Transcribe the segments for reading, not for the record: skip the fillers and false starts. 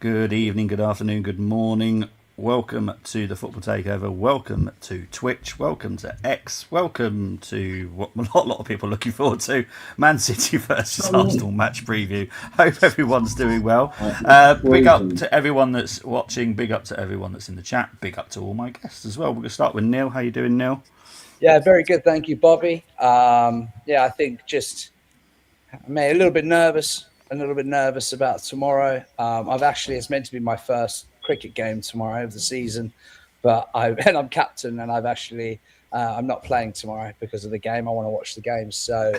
Good evening, good afternoon, good morning. Welcome to the Football Takeover. Welcome to Twitch. Welcome to X. Welcome to what a lot of people are looking forward to, Man City versus Arsenal match preview. Hope everyone's doing well. Big up to everyone that's watching. Big up to everyone that's in the chat. Big up to all my guests as well. We're going to start with Neil. How you doing, Neil? Yeah, very good. Thank you, Bobby. I think just I'm a little bit nervous about tomorrow. It's meant to be my first cricket game tomorrow of the season, but I'm captain and I'm not playing tomorrow because of the game. I want to watch the game. So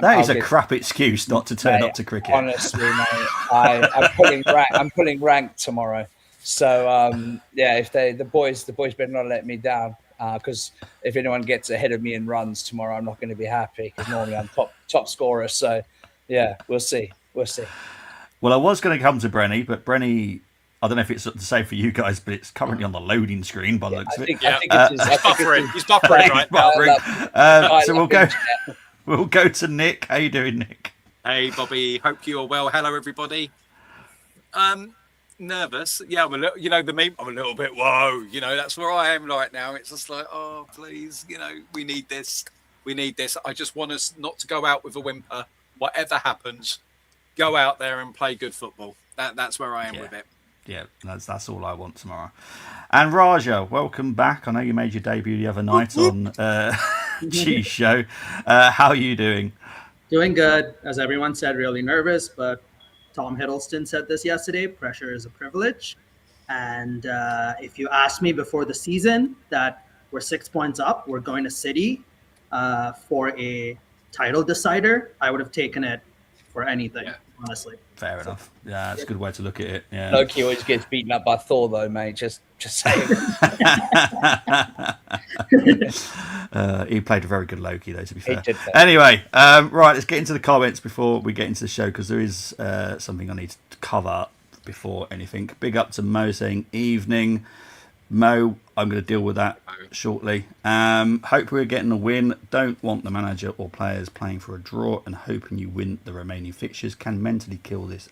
that is a crap excuse not to turn up to cricket. Honestly, mate, I'm pulling rank tomorrow. So if the boys better not let me down. Because if anyone gets ahead of me in runs tomorrow, I'm not going to be happy because normally I'm top scorer. So, yeah, we'll see. Well, I was going to come to Brenny, but Brenny, I don't know if it's the same for you guys, but it's currently on the loading screen by the looks of it. He's buffering right now. So we'll go to Nick. How you doing, Nick? Hey, Bobby. Hope you are well. Hello, everybody. Nervous, yeah. I'm a little, the meme. I'm a little bit whoa. That's where I am right now. It's just like, oh, please, we need this. I just want us not to go out with a whimper. Whatever happens, go out there and play good football. That's where I am with it. Yeah, that's all I want tomorrow. And Raja, welcome back. I know you made your debut the other night on G Show. How are you doing? Doing good. As everyone said, really nervous, but Tom Hiddleston said this yesterday, pressure is a privilege. And if you asked me before the season that we're 6 points up, we're going to City for a title decider, I would have taken it for anything, honestly. Fair enough. Yeah, that's a good way to look at it. Yeah. Loki always gets beaten up by Thor, though, mate. Just saying. He played a very good Loki, though, to be fair. Anyway, right, let's get into the comments before we get into the show, because there is something I need to cover before anything. Big up to Mo saying evening. Mo, I'm going to deal with that shortly. Hope we're getting a win. Don't want the manager or players playing for a draw, and hoping you win the remaining fixtures. Can mentally kill this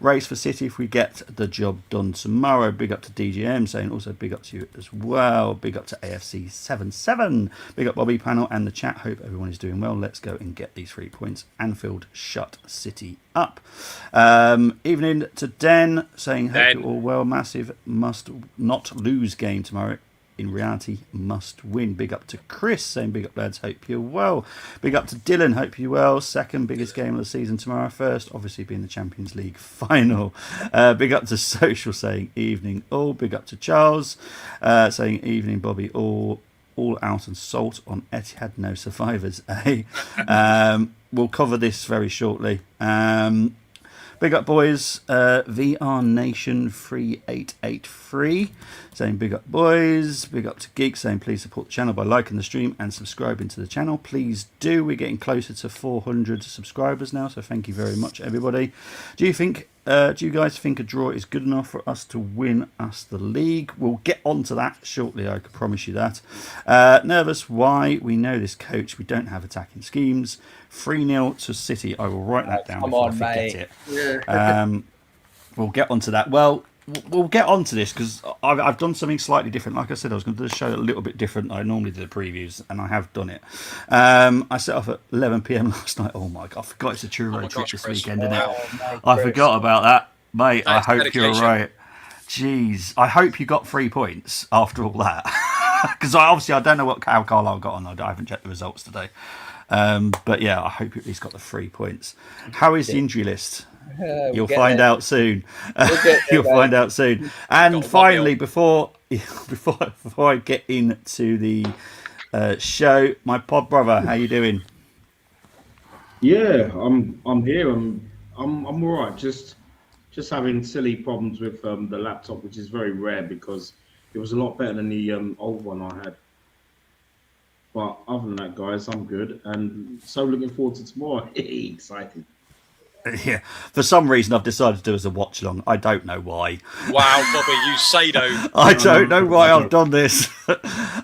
race for City if we get the job done tomorrow. Big up to DGM saying also big up to you as well. Big up to AFC 77. Big up Bobby Panel and the chat. Hope everyone is doing well. Let's go and get these 3 points. Anfield shut City up. Evening to Den saying hope you're all well. Massive must not lose game tomorrow. In reality, must win. Big up to Chris saying big up lads, hope you're well. Big up to Dylan, hope you're well. Second biggest game of the season tomorrow. First obviously being the Champions League final. Big up to Social saying evening all. Big up to Charles saying evening Bobby all out and salt on Etihad, no survivors. We'll cover this very shortly. Big up boys, VR Nation 3883 saying big up boys. Big up to Geek saying please support the channel by liking the stream and subscribing to the channel. Please do. We're getting closer to 400 subscribers now, so thank you very much everybody. Do you guys think a draw is good enough for us to win us the league? We'll get on to that shortly, I can promise you that. Nervous, why? We know this coach. We don't have attacking schemes. 3-0 to City. I will write that down before I forget it. Yeah. We'll get on to that. Well, we'll get on to this because I've done something slightly different. Like I said, I was going to do the show a little bit different. I normally do the previews, and I have done it. I set off at 11 p.m. last night. Oh my god, I forgot it's a true road trip this weekend, isn't it? I forgot about that, mate. I hope you're right. Jeez, I hope you got 3 points after all that, because I don't know how Carlisle got on. I haven't checked the results today, but yeah, I hope you at least got the 3 points. How is the injury list? You'll find out soon. You'll find out soon. And finally, before I get into the show, my pod brother, how you doing? Yeah, I'm here. I'm all right. Just having silly problems with the laptop, which is very rare because it was a lot better than the old one I had. But other than that, guys, I'm good, and so looking forward to tomorrow. Excited. Yeah, for some reason I've decided to do as a watch along. I don't know why. Wow, Bobby, you say though. I don't know why I've done this.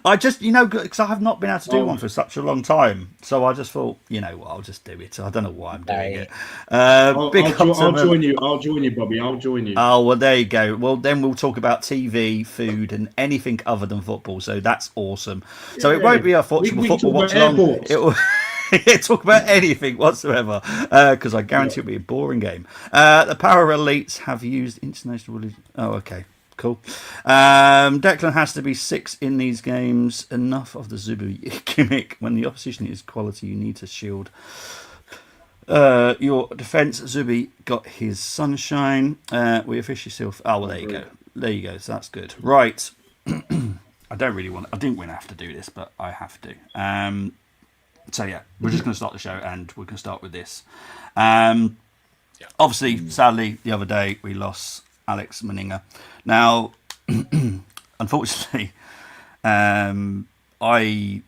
I just, because I have not been able to do one for such a long time. So I just thought, you know what, I'll just do it. I don't know why I'm doing it. I'll join you. I'll join you, Bobby. I'll join you. Oh, well, there you go. Well, then we'll talk about TV, food, and anything other than football. So that's awesome. So it won't be a football watch along. It will. Talk about anything whatsoever, because I guarantee it'll be a boring game. The Power Elites have used international religion. Oh, okay, cool. Declan has to be 6 in these games. Enough of the Zubu gimmick. When the opposition is quality, you need to shield your defence. Zubi got his sunshine. We officially still. Oh, well, there you go. There you go. So that's good. Right. I didn't really have to do this, but I have to. So yeah, we're just going to start the show, and we're going to start with this. Obviously, sadly, the other day we lost Alex Meninga. Now, unfortunately, I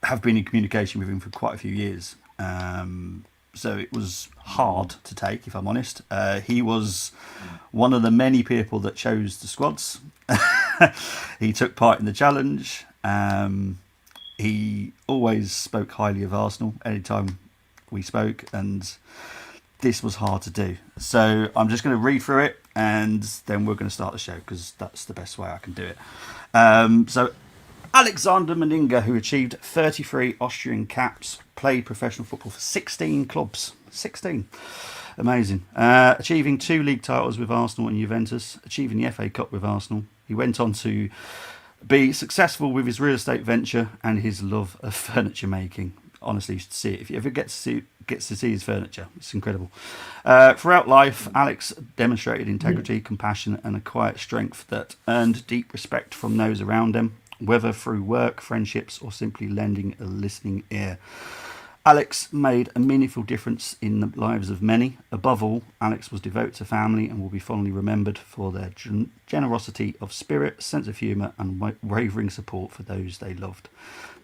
have been in communication with him for quite a few years. So it was hard to take, if I'm honest. He was one of the many people that chose the squads. He took part in the challenge. He always spoke highly of Arsenal anytime we spoke, and this was hard to do. So I'm just going to read through it, and then we're going to start the show, because that's the best way I can do it. So Alexander Meninga, who achieved 33 Austrian caps, played professional football for 16 clubs. 16. Amazing. Achieving 2 league titles with Arsenal and Juventus, achieving the FA Cup with Arsenal. He went on to be successful with his real estate venture and his love of furniture making. Honestly, you should see it. If you ever gets to see his furniture, it's incredible. Throughout life, Alex demonstrated integrity, compassion, and a quiet strength that earned deep respect from those around him, whether through work, friendships, or simply lending a listening ear. Alex made a meaningful difference in the lives of many. Above all, Alex was devoted to family and will be fondly remembered for their generosity of spirit, sense of humour, and wavering support for those they loved.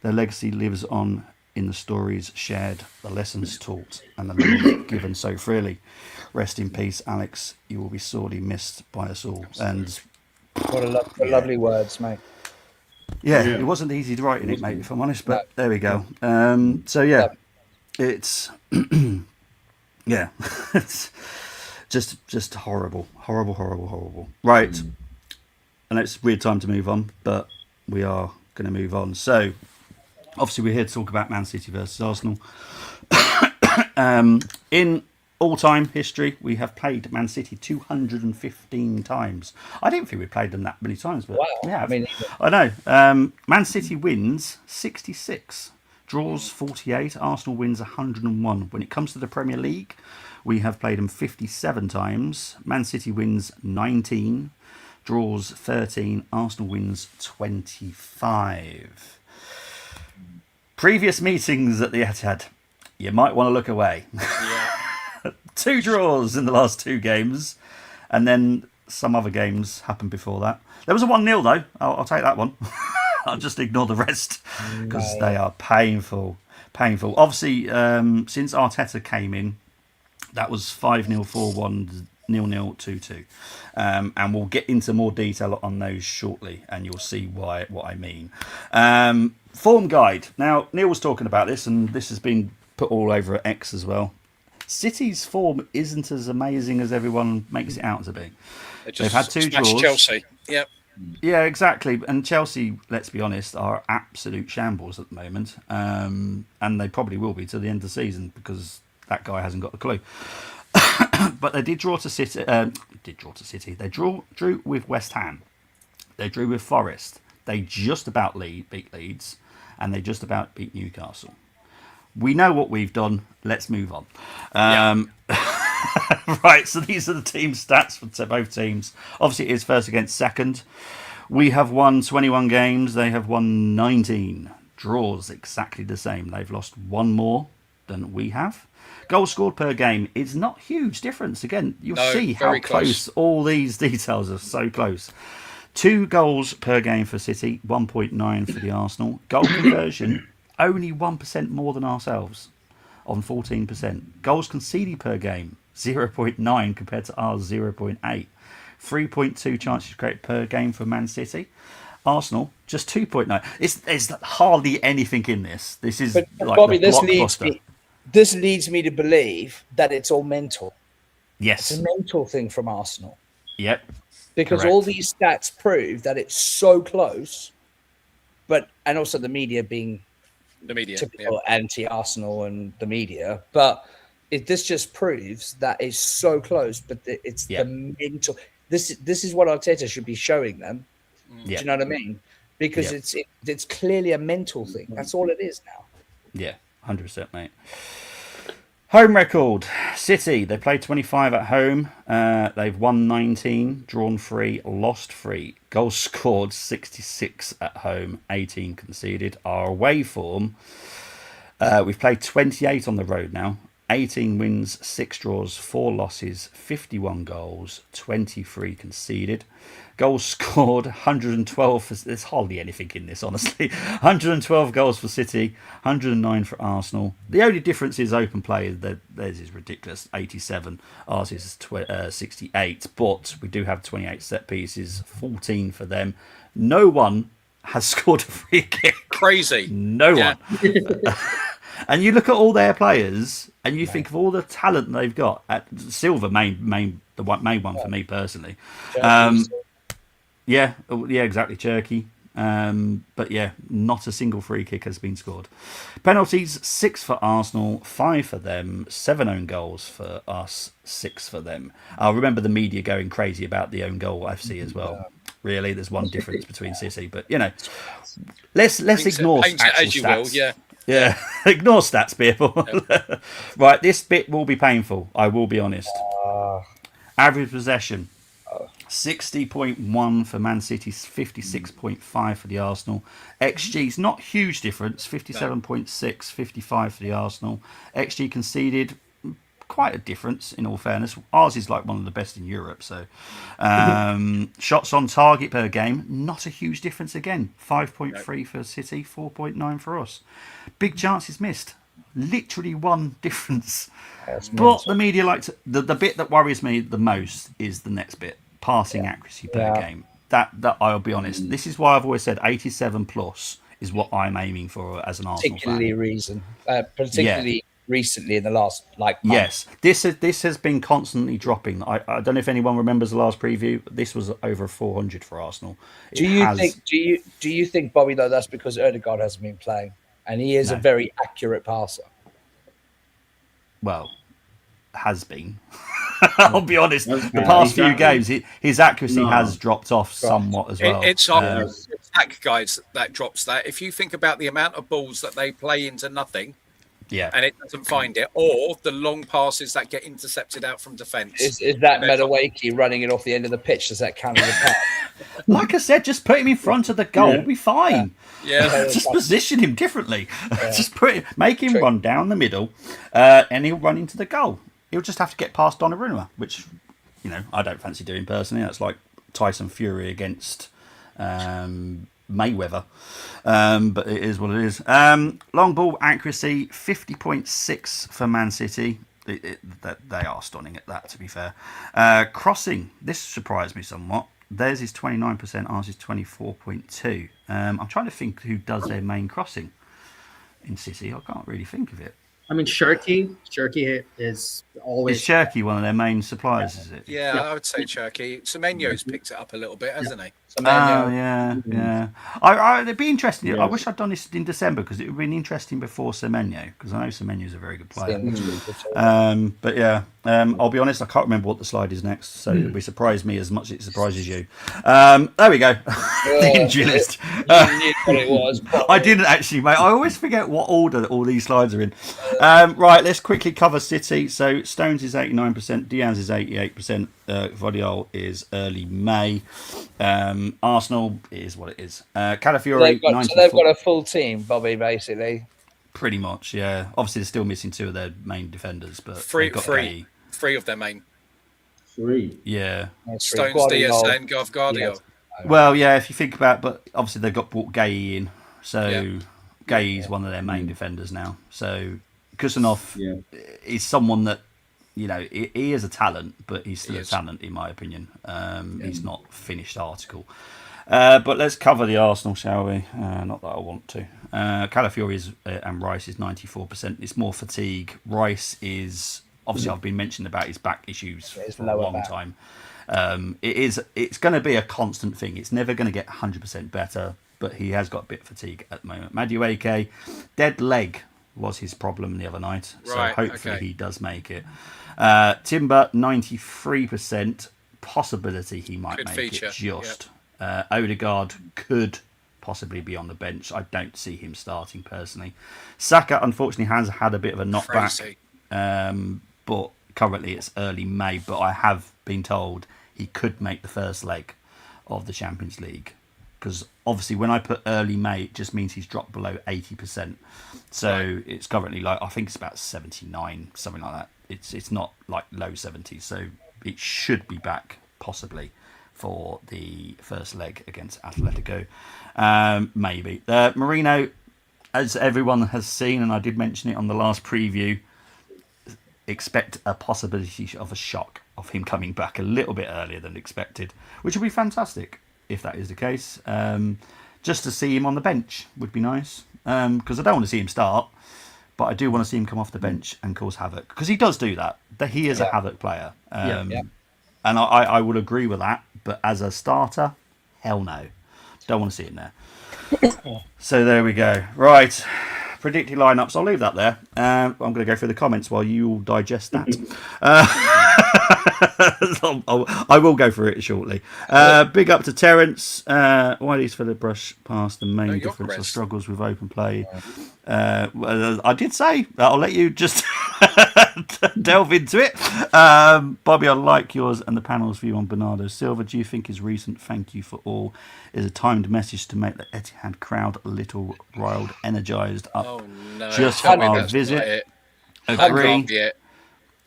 Their legacy lives on in the stories shared, the lessons taught, and the love given so freely. Rest in peace, Alex. You will be sorely missed by us all. And what a lovely words, mate. Yeah, it wasn't easy to write in it, mate, if I'm honest, but there we go. So yeah, it's yeah, it's just horrible. Right, and it's a weird time to move on, but we are going to move on. So obviously we're here to talk about Man City versus Arsenal. In all-time history, we have played Man City 215 times. I didn't think we played them that many times, but yeah, I know. Man City wins 66, draws 48. Arsenal wins 101. When it comes to the Premier League, we have played them 57 times. Man City wins 19, draws 13. Arsenal wins 25. Previous meetings at the Etihad, you might want to look away. Yeah. 2 draws in the last 2 games, and then some other games happened before that. There was a 1-0 though. I'll take that one. I'll just ignore the rest because they are painful. Obviously, since Arteta came in, that was 5-0, 4-1, 0-0, 2-2, and we'll get into more detail on those shortly, and you'll see what I mean. Form guide. Now, Neil was talking about this, and this has been put all over at X as well. City's form isn't as amazing as everyone makes it out to be. They've had 2 draws. Chelsea. Yep. Yeah, exactly. And Chelsea, let's be honest, are absolute shambles at the moment. And they probably will be till the end of the season because that guy hasn't got a clue. But they did draw to City. They drew with West Ham. They drew with Forest. They just about beat Leeds. And they just about beat Newcastle. We know what we've done. Let's move on. Right, so these are the team stats for both teams. Obviously, it is first against second. We have won 21 games. They have won 19. Draws exactly the same. They've lost 1 more than we have. Goals scored per game is not huge difference. Again, you'll see how close all these details are. So close. 2 goals per game for City, 1.9 for the Arsenal. Goal conversion, only 1% more than ourselves on 14%. Goals conceded per game, 0.9 compared to ours 0.8. 3.2 chances created per game for Man City. Arsenal just 2.9. There's hardly anything in this. This is But like Bobby, the blockbuster. this leads me to believe that it's all mental. Yes. It's a mental thing from Arsenal. Yep. Because Correct. all these stats prove that it's so close, and also the media being The media, typical anti-Arsenal and the media, but this just proves that it's so close. But it's the mental. This is what Arteta should be showing them. Do you know what I mean? Because it's clearly a mental thing. That's all it is now. Yeah, 100%, mate. Home record. City, they played 25 at home. They've won 19, drawn 3, lost 3. Goals scored 66 at home, 18 conceded. Our away form, we've played 28 on the road now. 18 wins, 6 draws, 4 losses, 51 goals, 23 conceded. Goals scored, 112. There's hardly anything in this, honestly. 112 goals for City, 109 for Arsenal. The only difference is open play. Theirs is ridiculous, 87. Ours is 68. But we do have 28 set pieces, 14 for them. No one has scored a free kick. Crazy. No one. And you look at all their players, and you think of all the talent they've got. Silva, main one for me personally. Yeah, exactly, Cherky. But yeah, not a single free kick has been scored. Penalties, 6 for Arsenal, 5 for them, 7 own goals for us, 6 for them. I remember the media going crazy about the own goal FC as well. Really, there's one difference between City, but let's ignore actual stats. Yeah, ignore stats, people. Yeah. Right, this bit will be painful. I will be honest. Average possession. 60.1 for Man City, 56.5 for the Arsenal. XG's not huge difference, 57.6, 55 for the Arsenal. XG conceded, quite a difference in all fairness. Ours is like one of the best in Europe. So shots on target per game, not a huge difference again. 5.3 for City, 4.9 for us. Big chances missed. Literally one difference. But the media the bit that worries me the most is the next bit. Passing accuracy per game. That I'll be honest. This is why I've always said 87 plus is what I'm aiming for as an Arsenal fan. Particularly recently in the last month. Yes, this has been constantly dropping. I don't know if anyone remembers the last preview. This was over 400 for Arsenal. Do you think, Bobby, though, that's because Odegaard hasn't been playing and he is a very accurate passer? Well, has been. I'll be honest. The past few games, his accuracy has dropped off somewhat as well. It's our attack guys that drops that. If you think about the amount of balls that they play into nothing, and it doesn't find it, or the long passes that get intercepted out from defence. Is that Medawaki running it off the end of the pitch? Does that count as a pass? Like I said, just put him in front of the goal. We'll be fine. Just position him differently. Just make him run down the middle, and he'll run into the goal. He'll just have to get past Donnarumma, which, I don't fancy doing personally. That's like Tyson Fury against Mayweather. But it is what it is. Long ball accuracy, 50.6 for Man City. They are stunning at that, to be fair. Crossing, this surprised me somewhat. Theirs is 29%, ours is 24.2. I'm trying to think who does their main crossing in City. I can't really think of it. I mean, Cherky is always... Is Cherky one of their main suppliers, is it? Yeah, I would say Cherky. Semenyo's picked it up a little bit, hasn't he? Oh, yeah. It'd be interesting. Yeah. I wish I'd done this in December because it would have been interesting before Semenyo, because I know Semenyo's a very good player. But yeah, I'll be honest, I can't remember what the slide is next, so it'll be surprised me as much as it surprises you. There we go. The injury list. You knew what it was. I didn't actually, mate. I always forget what order all these slides are in. Right, let's quickly cover City. So Stones is 89%, Diaz is 88%, Vodiol is early May. Arsenal is what it is. Calafiori, 94%. So they've got a full team, Bobby, basically. Pretty much, yeah. Obviously, they're still missing 2 of their main defenders, but three of their main. 3. Yeah. Stones, Diaz, and Guardiola. Well, yeah, if you think about it, but obviously they've brought Gay in, so Gay is one of their main defenders now. So Kusanov is someone that he is a talent, but he's still a talent in my opinion. He's not finished article. But let's cover the Arsenal, shall we? Not that I want to. Calafiori and Rice is 94%. It's more fatigue. Rice is obviously I've been mentioning about his back issues for a long time. It's going to be a constant thing. It's never going to get 100% better, but he has got a bit of fatigue at the moment. Madueke, dead leg was his problem the other night, so hopefully he does make it. Timber, 93%. Possibility he might make it just. Odegaard could possibly be on the bench. I don't see him starting personally. Saka, unfortunately, has had a bit of a knockback. But currently it's early May, but I have been told he could make the first leg of the Champions League. Because obviously when I put early May, it just means he's dropped below 80%. So it's currently I think it's about 79, something like that. It's not like low 70s, so it should be back possibly for the first leg against Atletico. Maybe. Marino, as everyone has seen, and I did mention it on the last preview, expect a possibility of a shock of him coming back a little bit earlier than expected, which would be fantastic if that is the case. Just to see him on the bench would be nice, because I don't want to see him start, but I do want to see him come off the bench and cause havoc, because he does do that. He is a havoc player. And I would agree with that, but as a starter, hell no. Don't want to see him there. So there we go. Right. Predicted lineups. I'll leave that there. I'm going to go through the comments while you all digest that. I will go through it shortly. Big up to Terence. Whitey's for the brush past the main difference of struggles with open play. I did say I'll let you just delve into it. Bobby, I like yours and the panel's view on Bernardo Silva. Do you think his recent thank you for all is a timed message to make the Etihad crowd a little riled, energised up just for our visit? Agree.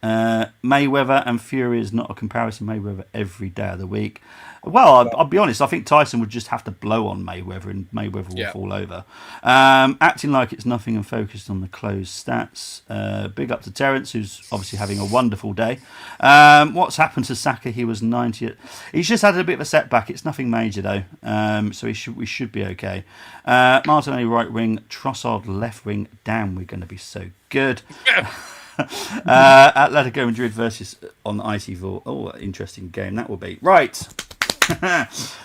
Mayweather and Fury is not a comparison. Mayweather every day of the week. Well, I'll be honest. I think Tyson would just have to blow on Mayweather and Mayweather will fall over. Acting like it's nothing and focused on the closed stats. Big up to Terence, who's obviously having a wonderful day. What's happened to Saka? He was 90th. He's just had a bit of a setback. It's nothing major though, so we should be okay. Martinelli right wing, Trossard left wing. Damn, we're going to be so good. Atletico Madrid versus on ITV. Oh, interesting game that will be. Right.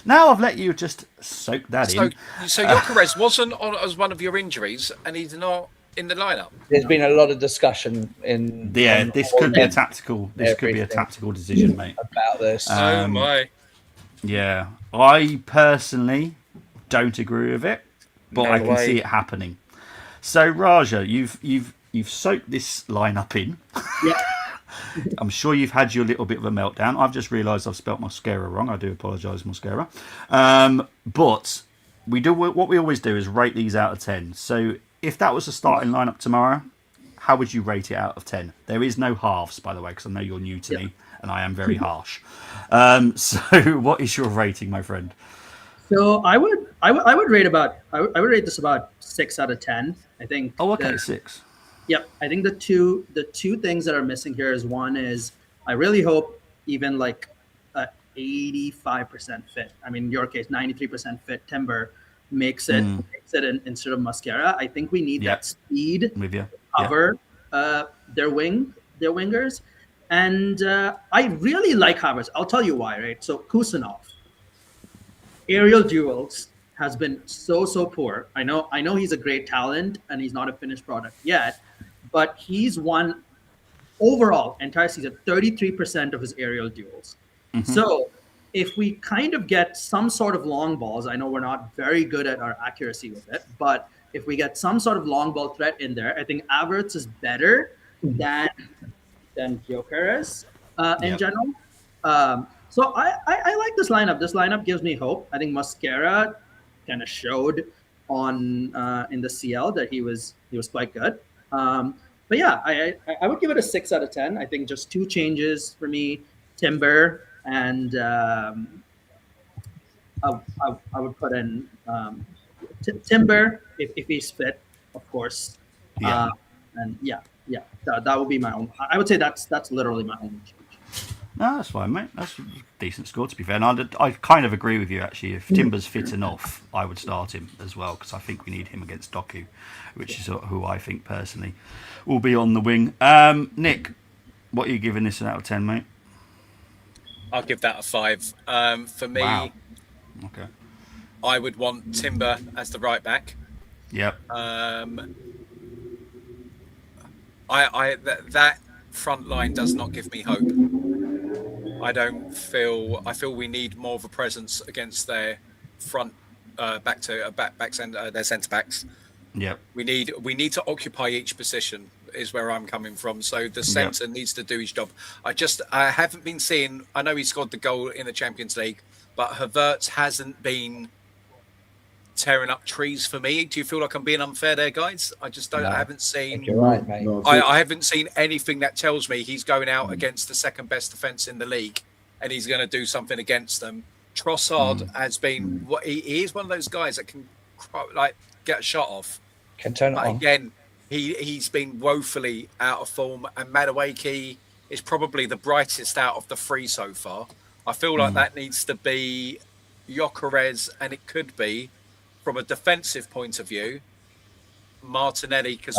Now I've let you just soak that in. So Gyökeres wasn't on as one of your injuries, and he's not in the lineup. There's been a lot of discussion in. Yeah, this could be a tactical. This could be a tactical decision, mate. About this. Oh my. Yeah, I personally don't agree with it, but I can see it happening. So Raja, you've soaked this lineup in. Yeah. I'm sure you've had your little bit of a meltdown. I've just realised I've spelt mascara wrong. I do apologise, mascara. But we do what we always do is rate these out of 10. So if that was a starting lineup tomorrow, how would you rate it out of 10? There is no halves, by the way, because I know you're new to me and I am very harsh. So what is your rating, my friend? So I would rate this about 6 out of 10. I think. Oh, okay, 6. Yep, I think the two things that are missing here is one is I really hope even like 85% fit. I mean, in your case, 93% fit. Timber makes it instead of Mascara. I think we need that speed to cover their wingers, and I really like Havertz. I'll tell you why. Right, so Kusanov, aerial duels has been so poor. I know he's a great talent and he's not a finished product yet, but he's won overall entire season 33% of his aerial duels. Mm-hmm. So if we kind of get some sort of long balls, I know we're not very good at our accuracy with it, but if we get some sort of long ball threat in there, I think Havertz is better than Gyökeres in general. So I like this lineup. This lineup gives me hope. I think Mascara kind of showed on in the CL that he was quite good. But yeah, I would give it a 6 out of 10. I think just 2 changes for me, Timber and I would put in Timber if he's fit, of course. Yeah. And that would be my own. I would say that's literally my only change. No, that's fine, mate. That's a decent score, to be fair. And I kind of agree with you, actually. If Timber's fit enough, I would start him as well, because I think we need him against Doku, which is who I think, personally, will be on the wing. Nick, what are you giving this out of 10, mate? I'll give that a 5. For me, wow. Okay. I would want Timber as the right back. Yep. That front line does not give me hope. I feel we need more of a presence against their front their centre backs. Yep. We need to occupy each position, is where I'm coming from. So the centre needs to do his job. I haven't been seeing. I know he scored the goal in the Champions League, but Havertz hasn't been tearing up trees for me. Do you feel like I'm being unfair there, guys? I just don't. No, I haven't seen. You're right, mate. I haven't seen anything that tells me he's going out against the second best defence in the league and he's going to do something against them. Trossard has been. He is one of those guys that can get a shot off. Can turn it on. Again, he's been woefully out of form, and Madueke is probably the brightest out of the three so far. I feel like that needs to be Gyökeres, and it could be, from a defensive point of view, Martinelli, because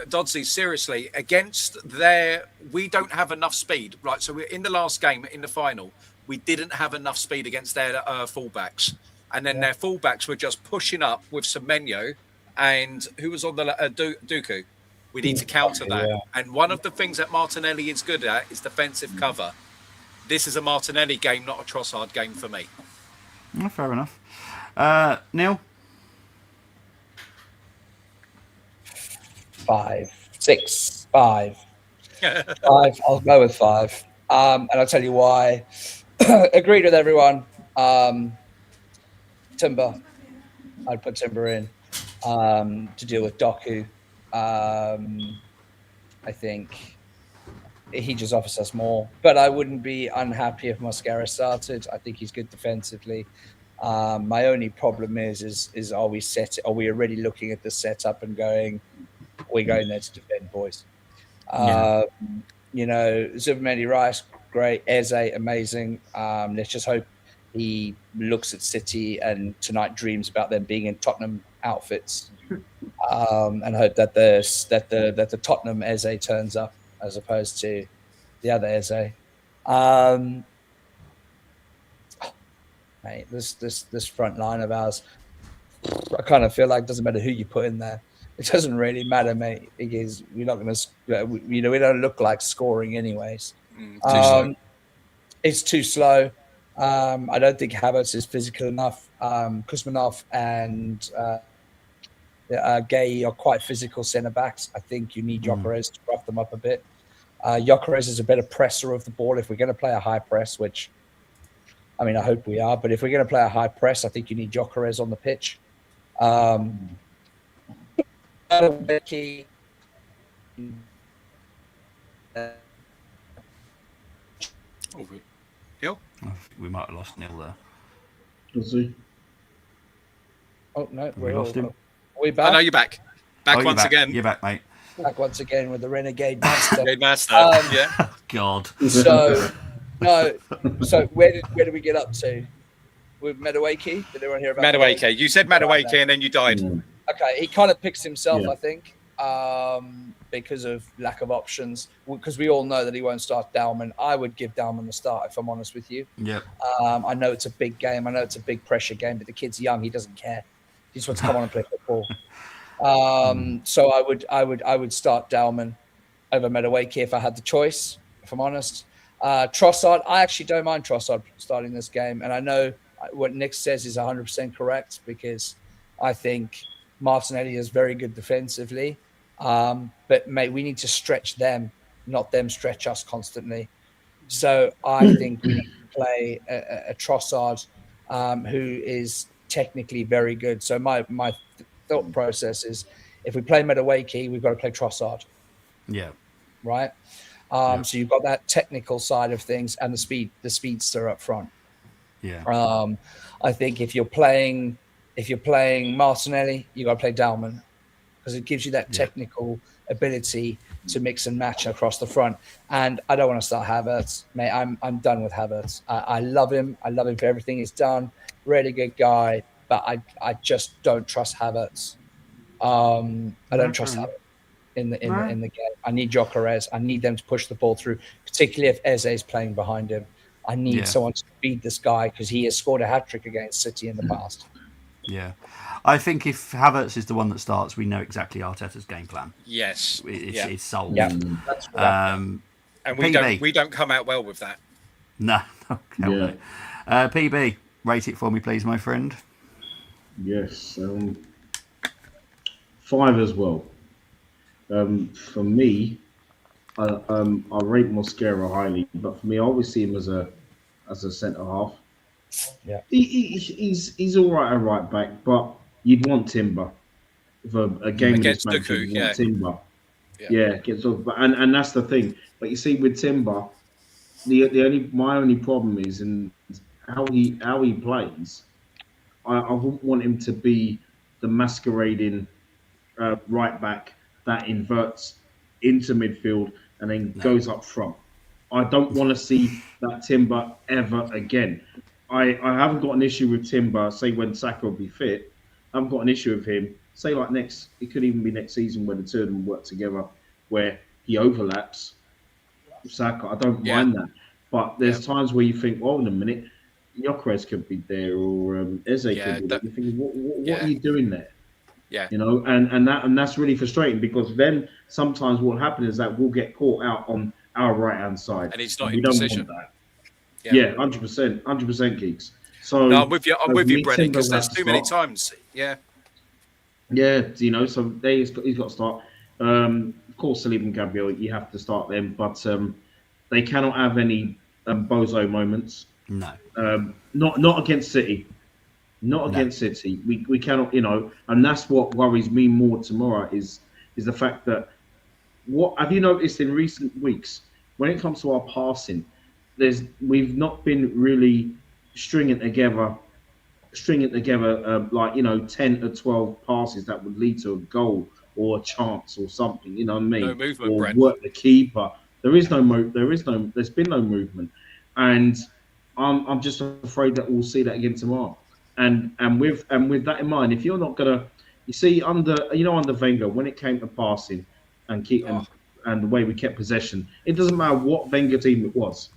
Dodsley, seriously, we don't have enough speed. Right, so we're in the last game, in the final, we didn't have enough speed against their fullbacks, and then their fullbacks were just pushing up with Semenyo, and who was on the Dooku. We need to counter that, and one of the things that Martinelli is good at is defensive cover. This is a Martinelli game, not a Trossard game for me. Fair enough. Neil? 5, 6, 5. 5. I'll go with 5. And I'll tell you why. Agreed with everyone. Timber. I'd put Timber in to deal with Doku. I think he just offers us more. But I wouldn't be unhappy if Mosquera started. I think he's good defensively. My only problem is are we already looking at the setup and going, we're going there to defend, boys? Zubimendi Rice, great. Eze, amazing. Let's just hope he looks at City and tonight dreams about them being in Tottenham outfits, and hope that the Tottenham Eze turns up as opposed to the other Eze. Mate, this front line of ours, I kind of feel like it doesn't matter who you put in there. It doesn't really matter, mate, because we're not going to, we don't look like scoring anyways. It's too slow. I don't think Havertz is physical enough. Kuzmanov and Gay are quite physical centre backs. I think you need Gyökeres to rough them up a bit. Gyökeres is a better presser of the ball. If we're going to play a high press, which, I mean, I hope we are, but if we're going to play a high press, I think you need Gyökeres on the pitch. We might have lost Neil there. Let's see. Oh, no. We lost him. Are we back? I know you're back. Once again. You're back, mate. Back once again with the Renegade Master. Renegade Master, yeah. God. So where did we get up to? With Madueke? Did anyone hear about Madueke? You said Madueke and then you died. Okay, he kind of picks himself, I think, because of lack of options. Because we all know that he won't start Dalman. I would give Dalman the start, if I'm honest with you. Yeah. I know it's a big game. I know it's a big pressure game, but the kid's young. He doesn't care. He just wants to come on and play football. So I would start Dalman over Madueke if I had the choice, if I'm honest. Trossard, I actually don't mind Trossard starting this game. And I know what Nick says is 100% correct, because I think Martinelli is very good defensively. But, mate, we need to stretch them, not them stretch us constantly. So I think we need to play a Trossard who is technically very good. So my thought process is, if we play Madueke, we've got to play Trossard. Yeah. Right? So you've got that technical side of things and the speedster up front. Yeah. I think if you're playing Martinelli, you got to play Dalman. because it gives you that technical ability to mix and match across the front. And I don't want to start Havertz, mate. I'm done with Havertz. I love him. I love him for everything he's done. Really good guy, but I just don't trust Havertz. I don't trust Havertz in the game. I need Gyökeres. I need them to push the ball through, particularly if Eze is playing behind him. I need someone to feed this guy because he has scored a hat-trick against City in the past. Yeah. I think if Havertz is the one that starts, we know exactly Arteta's game plan. Yes. It's solved. Yeah. That's right. And PB. we don't come out well with that. No. No. PB, rate it for me, please, my friend. Yes. 5 as well. For me, I rate Mosquera highly, but for me, I always see him as a centre half. Yeah, he's all right at right back, but you'd want Timber for a game against match. Dooku, You'd want Timber, yeah. And that's the thing. But you see, with Timber, my only problem is in how he plays. I wouldn't want him to be the masquerading right back that inverts into midfield and then goes up front. I don't want to see that Timber ever again. I haven't got an issue with Timber, say when Saka will be fit. I haven't got an issue with him. Say like it could even be next season when the two of them work together, where he overlaps Saka. I don't mind that. But there's times where you think, well, in a minute, Gyökeres could be there or Eze could be there. You think, what are you doing there? Yeah. You know, and that's really frustrating because then sometimes what will happen is that we'll get caught out on our right hand side. And he's not in position. Yeah, 100%, Geeks. So no, I'm with you, Brennan, because there's too many times. Yeah, you know, so he's got to start. Of course, Saliba and Gabriel, you have to start them, but they cannot have any bozo moments. No, not against City. Not against City. We cannot, you know, and that's what worries me more tomorrow is the fact that what have you noticed in recent weeks when it comes to our passing, we've not been really stringing together like, you know, 10 to 12 passes that would lead to a goal or a chance or something, you know what I mean? No movement, or Brent. Work the keeper. There's been no movement. And I'm just afraid that we'll see that again tomorrow. And with that in mind, if you're not gonna, you see under Wenger, when it came to passing and and the way we kept possession, it doesn't matter what Wenger team it was.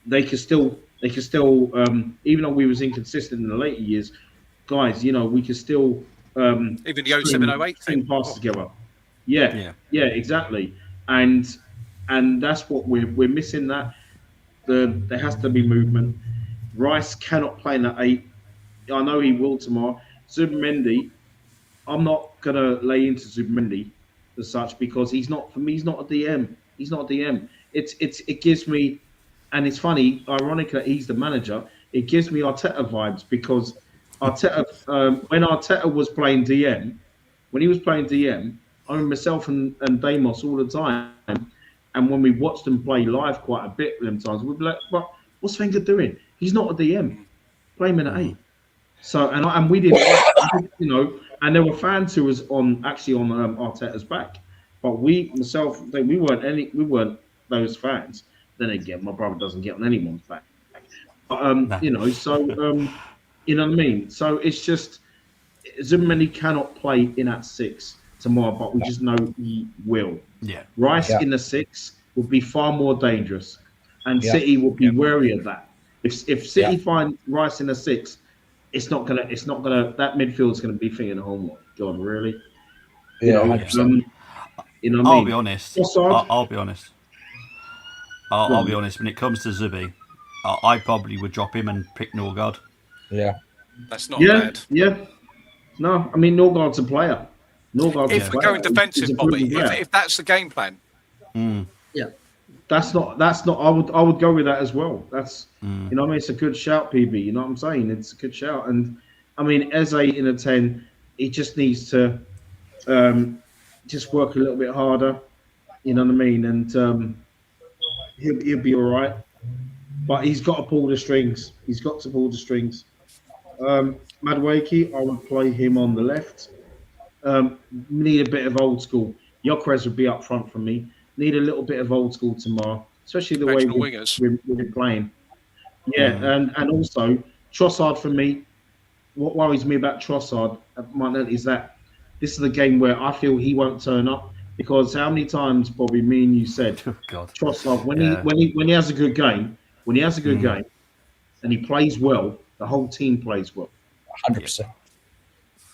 They could still even though we was inconsistent in the later years, guys, you know, we could still even the 07-08 string passes together. Yeah, exactly. And that's what we're missing. That there has to be movement. Rice cannot play in that 8. I know he will tomorrow. Zubimendi, I'm not gonna lay into Zubimendi as such because he's not a DM. He's not a DM. It gives me, and it's funny, ironic that he's the manager. It gives me Arteta vibes because Arteta, when Arteta was playing DM, I remember myself and Damos all the time, and when we watched them play live quite a bit them times, we'd be like, "But what's Wenger doing? He's not a DM. Play him in an 8." So and we didn't, you know, and there were fans who was on Arteta's back, but we weren't those fans. Then again, my brother doesn't get on anyone's back. But, you know, so you know what I mean. So it's just Zubimendi cannot play in at 6 tomorrow, but we just know he will. Yeah, Rice in the 6 would be far more dangerous, and City will be wary of that. If City find Rice in the 6. It's not gonna. That midfield's gonna be thinking, "Oh my God, really?" You know. You know what I mean? I'll be honest. I'll be honest. I'll be honest. When it comes to Zubi, I probably would drop him and pick Norgard. Yeah, that's not bad. Yeah. No, I mean Norgard's a player. If we're going defensive, Bobby, if that's the game plan. Yeah. That's not. I would go with that as well. That's you know what I mean. It's a good shout, PB. You know what I'm saying? It's a good shout. And I mean, Eze in a 10, he just needs to just work a little bit harder. You know what I mean? And he'll be all right. But he's got to pull the strings. Madueke, I would play him on the left. Need a bit of old school. Gyökeres would be up front for me. Need a little bit of old school tomorrow, especially the way Professional wingers. we've been playing. Yeah, and also Trossard for me. What worries me about Trossard is that this is a game where I feel he won't turn up because how many times, Bobby, me and you said Oh, God. Trossard Yeah. when he has a good game, and he plays well, the whole team plays well. 100%.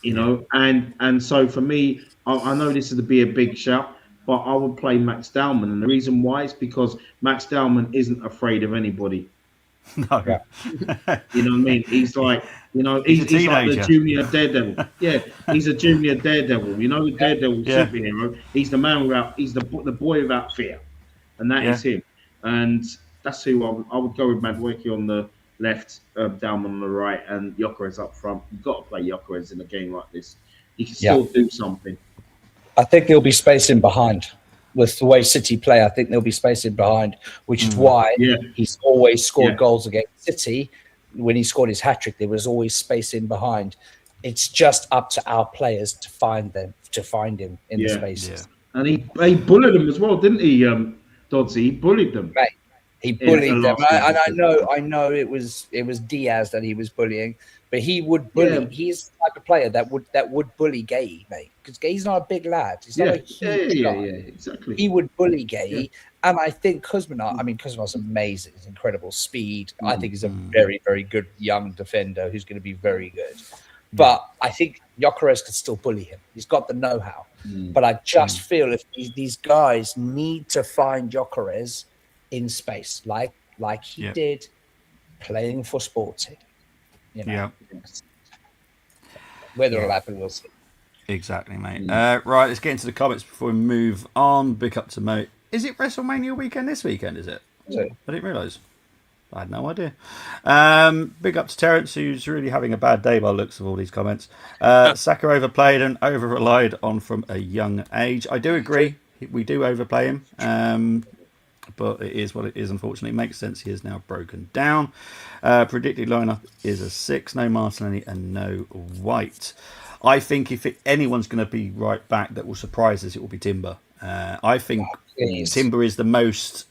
You know, and so for me, I know this is to be a big shout, but I would play Max Dowman, and the reason why is because Max Dowman isn't afraid of anybody. No. Yeah. You know what I mean? He's like, you know, He's a he's like the teenager. junior daredevil. Yeah, he's a junior daredevil. You know, the daredevil Yeah. superhero. He's the man without. He's the boy without fear, and that is him. And that's who I would go with Madueke on the left, Dowman on the right, and Gyökeres up front. You've got to play Gyökeres in a game like this. He can still do something. I think there'll be space in behind. With the way City play, I think there'll be space in behind, which is why he's always scored goals against City. When he scored his hat-trick, there was always space in behind. It's just up to our players to find him in the spaces. Yeah. And he bullied them as well, didn't he, Dodsey? He bullied them. Mate, he bullied them. And I know it was Diaz that he was bullying, but he would bully. Yeah. He's the type of player that would bully Gay, mate. Because Gay's not a big lad. He's not a huge guy. Exactly. He would bully Gay. And I think Kuzmin's amazing. He's incredible speed. I think he's a very, very good young defender who's going to be very good. But I think Gyökeres could still bully him. He's got the know-how. But I just feel if these guys need to find Gyökeres in space, like he did playing for Sporting. You know, whether it'll happen, we'll see. Exactly, mate. Right, let's get into the comments before we move on. Big up to Mo. Is it WrestleMania weekend this weekend, is it? I didn't realise. I had no idea. Big up to Terence, who's really having a bad day by the looks of all these comments. Saka overplayed and over-relied on from a young age. I do agree. We do overplay him. But it is what it is, unfortunately. It makes sense he is now broken down. Predicted lineup is a 6. No Martinelli and no White. I think if anyone's going to be right back that will surprise us, it will be Timber. I think Timber is the most...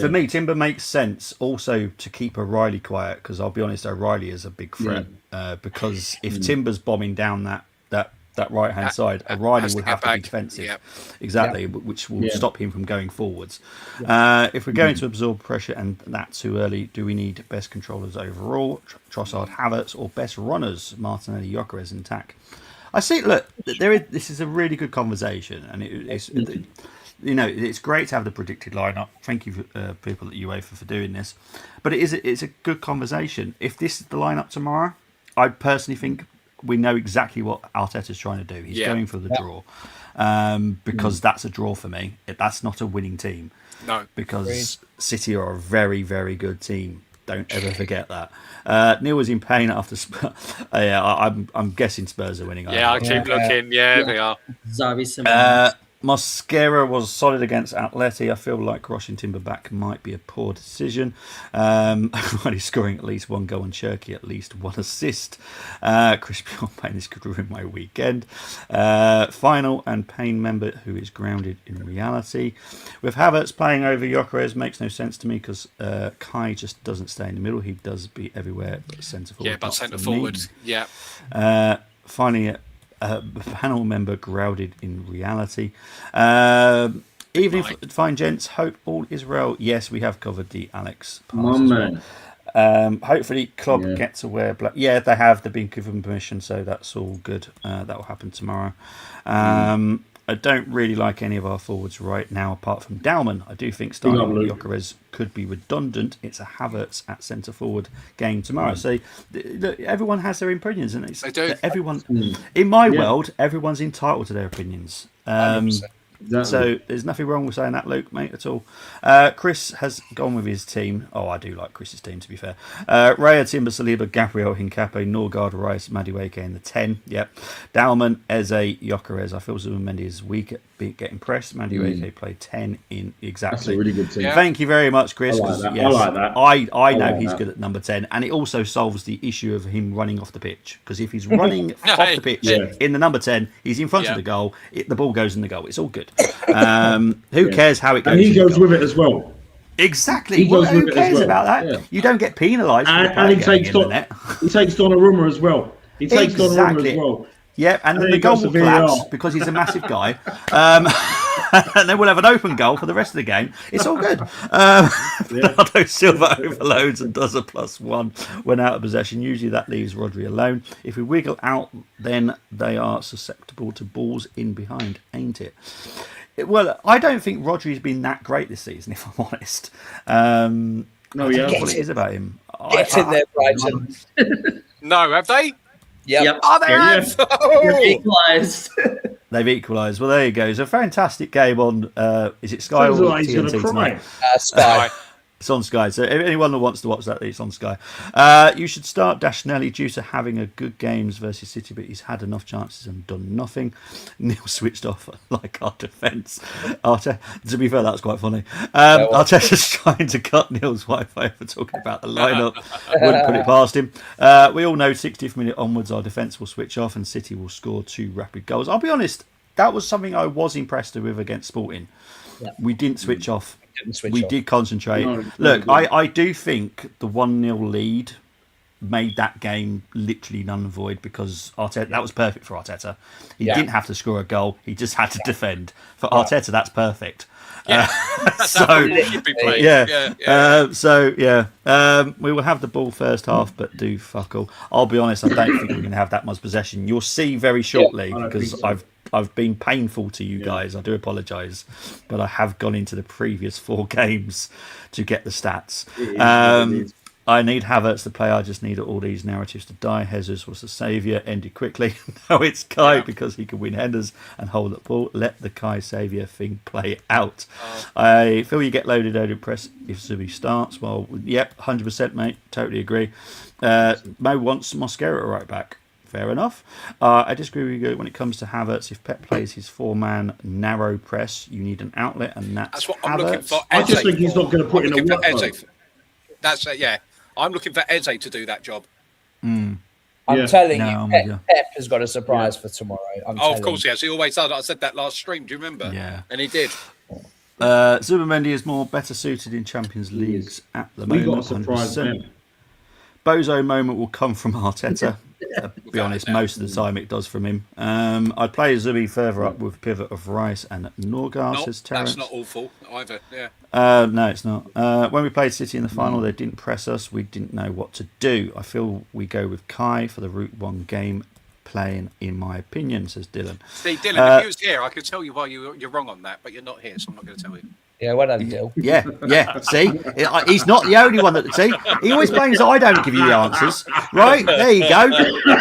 For me, Timber makes sense also to keep O'Reilly quiet, because I'll be honest, O'Reilly is a big threat. Because if Timber's bombing down that right-hand side, O'Reilly will have to be defensive. Exactly, which will stop him from going forwards. If we're going to absorb pressure and that too early, do we need best controllers overall? Trossard, Havertz, or best runners? Martinelli, Gyökeres, and Tack. I see. Look, this is a really good conversation, and it's great to have the predicted lineup. Thank you, people at UEFA, for doing this. But it's a good conversation. If this is the lineup tomorrow, I personally think we know exactly what Arteta's trying to do. He's going for the draw, because that's a draw for me. That's not a winning team. No, because City are a very, very good team. Don't ever forget that. Neil was in pain after Spurs. I'm guessing Spurs are winning. I keep looking. They are. Xavi Simons. Mosquera was solid against Atleti. I feel like rushing Timber back might be a poor decision. Already scoring at least one goal and Cherky at least one assist. Chris Beyond Payne, this could ruin my weekend. Final and Payne member who is grounded in reality. With Havertz playing over Gyökeres makes no sense to me because Kai just doesn't stay in the middle. He does be everywhere but centre forward. Yeah, but centre forward. Yeah. Finally, panel member grounded in reality. Evening, fine gents. Hope all is well. Yes, we have covered the Alex part as well. Hopefully, Klopp gets to wear black. Yeah, they have. They've been given permission, so that's all good. That will happen tomorrow. I don't really like any of our forwards right now, apart from Dowman. I do think starting with Gyökeres could be redundant. It's a Havertz at centre forward game tomorrow. So everyone has their opinions, and it's everyone. In my world, everyone's entitled to their opinions. Exactly. So there's nothing wrong with saying that, Luke, mate, at all. Chris has gone with his team. Oh, I do like Chris's team, to be fair. Raya, Timber, Saliba, Gabriel, Hincape, Norgard, Rice, Madueke in the 10. Yep. Dalman, Eze, Jokeres. I feel Zubimendi is weak at getting pressed. Madueke played 10 in exactly. That's a really good team. Yeah. Thank you very much, Chris. I like that. Yes, I like that. I know like he's that. good at number 10, and it also solves the issue of him running off the pitch. Because if he's running off the pitch in the number 10, he's in front of the goal, the ball goes in the goal. It's all good. Who cares how it goes? And he goes with it as well. Exactly. Who cares about that? Yeah. You don't get penalised. And he takes Donnarumma as well. He takes Donnarumma as well. Yeah, and then the goal will collapse because he's a massive guy. And then we'll have an open goal for the rest of the game. It's all good. Bernardo Silva overloads and does a +1 when out of possession. Usually that leaves Rodri alone. If we wiggle out, then they are susceptible to balls in behind, ain't it? Well, I don't think Rodri's been that great this season, if I'm honest. No, yeah. What it is about him. Get in there, Brighton. No, have they? Yep. Oh, they have. Oh. Equalised. They've equalised. Well, there you go. It's a fantastic game on. Is it Sky or TNT tonight? Sky. It's on Sky. So if anyone that wants to watch that, it's on Sky. You should start Dashnelli due to having a good games versus City, but he's had enough chances and done nothing. Neil switched off like our defence. To be fair, that's quite funny. Arteta's trying to cut Neil's Wi-Fi for talking about the lineup. Wouldn't put it past him. We all know 60th minute onwards our defence will switch off and City will score 2 rapid goals. I'll be honest, that was something I was impressed with against Sporting. Yeah. We didn't switch off. We did concentrate. Look, I do think the 1-0 lead made that game literally null and void because Arteta, that was perfect for Arteta. He didn't have to score a goal. He just had to defend. For Arteta, that's perfect. Yeah. We will have the ball first half, but do fuck all. I'll be honest, I don't think we're going to have that much possession. You'll see very shortly because I've been painful to you guys. I do apologise, but I have gone into the previous 4 games to get the stats. I need Havertz to play. I just need all these narratives to die. Jesus was the saviour. Ended quickly. Now it's Kai because he can win headers and hold the ball. Let the Kai saviour thing play out. I feel you get loaded out of press if Zubi starts. Well, yep, 100%, mate. Totally agree. Mo wants Mosquera right back. Fair enough. I disagree with you when it comes to Havertz. If Pep plays his 4-man narrow press, you need an outlet, and that's what I'm looking for. I just think he's not going to put in a work. That's yeah. I'm looking for Eze to do that job. I'm telling you, Pep has got a surprise for tomorrow. Of course he has. He always does. I said that last stream. Do you remember? Yeah. And he did. Zubimendi is more better suited in Champions Leagues at the moment. We got a surprise then. Bozo moment will come from Arteta. Be honest, most of the time it does from him. I'd play Zubi further up with pivot of Rice and Norgard, says Terence. That's not awful either, yeah. No, it's not. When we played City in the final, they didn't press us. We didn't know what to do. I feel we go with Kai for the Route 1 game playing, in my opinion, says Dylan. See, Dylan, if you was here, I could tell you why you're wrong on that, but you're not here, so I'm not going to tell you. Yeah, well done, Dill. Yeah. See, he's not the only one that. See, he always blames that I don't give you the answers. Right there, you go.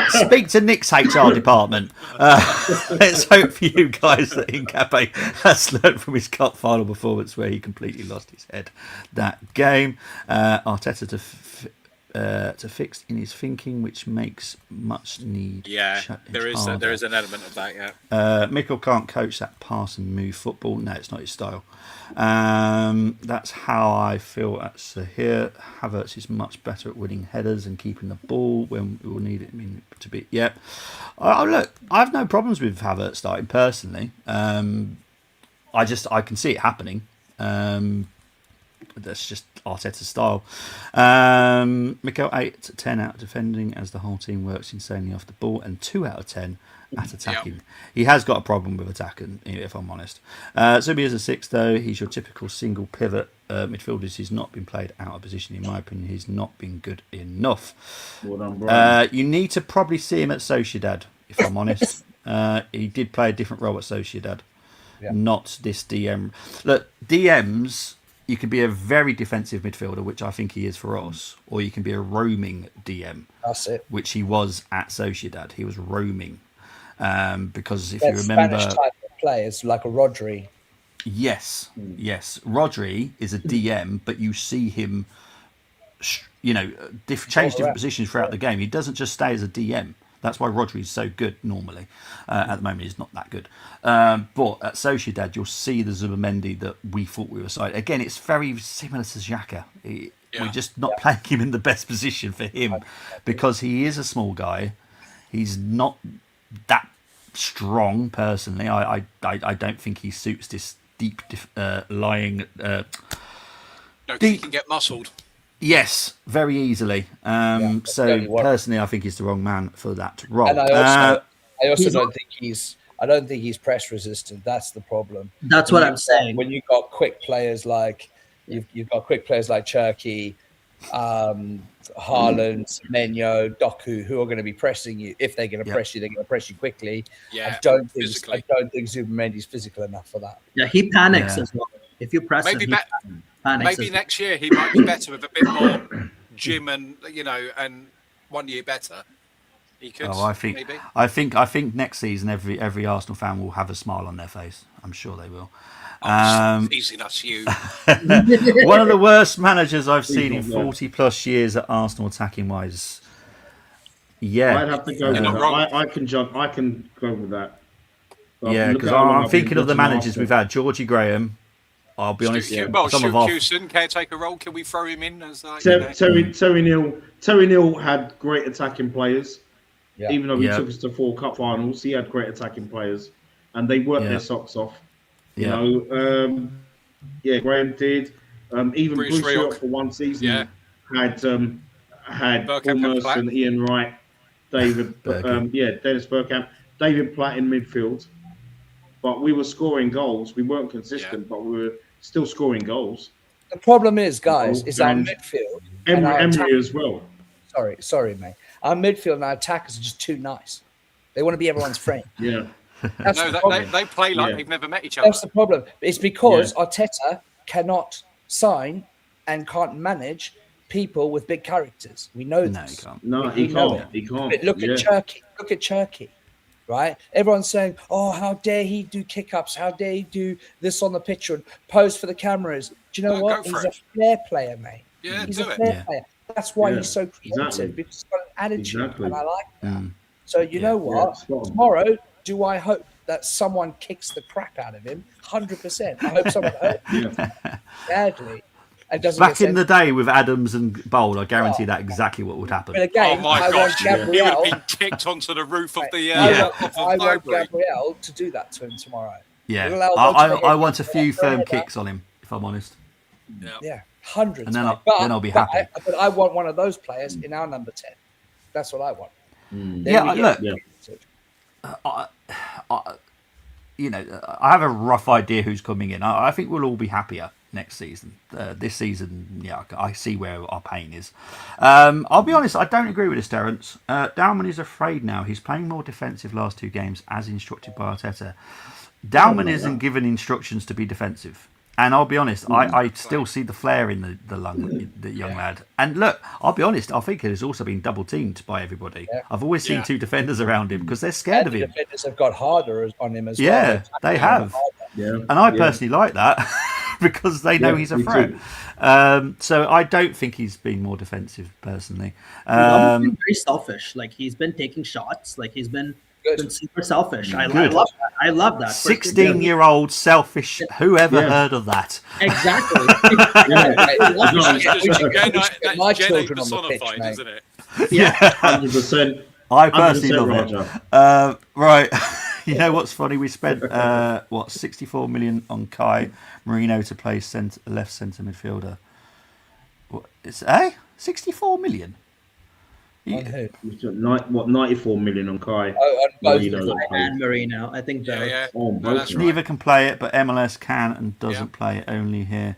Speak to Nick's HR department. Let's hope for you guys that Hincape has learned from his cup final performance where he completely lost his head that game. Arteta to fix in his thinking, which makes much need. Yeah, there is an element of that. Yeah. Mikel can't coach that pass and move football. No, it's not his style. That's how I feel at Sahir. Havertz is much better at winning headers and keeping the ball when we will need it to be. Yeah. Look, I have no problems with Havertz starting personally. I can see it happening. That's just Arteta's style. Mikel 8/10 out of defending as the whole team works insanely off the ball, and 2 out of 10 at attacking. Yep. He has got a problem with attacking, if I'm honest. Zubi is a 6 though. He's your typical single pivot midfielder. He's not been played out of position. In my opinion, he's not been good enough. You need to probably see him at Sociedad, if I'm honest. He did play a different role at Sociedad, not this DM. Look, DMs. You can be a very defensive midfielder, which I think he is for us, or you can be a roaming DM. That's it. Which he was at Sociedad. He was roaming. Because if you remember... Spanish type of players like a Rodri. Yes. Rodri is a DM, but you see him, change different positions throughout the game. He doesn't just stay as a DM. That's why Rodri's so good normally. At the moment, he's not that good. But at Sociedad, you'll see the Zubimendi that we thought we were side. Again, it's very similar to Xhaka. We're just not playing him in the best position for him because he is a small guy. He's not that strong, personally. I don't think he suits this deep lying. He can get muscled. Yes, very easily. So personally, I think he's the wrong man for that role. And I also don't think he's press resistant. That's the problem. That's what I'm saying. When you've got quick players like Cherki, Haaland, Menyo, Doku, who are going to be pressing you. If they're going to press you, they're going to press you quickly. Yeah, I don't think Zubimendi's physical enough for that. Yeah, he panics as well. If you press him, maybe next year he might be better with a bit more gym and and 1 year better. He could. I think next season every Arsenal fan will have a smile on their face. I'm sure they will. Easy enough, you. One of the worst managers I've seen in 40 plus years at Arsenal attacking wise. Yeah, I'd have to go with that. I can jump. I can go with that. Because I'm thinking of the managers we've had. Georgie Graham. I'll be honest. Hewson, caretaker role. Can we throw him in as Terry Neal had great attacking players. Yeah. Even though he took us to 4 cup finals, he had great attacking players, and they worked their socks off. Graham did. Even Bruce York for one season had Almost and Ian Wright, David, Dennis Bergkamp, David Platt in midfield. But we were scoring goals. We weren't consistent, but we were still scoring goals. The problem is, guys, is our midfield. Emery as well. Sorry, mate. Our midfield and our attackers are just too nice. They want to be everyone's friend. Yeah. They play like they've never met each other. That's the problem. It's because Arteta cannot sign and can't manage people with big characters. We know this. He can't. He can't. Look at Cherki. Look at Cherki. Right? Everyone's saying, "Oh, how dare he do kick-ups? How dare he do this on the pitch and pose for the cameras?" Do you know what? He's a flair player, mate. Yeah, he's a flair player. That's why he's so creative, because he's got an attitude, and I like that. So you know what? Tomorrow, do I hope that someone kicks the crap out of him? 100%. I hope someone hurts him badly. Back in the day with Adams and Bold, I guarantee that exactly what would happen. But again, my gosh, he would have been kicked onto the roof of the I want Gabriel to do that to him tomorrow. Yeah, I want a few firm kicks on him, if I'm honest. Yeah, hundreds. And then I'll be happy. But I want one of those players in our number 10. That's what I want. I have a rough idea who's coming in. I think we'll all be happier next season. This season, I see where our pain is. I'll be honest, I don't agree with this, Terence. Dalman is afraid now. He's playing more defensive last 2 games, as instructed by Arteta. Dalman isn't given instructions to be defensive. And I'll be honest, I still see the flair in the young lad. And look, I'll be honest, I think it has also been double teamed by everybody. Yeah. I've always seen 2 defenders around him because they're scared of him. The defenders have got harder on him as well. Yeah, they have. Yeah. And I personally like that because they know he's a threat. So I don't think he's been more defensive personally. He's been very selfish. Like, he's been taking shots. Like, he's been super selfish. I love that. I love that. 16-year-old selfish. Whoever heard of that? Exactly. My children on the pitch, mate. Isn't it? Yeah, 100%. I personally love it. Right. You know what's funny? We spent 64 million on Kai Marino to play left centre midfielder. What? It's 64 million. On who? 94 million on Kai. On both Marino. I think neither can play it, but MLS can and doesn't play it only here.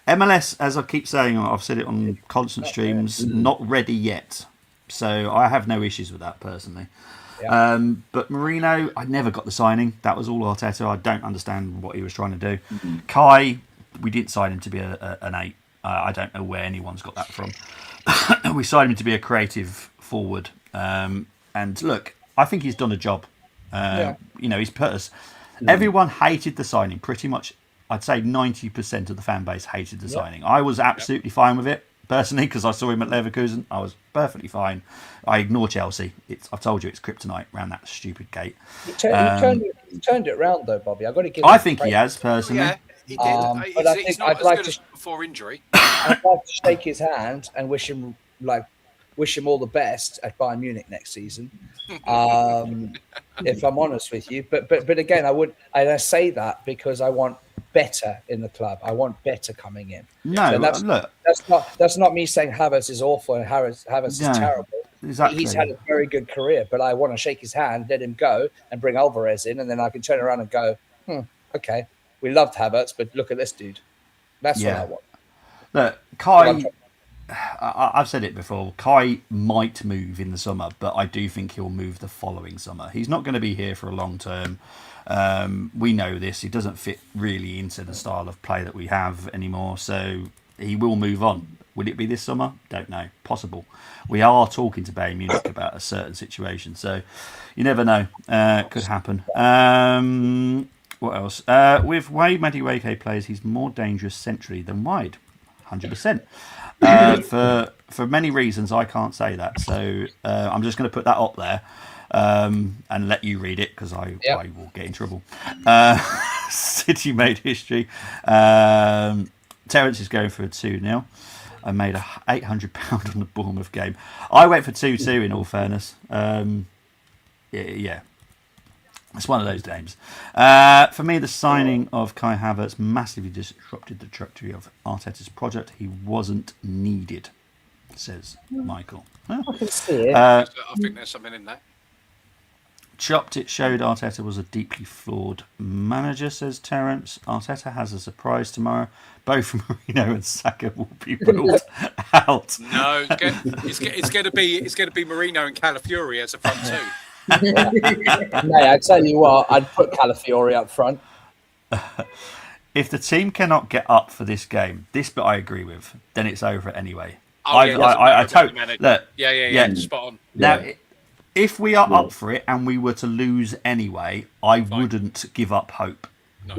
MLS, as I keep saying, I've said it on constant streams, not ready yet. So I have no issues with that personally. Yeah. But Marino, I never got the signing. That was all Arteta. I don't understand what he was trying to do. Kai, we didn't sign him to be an 8. I don't know where anyone's got that from. We signed him to be a creative forward. And look, I think he's done a job. He's put us Everyone hated the signing. Pretty much, I'd say 90% of the fan base hated the signing. I was absolutely fine with it, personally, because I saw him at Leverkusen. I was perfectly fine. I ignore Chelsea. I've told you it's kryptonite around that stupid gate. He turned it around, though, Bobby. I've got to give I think he has, personally. Yeah, he did. But I think he's not I'd as like good to as before injury. I'd like to shake his hand and wish him all the best at Bayern Munich next season. If I'm honest with you, but again, I say that because I want better in the club. I want better coming in. No, so that's not me saying Havertz is awful and Havertz is terrible. Exactly. He's had a very good career, but I want to shake his hand, let him go, and bring Alvarez in, and then I can turn around and go, okay, we loved Havertz, but look at this dude. That's what I want. Look, Kai, I've said it before, Kai might move in the summer, but I do think he'll move the following summer. He's not going to be here for a long term. We know this. He doesn't fit really into the style of play that we have anymore, so he will move on. Will it be this summer? Don't know. Possible. We are talking to Bayern Munich about a certain situation, so you never know. Could happen. What else? With way Madueke plays, he's more dangerous centrally than wide. 100%. For many reasons, I can't say that. So I'm just going to put that up there and let you read it because I will get in trouble. City made history. Terence is going for a 2-0. I made £800 on the Bournemouth game. I went for 2-2 in all fairness. Yeah. It's one of those games. For me, the signing of Kai Havertz massively disrupted the trajectory of Arteta's project. He wasn't needed, says Michael. I can see it. I think there's something in that. Chopped it showed Arteta was a deeply flawed manager, says Terence. Arteta has a surprise tomorrow. Both Mourinho and Saka will be ruled out. No, it's going to be Mourinho and Calafiori as a front two. Mate, I tell you what, I'd put Calafiori up front. If the team cannot get up for this game, this bit I agree with, then it's over anyway. Oh, I totally look. Yeah, spot on. Now, if we are up for it and we were to lose anyway, I wouldn't give up hope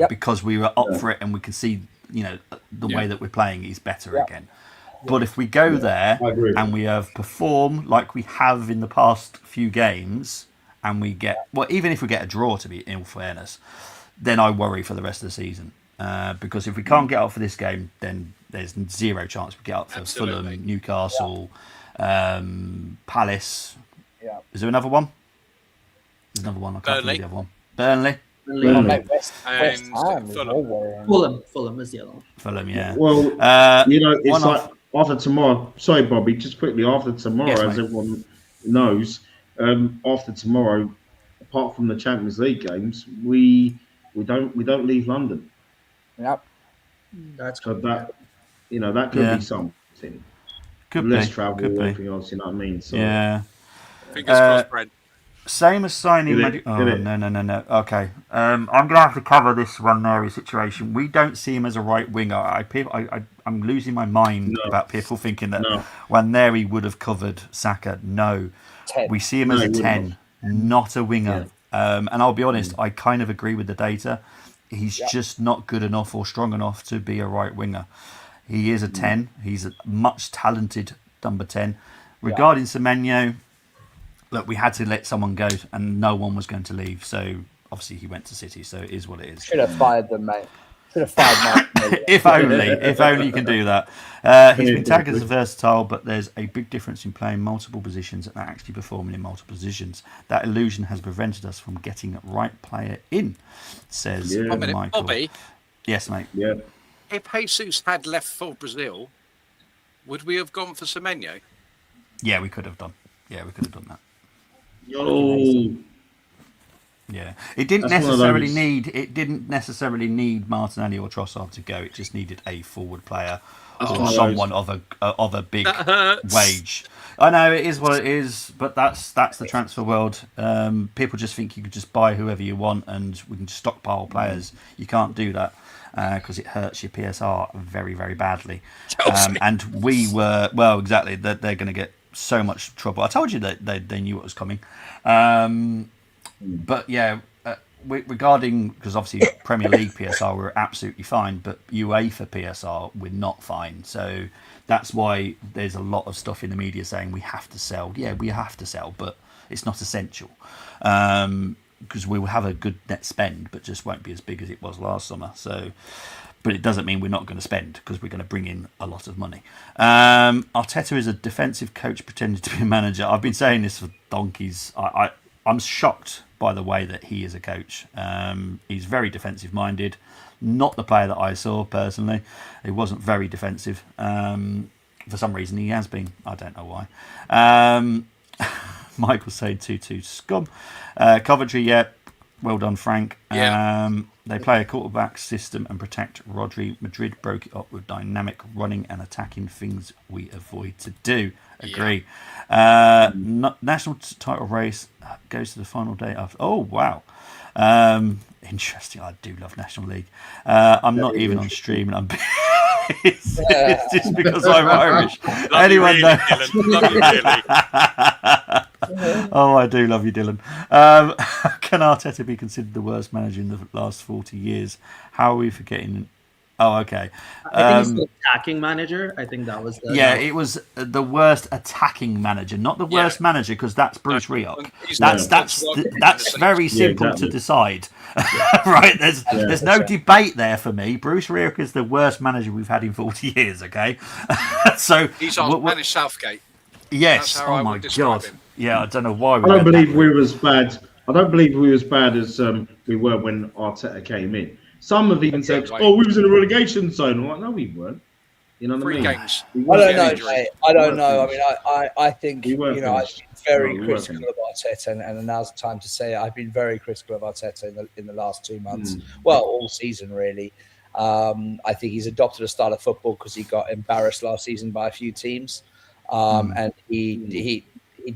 because we were up for it and we can see, the way that we're playing is better again. But if we go there and we have performed like we have in the past few games, and we get even if we get a draw, to be in all fairness, then I worry for the rest of the season because if we can't get up for this game, then there's zero chance we get up for Fulham, Newcastle, Palace. Yeah. Is there another one? There's another one. I can't think of the other one. Burnley. West Ham. Fulham is the other one. Fulham, yeah. Well, it's like after tomorrow. Sorry, Bobby. Just quickly, after tomorrow, as everyone knows, after tomorrow, apart from the Champions League games, we don't leave London. Yep. That's so that that could be something. Could less be. travel, Could everything else. You know what I mean? So, yeah. Fingers crossed, Brad. Same as signing. No. Okay. I'm going to have to cover this Waneri situation. We don't see him as a right winger. I'm losing my mind about people thinking that Waneri would have covered Saka. No. 10. We see him as a 10, not a winger. Yeah. And I'll be honest, I kind of agree with the data. He's just not good enough or strong enough to be a right winger. He is a 10. He's a much talented number 10. Regarding Semenyo, look, we had to let someone go and no one was going to leave. So obviously he went to City. So it is what it is. Should have fired them, mate. Should have fired Mike. If only you can do that. He's been tagged as versatile, but there's a big difference in playing multiple positions and actually performing in multiple positions. That illusion has prevented us from getting the right player in, says Michael. Bobby? Yes, mate. Yeah. If Jesus had left for Brazil, would we have gone for Semenyo? Yeah, we could have done. Yeah, we could have done that. Yeah, it didn't necessarily need Martinelli or Trossard to go. It just needed a forward player or someone of a big wage. I know it is what it is, but that's the transfer world. People just think you could just buy whoever you want and we can just stockpile players. You can't do that because it hurts your PSR very, very badly. And we were exactly. They're going to get so much trouble. I told you that they knew what was coming. But yeah, regarding, because obviously Premier League PSR we're absolutely fine, but UEFA PSR we're not fine. So that's why there's a lot of stuff in the media saying we have to sell. Yeah, we have to sell, but it's not essential, because we will have a good net spend, but just won't be as big as it was last summer. So, but it doesn't mean we're not going to spend, because we're going to bring in a lot of money. Arteta is a defensive coach pretending to be a manager. I've been saying this for donkeys. I'm shocked by the way that he is a coach. He's very defensive minded. Not the player that I saw personally. He wasn't very defensive. For some reason he has been. I don't know why. Michael saying 2-2 scum. Coventry, yeah. Well done, Frank. Yeah. They play a quarterback system and protect Rodri. Madrid broke it up with dynamic running and attacking, things we avoid to do. Agree. Yeah. National title race goes to the final day after. Oh, wow. Interesting. I do love National League. I'm not even on stream, and I'm it's just because I'm Irish. Anyone know? Love you, really. Oh, I do love you, Dylan. Can Arteta be considered the worst manager in the last 40 years? How are we forgetting? Oh, okay. I think he's the attacking manager. I think that was the... Yeah, it was the worst attacking manager, not the worst manager, because that's Bruce Rioch. That's very simple to decide. Right? There's no debate there for me. Bruce Rioch is the worst manager we've had in 40 years, okay? So he's our Spanish Southgate. Yes. Oh my God. Him. Yeah, I don't know why. I don't believe we were as bad. I don't believe we were as bad as we were when Arteta came in. Some have even said, "Oh, we was in a relegation zone." I'm like, no, we weren't. You know what I mean? Games. I don't know, mate. I don't know. I mean, I think I've been very critical of Arteta, and now's the time to say it. I've been very critical of Arteta in the last 2 months. Well, all season really. I think he's adopted a style of football because he got embarrassed last season by a few teams, and he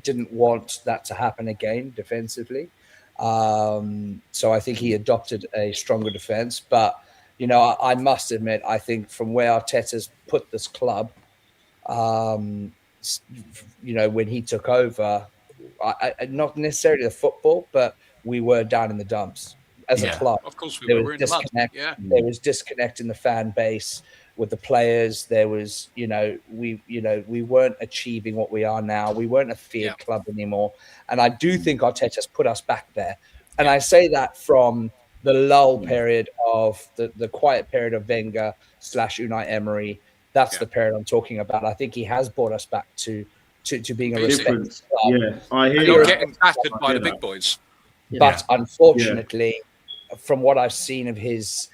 didn't want that to happen again defensively. So I think he adopted a stronger defense. But, you know, I must admit, I think from where Arteta's put this club, you know, when he took over, not necessarily the football, but we were down in the dumps as a club. Of course we were in the mud. Yeah. There was disconnect in the fan base with the players. There was, we weren't achieving what we are now. We weren't a feared club anymore. And I do think Arteta's put us back there. And I say that from the lull period of the quiet period of Wenger / Unai Emery. That's the period I'm talking about. I think he has brought us back to being a respected club. Yeah, I hear you're getting battered by the big boys. But unfortunately, from what I've seen of his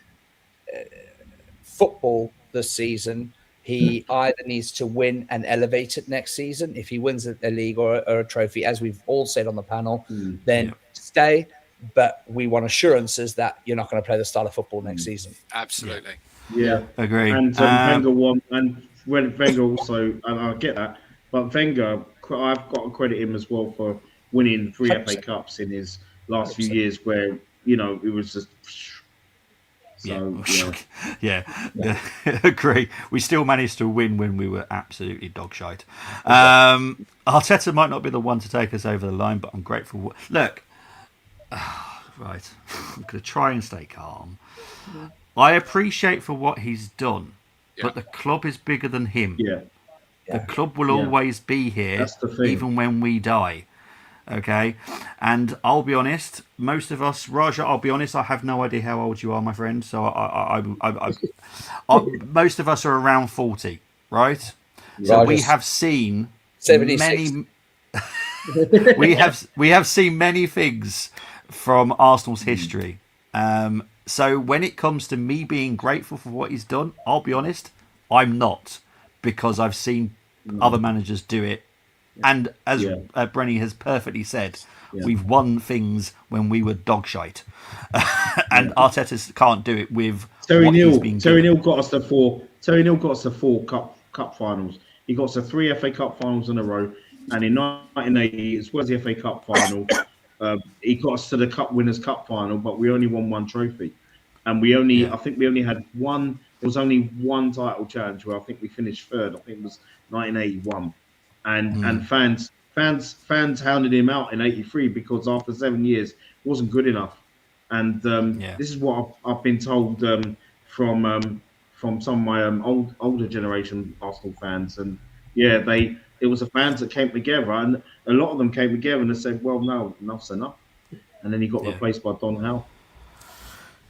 football this season, he either needs to win and elevate it next season. If he wins a league or a trophy, as we've all said on the panel, then stay. But we want assurances that you're not going to play the style of football next season. Absolutely. Yeah, agree. And Wenger won, and when Wenger also, and I get that, but Wenger, I've got to credit him as well for winning 3 FA Cups in his last few years, where it was just. So, agree. We still managed to win when we were absolutely dog shite. Arteta might not be the one to take us over the line, but I'm grateful. Look, right, I'm going to try and stay calm. Yeah. I appreciate for what he's done, but the club is bigger than him. Yeah. The club will always be here, even when we die. Okay, and I'll be honest, most of us, Raja, I'll be honest, I have no idea how old you are, my friend. So most of us are around 40, right? So we have seen 76. many. we have seen many things from Arsenal's history. So when it comes to me being grateful for what he's done, I'll be honest, I'm not, because I've seen other managers do it. And as Brenny has perfectly said, we've won things when we were dog shite. And Arteta can't do it with Terry Neal got us to 4. Terry Neal got us to 4 cup finals. He got us to 3 FA Cup finals in a row. And in 1980, as well as the FA Cup final, he got us to the Cup Winners' Cup final, but we only won 1 trophy. And I think we only had one. There was only one title challenge where I think we finished 3rd. I think it was 1981. And fans hounded him out in '83 because after 7 years it wasn't good enough. And this is what I've been told from some of my older generation Arsenal fans, and yeah, it was the fans that came together, and a lot of them came together and they said, "Well, no, enough's enough," and then he got replaced by Don Howe.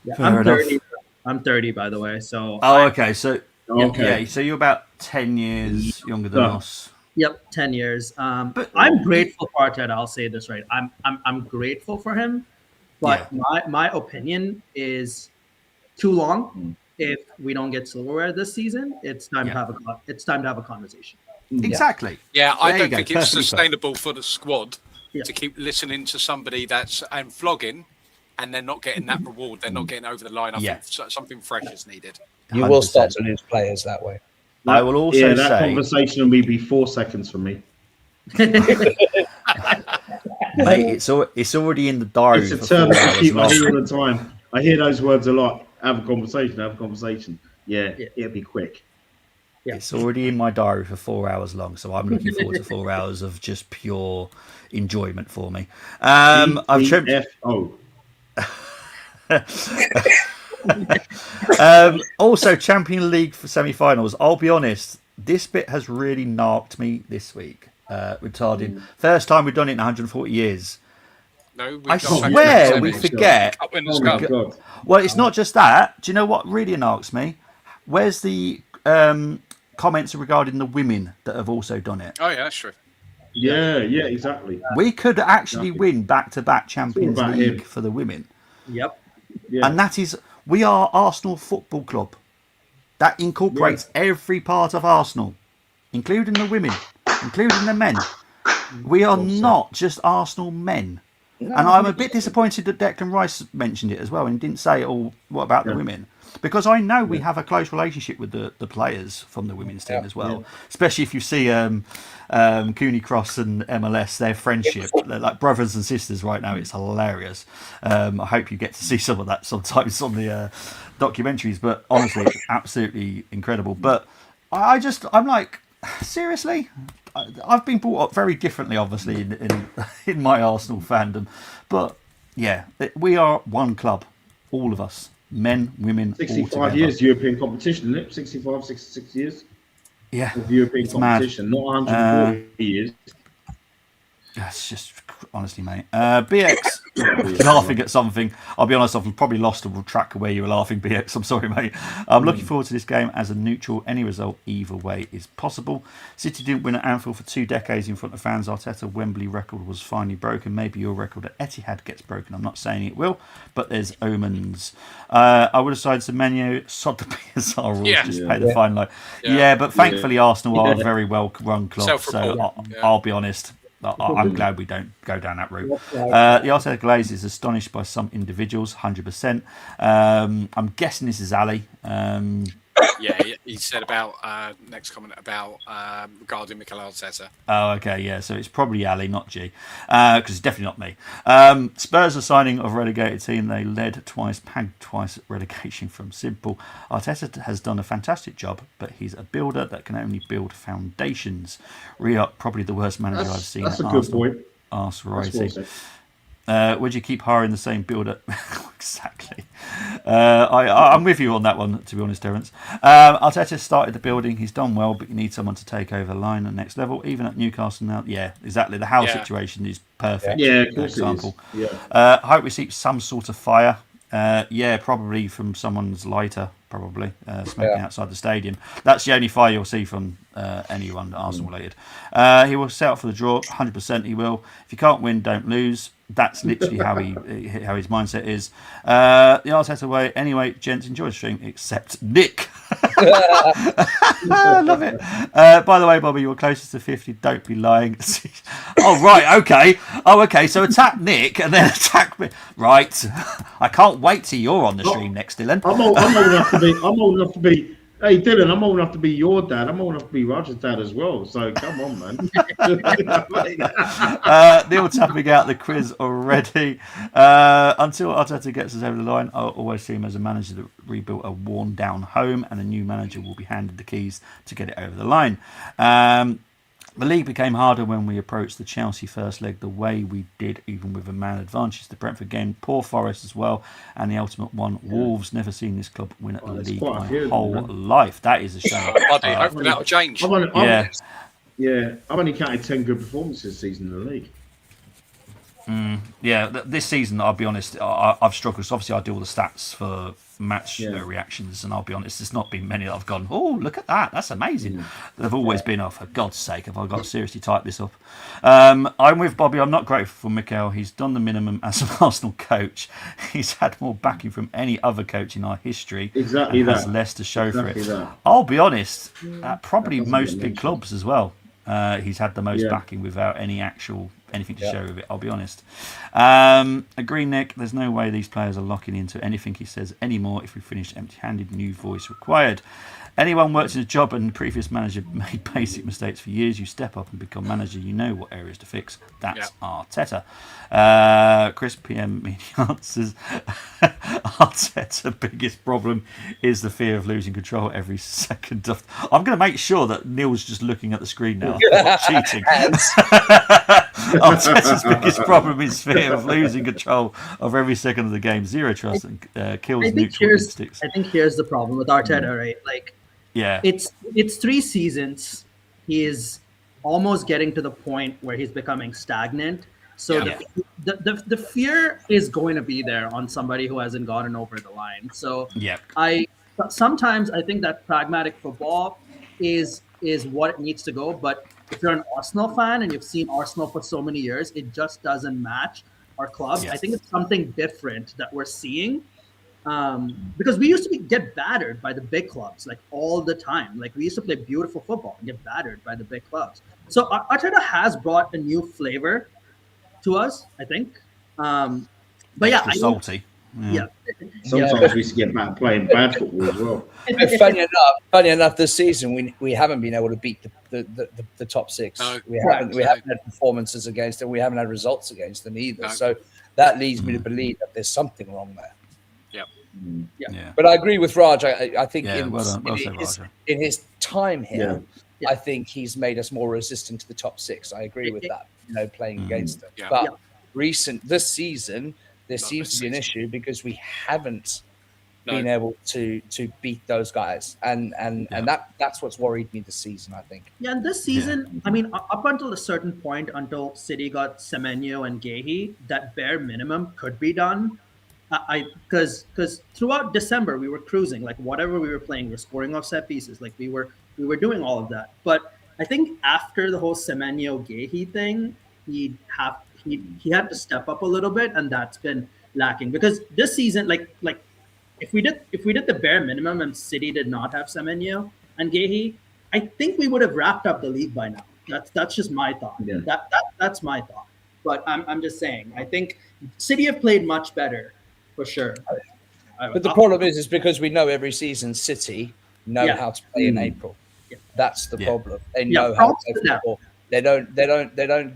Yeah, Fair I'm enough. 30. I'm 30, by the way. So okay. So yeah, so you're about 10 years younger than us. Yep, 10 years. But I'm grateful for Arteta. I'll say this right. I'm grateful for him, but my opinion is too long. If we don't get silverware this season, it's time to have a conversation. Exactly. Yeah, I don't think it's sustainable for the squad to keep listening to somebody and flogging, and they're not getting that reward. They're not getting over the line. I think something fresh is needed. You 100%. Will start to lose players that way. I will also say that conversation will be 4 seconds for me. Mate, it's already in the diary. It's a term I hear all the time. I hear those words a lot. Have a conversation. Yeah, it'll be quick. Yeah. It's already in my diary for 4 hours long, so I'm looking forward to 4 hours of just pure enjoyment for me. I've trimmed. Also, Champions League for semi-finals. I'll be honest, this bit has really narked me this week. Retarded. First time we've done it in 140 years. No, I swear we forget. Well, it's not just that. Do you know what really narks me? Where's the comments regarding the women that have also done it? Oh yeah, that's true. Yeah, exactly. We could actually win back-to-back Champions League for the women. Yep. Yeah. And that is, we are Arsenal Football Club. That incorporates every part of Arsenal, including the women, including the men. We are not just Arsenal men. No, and I'm a bit disappointed that Declan Rice mentioned it as well and didn't say, what about the women? Because I know we have a close relationship with the players from the women's team as well. Especially if you see Cooney Cross and MLS, their friendship. They're like brothers and sisters right now. It's hilarious. I hope you get to see some of that sometimes on the documentaries. But honestly, it's absolutely incredible. But I'm like, seriously? I've been brought up very differently, obviously, in my Arsenal fandom. But yeah, we are one club, all of us. Men, women, 65 years European competition, isn't it? 65, 66 years. Yeah, of European competition, not 140 years. That's just honestly, mate. BX laughing at something. I'll be honest, I've probably lost a track of where you were laughing, BX. I'm sorry, mate. I'm looking forward to this game as a neutral. Any result either way is possible. City didn't win at Anfield for 2 decades in front of fans. Arteta Wembley record was finally broken. Maybe your record at Etihad gets broken. I'm not saying it will, but there's omens. I would have sided Semenyo, sod the PSR rules, just pay the fine. But thankfully Arsenal are a very well run club. So I'll be honest. I'm glad we don't go down that route. The Arteta Glaze is astonished by some individuals, 100%. I'm guessing this is Ali. He said about next comment about regarding Mikel Arteta. Oh, okay, yeah. So it's probably Ali, not G, because it's definitely not me. Spurs are signing of a relegated team. They led twice, pagged twice at relegation from Simple. Arteta has done a fantastic job, but he's a builder that can only build foundations. Re-up, probably the worst manager I've seen. That's a good point. Would you keep hiring the same builder? Exactly. I'm with you on that one, to be honest, Terence. Arteta started the building. He's done well, but you need someone to take over the line at the next level. Even at Newcastle now, exactly. The Howe situation is perfect. Example. I hope we see some sort of fire. Probably from someone's lighter, smoking outside the stadium. That's the only fire you'll see from anyone Arsenal related. He will set up for the draw, 100% he will. If you can't win, don't lose. That's literally how his mindset is. The Arteta way. Anyway, gents, enjoy the stream, except Nick. I love it. By the way, Bobby, you're closest to 50. Don't be lying. Oh, right. Okay. So attack Nick and then attack me. Right. I can't wait till you're on the stream next, Dylan. I'm old enough to be. Hey, Dylan, I'm old enough to be your dad. I'm old enough to be Roger's dad as well. So come on, man. Neil tapping out the quiz already. Until Arteta gets us over the line, I'll always see him as a manager that rebuilt a worn-down home, and a new manager will be handed the keys to get it over the line. The league became harder when we approached the Chelsea first leg the way we did, even with a man advantage. The Brentford game, poor Forest as well, and the ultimate one, Wolves. Never seen this club win at the league my whole life. That is a shame. Buddy, hopefully that'll change. I've only counted 10 good performances this season in the league. This season, I'll be honest, I've struggled. So obviously, I do all the stats for match reactions, and I'll be honest, there's not been many that I've gone, oh, look at that, that's amazing. They've always been, oh, for God's sake, have I got to seriously type this up? I'm with Bobby. I'm not grateful for Mikel. He's done the minimum as an Arsenal coach. He's had more backing from any other coach in our history. Exactly and that. Has less to show for it. That. I'll be honest, probably most big clubs as well. He's had the most backing without anything to show with it, I'll be honest. Agree, Nick. There's no way these players are locking into anything he says anymore if we finish empty-handed. New voice required. Anyone worked in a job and the previous manager made basic mistakes for years. You step up and become manager. You know what areas to fix. That's Arteta. Chris PM media answers. Arteta's biggest problem is the fear of losing control every second. I'm going to make sure that Neil's just looking at the screen now. Not cheating. Arteta's biggest problem is fear of losing control of every second of the game. Zero trust and kills neutral instincts. I think here's the problem with Arteta, right? Like, it's 3 seasons. He is almost getting to the point where he's becoming stagnant. So the fear is going to be there on somebody who hasn't gotten over the line. So sometimes I think that pragmatic football is what it needs to go. But if you're an Arsenal fan and you've seen Arsenal for so many years, it just doesn't match our club. I think it's something different that we're seeing. Because we used to get battered by the big clubs like all the time. Like we used to play beautiful football and get battered by the big clubs. So Arteta has brought a new flavor to us, I think. But salty. Sometimes we used to get back playing bad football as well. Funny enough, this season we haven't been able to beat the top 6. No, we haven't had performances against them. We haven't had results against them either. No. So that leads me to believe that there's something wrong there. Yeah. But I agree with Raj. I think in his time here, I think he's made us more resistant to the top 6. I agree with that. Playing against them. Yeah. But this season, there seems to be an issue because we haven't been able to beat those guys, and that's what's worried me this season, I think. Yeah, and this season, I mean, up until a certain point, until City got Semenyo and Gehi, that bare minimum could be done. Because throughout December we were cruising, like whatever we were playing, we're scoring off set pieces, like we were doing all of that. But I think after the whole Semenyo Gehi thing, he had to step up a little bit, and that's been lacking. Because this season, like if we did the bare minimum and City did not have Semenyo and Gehi, I think we would have wrapped up the league by now. That's just my thought. Yeah. That's my thought. But I'm just saying, I think City have played much better. For sure. But the problem is because we know every season City know how to play in April. Yeah. That's the problem. They know how to play football. They don't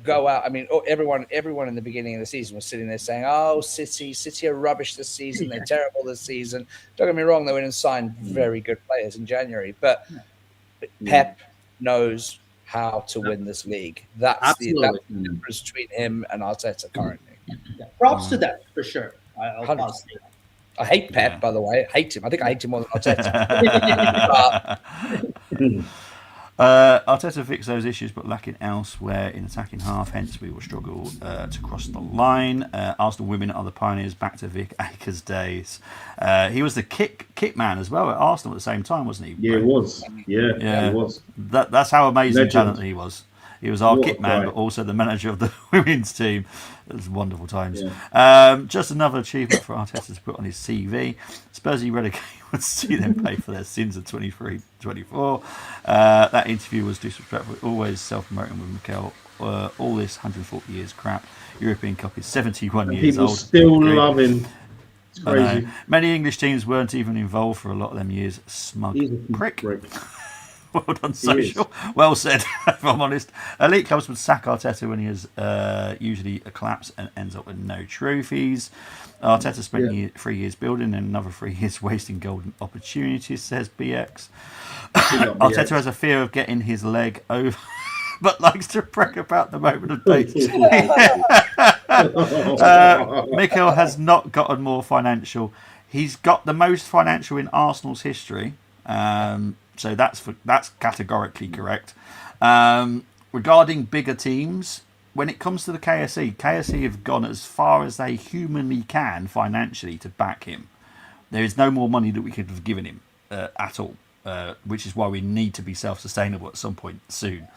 go out. I mean, everyone in the beginning of the season was sitting there saying, "Oh, City are rubbish this season. They're terrible this season." Don't get me wrong; they went and signed very good players in January. But Pep knows how to win this league. That's the difference between him and Arteta currently. Yeah. Props to that for sure. I hate Pep, by the way. I hate him. I think I hate him more than Arteta. Arteta fixed those issues, but lacking elsewhere in attacking half. Hence, we will struggle to cross the line. Arsenal women are the pioneers. Back to Vic Akers days. He was the kit man as well at Arsenal at the same time, wasn't he? Yeah, he was. Yeah, he was. That's how amazing talented he was. He was our kit man, but also the manager of the women's team. It was wonderful times. Yeah. Just another achievement for Arteta to put on his CV. Spursy relegated would see them pay for their sins at 23-24. That interview was disrespectful. Always self-promoting with Mikel. All this 140 years crap. European Cup is 71 years people old. Still love him. It's crazy. Many English teams weren't even involved for a lot of them years. Smug prick. Well done, social. Well said, if I'm honest. Elite clubs would sack Arteta when he has usually a collapse and ends up with no trophies. Arteta spent 3 years building and another 3 years wasting golden opportunities, says BX. Arteta has a fear of getting his leg over but likes to brag about the moment of peace. Mikel has not gotten more financial. He's got the most financial in Arsenal's history. So that's categorically correct. Regarding bigger teams, when it comes to the KSE have gone as far as they humanly can financially to back him. There is no more money that we could have given him at all, which is why we need to be self-sustainable at some point soon.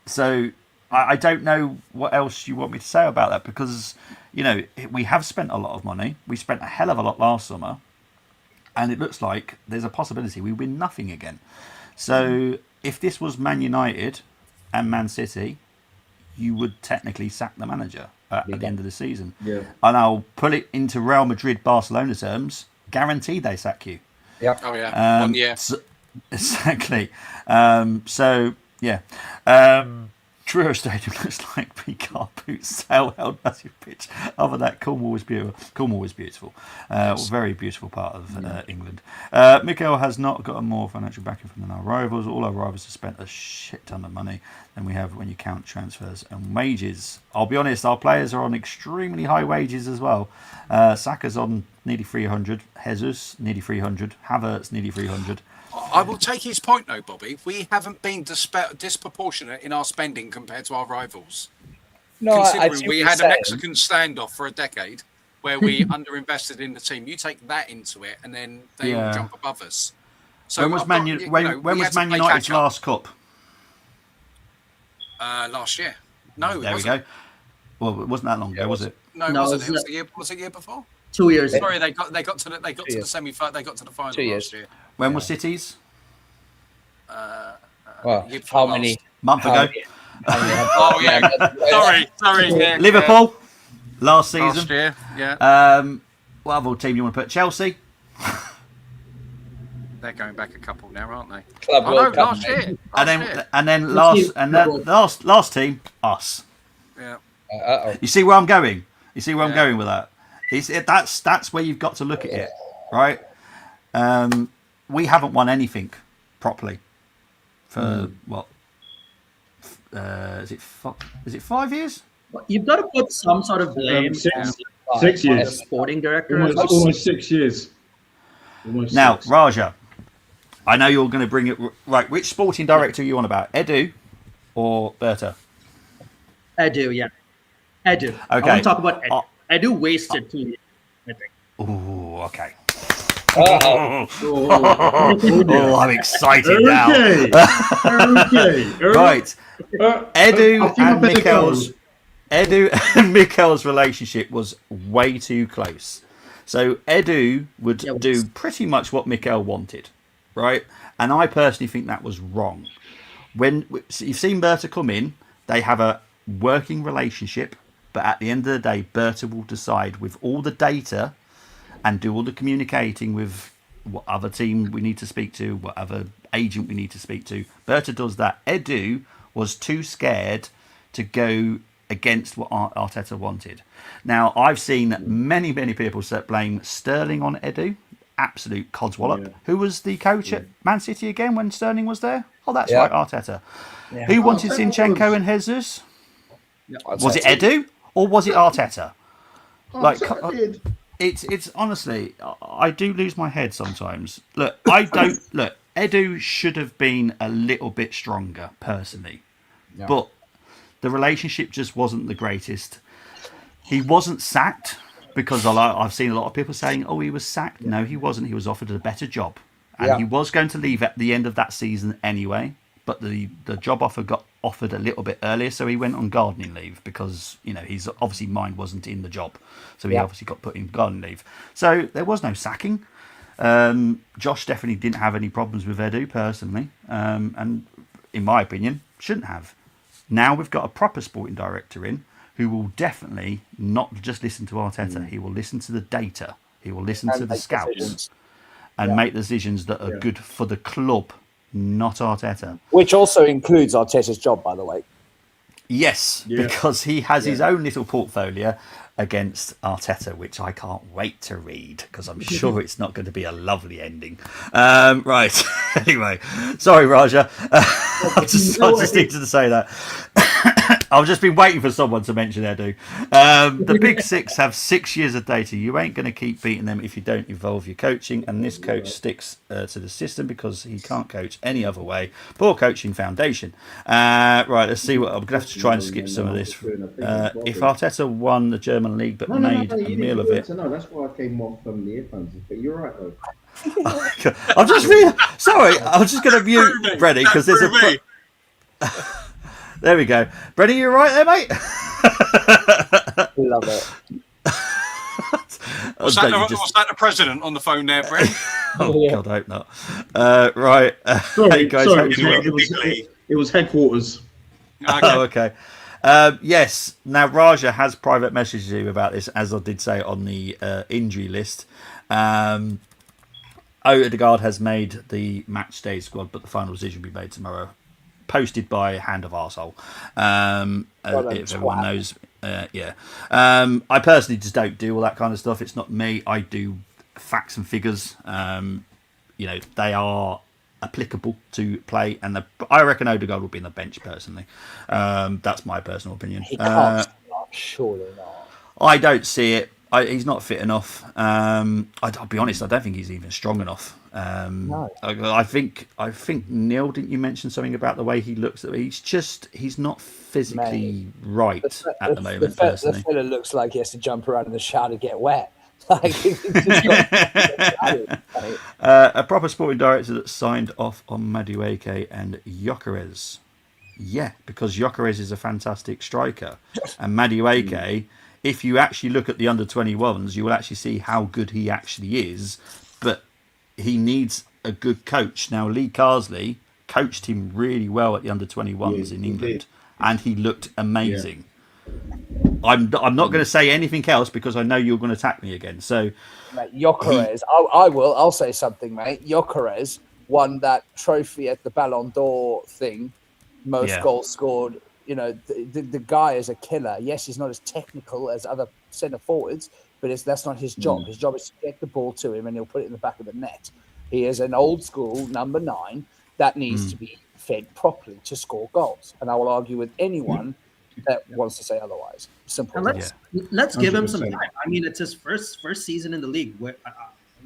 So I don't know what else you want me to say about that, because we have spent a lot of money. We spent a hell of a lot last summer, and it looks like there's a possibility we win nothing again. So if this was Man United and Man City, you would technically sack the manager at the end of the season. Yeah. And I'll put it into Real Madrid, Barcelona terms, guaranteed they sack you. Yeah. Oh, yeah. 1 year. Exactly. Truro Stadium looks like Picard Boots sail held massive pitch. Other than that, Cornwall was beautiful. Very beautiful part of England. Mikel has not got a more financial backing from our rivals. All our rivals have spent a shit ton of money than we have when you count transfers and wages. I'll be honest, our players are on extremely high wages as well. Saka's on nearly 300, Jesus nearly 300, Havertz nearly 300. I will take his point, though, Bobby. We haven't been disproportionate in our spending compared to our rivals. No, considering we had a Mexican standoff for a decade where we underinvested in the team. You take that into it, and then they all jump above us. So when was Man United's last cup? Last year. No, there we go. Well, it wasn't that long ago, was it? No, was it the year? Was it the year before? 2 years. Sorry, they got to the semi-final. They got to the final last year. When was City's? How many? Month ago. Oh yeah. Sorry. Yeah, Liverpool last season. Last year. Yeah. What other team you want to put? Chelsea. They're going back a couple now, aren't they? Last year. And then last team, us. Yeah. You see where I'm going? You see where I'm going with that? That's where you've got to look at it, right? We haven't won anything properly for what? Is it 5 years? You've got to put some sort of blame. 6 years. Sporting director. Almost 6 years. Now, Raja, I know you're going to bring it right. Which sporting director are you on about? Edu or Berta? Edu, yeah. Edu. Okay. I want to talk about Edu. Edu wasted 2 years, I think. Oh, okay. Oh, I'm excited now. Okay. Right. Edu and Mikel's relationship was way too close. So Edu would do pretty much what Mikel wanted, right? And I personally think that was wrong. When you've seen Berta come in, they have a working relationship, but at the end of the day, Berta will decide with all the data and do all the communicating with what other team we need to speak to, what other agent we need to speak to. Berta does that. Edu was too scared to go against what Arteta wanted. Now, I've seen many people blame Sterling on Edu. Absolute codswallop. Yeah. Who was the coach at Man City again when Sterling was there? Oh, that's right, Arteta. Yeah. Who wanted Zinchenko and Jesus? Yeah. Was it Edu or was it Arteta? It's honestly, I do lose my head sometimes. Look, Edu should have been a little bit stronger, personally. Yeah. But the relationship just wasn't the greatest. He wasn't sacked because I've seen a lot of people saying, oh, he was sacked. Yeah. No, he wasn't. He was offered a better job. And he was going to leave at the end of that season anyway. But the job offer got offered a little bit earlier, so he went on gardening leave because, his obviously mind wasn't in the job. So he obviously got put in gardening leave. So there was no sacking. Josh definitely didn't have any problems with Edu personally. And in my opinion, shouldn't have. Now we've got a proper sporting director in who will definitely not just listen to Arteta. He will listen to the data. He will listen to the scouts and make decisions that are good for the club, not Arteta. Which also includes Arteta's job, by the way. Yes, because he has his own little portfolio. against Arteta, which I can't wait to read because I'm sure it's not going to be a lovely ending. Right. Anyway, sorry, Raja. I just needed to say that. I've just been waiting for someone to mention their do. The Big Six have 6 years of data. You ain't going to keep beating them if you don't evolve your coaching. And this coach sticks to the system because he can't coach any other way. Poor coaching foundation. Right, let's see what I'm going to have to try and skip some of this. If Arteta won the German league but made a meal of it. No, that's why I came off from the earphones. But you're right though. I'm just really sorry. I'm just going to mute Brenny because there's a. There we go. Brenny, you right there, mate? Love it. Was that the president on the phone there, Brent? God, I hope not. Right. Sorry, hey guys, it was headquarters. Okay. Oh, okay. Yes. Now, Raja has private messaged you about this, as I did say on the injury list. Odegaard has made the match day squad, but the final decision will be made tomorrow. Posted by Hand of Arsehole. If everyone knows. Yeah. I personally just don't do all that kind of stuff. It's not me. I do facts and figures. They are applicable to play, and I reckon Odegaard will be in the bench personally. That's my personal opinion. He can't start, surely not. I don't see it. He's not fit enough. I'll be honest. I don't think he's even strong enough. No. I think Neil, didn't you mention something about the way he looks? He's not physically right at the moment. Personally, the fella looks like he has to jump around in the shower to get wet. A proper sporting director that signed off on Madueke and Gyökeres. Yeah, because Gyökeres is a fantastic striker, and Madueke. If you actually look at the under-21s, you will actually see how good he actually is. But he needs a good coach. Now, Lee Carsley coached him really well at the under-21s in England, and he looked amazing. Yeah. I'm not going to say anything else because I know you're going to attack me again. So, mate, Gyökeres, I will. I'll say something, mate. Gyökeres won that trophy at the Ballon d'Or thing, most goals scored. The guy is a killer. Yes, he's not as technical as other centre forwards, but that's not his job. His job is to get the ball to him and he'll put it in the back of the net. He is an old school number 9 that needs to be fed properly to score goals. And I will argue with anyone that wants to say otherwise. Simple. Let's give him some time. I mean, it's his first season in the league.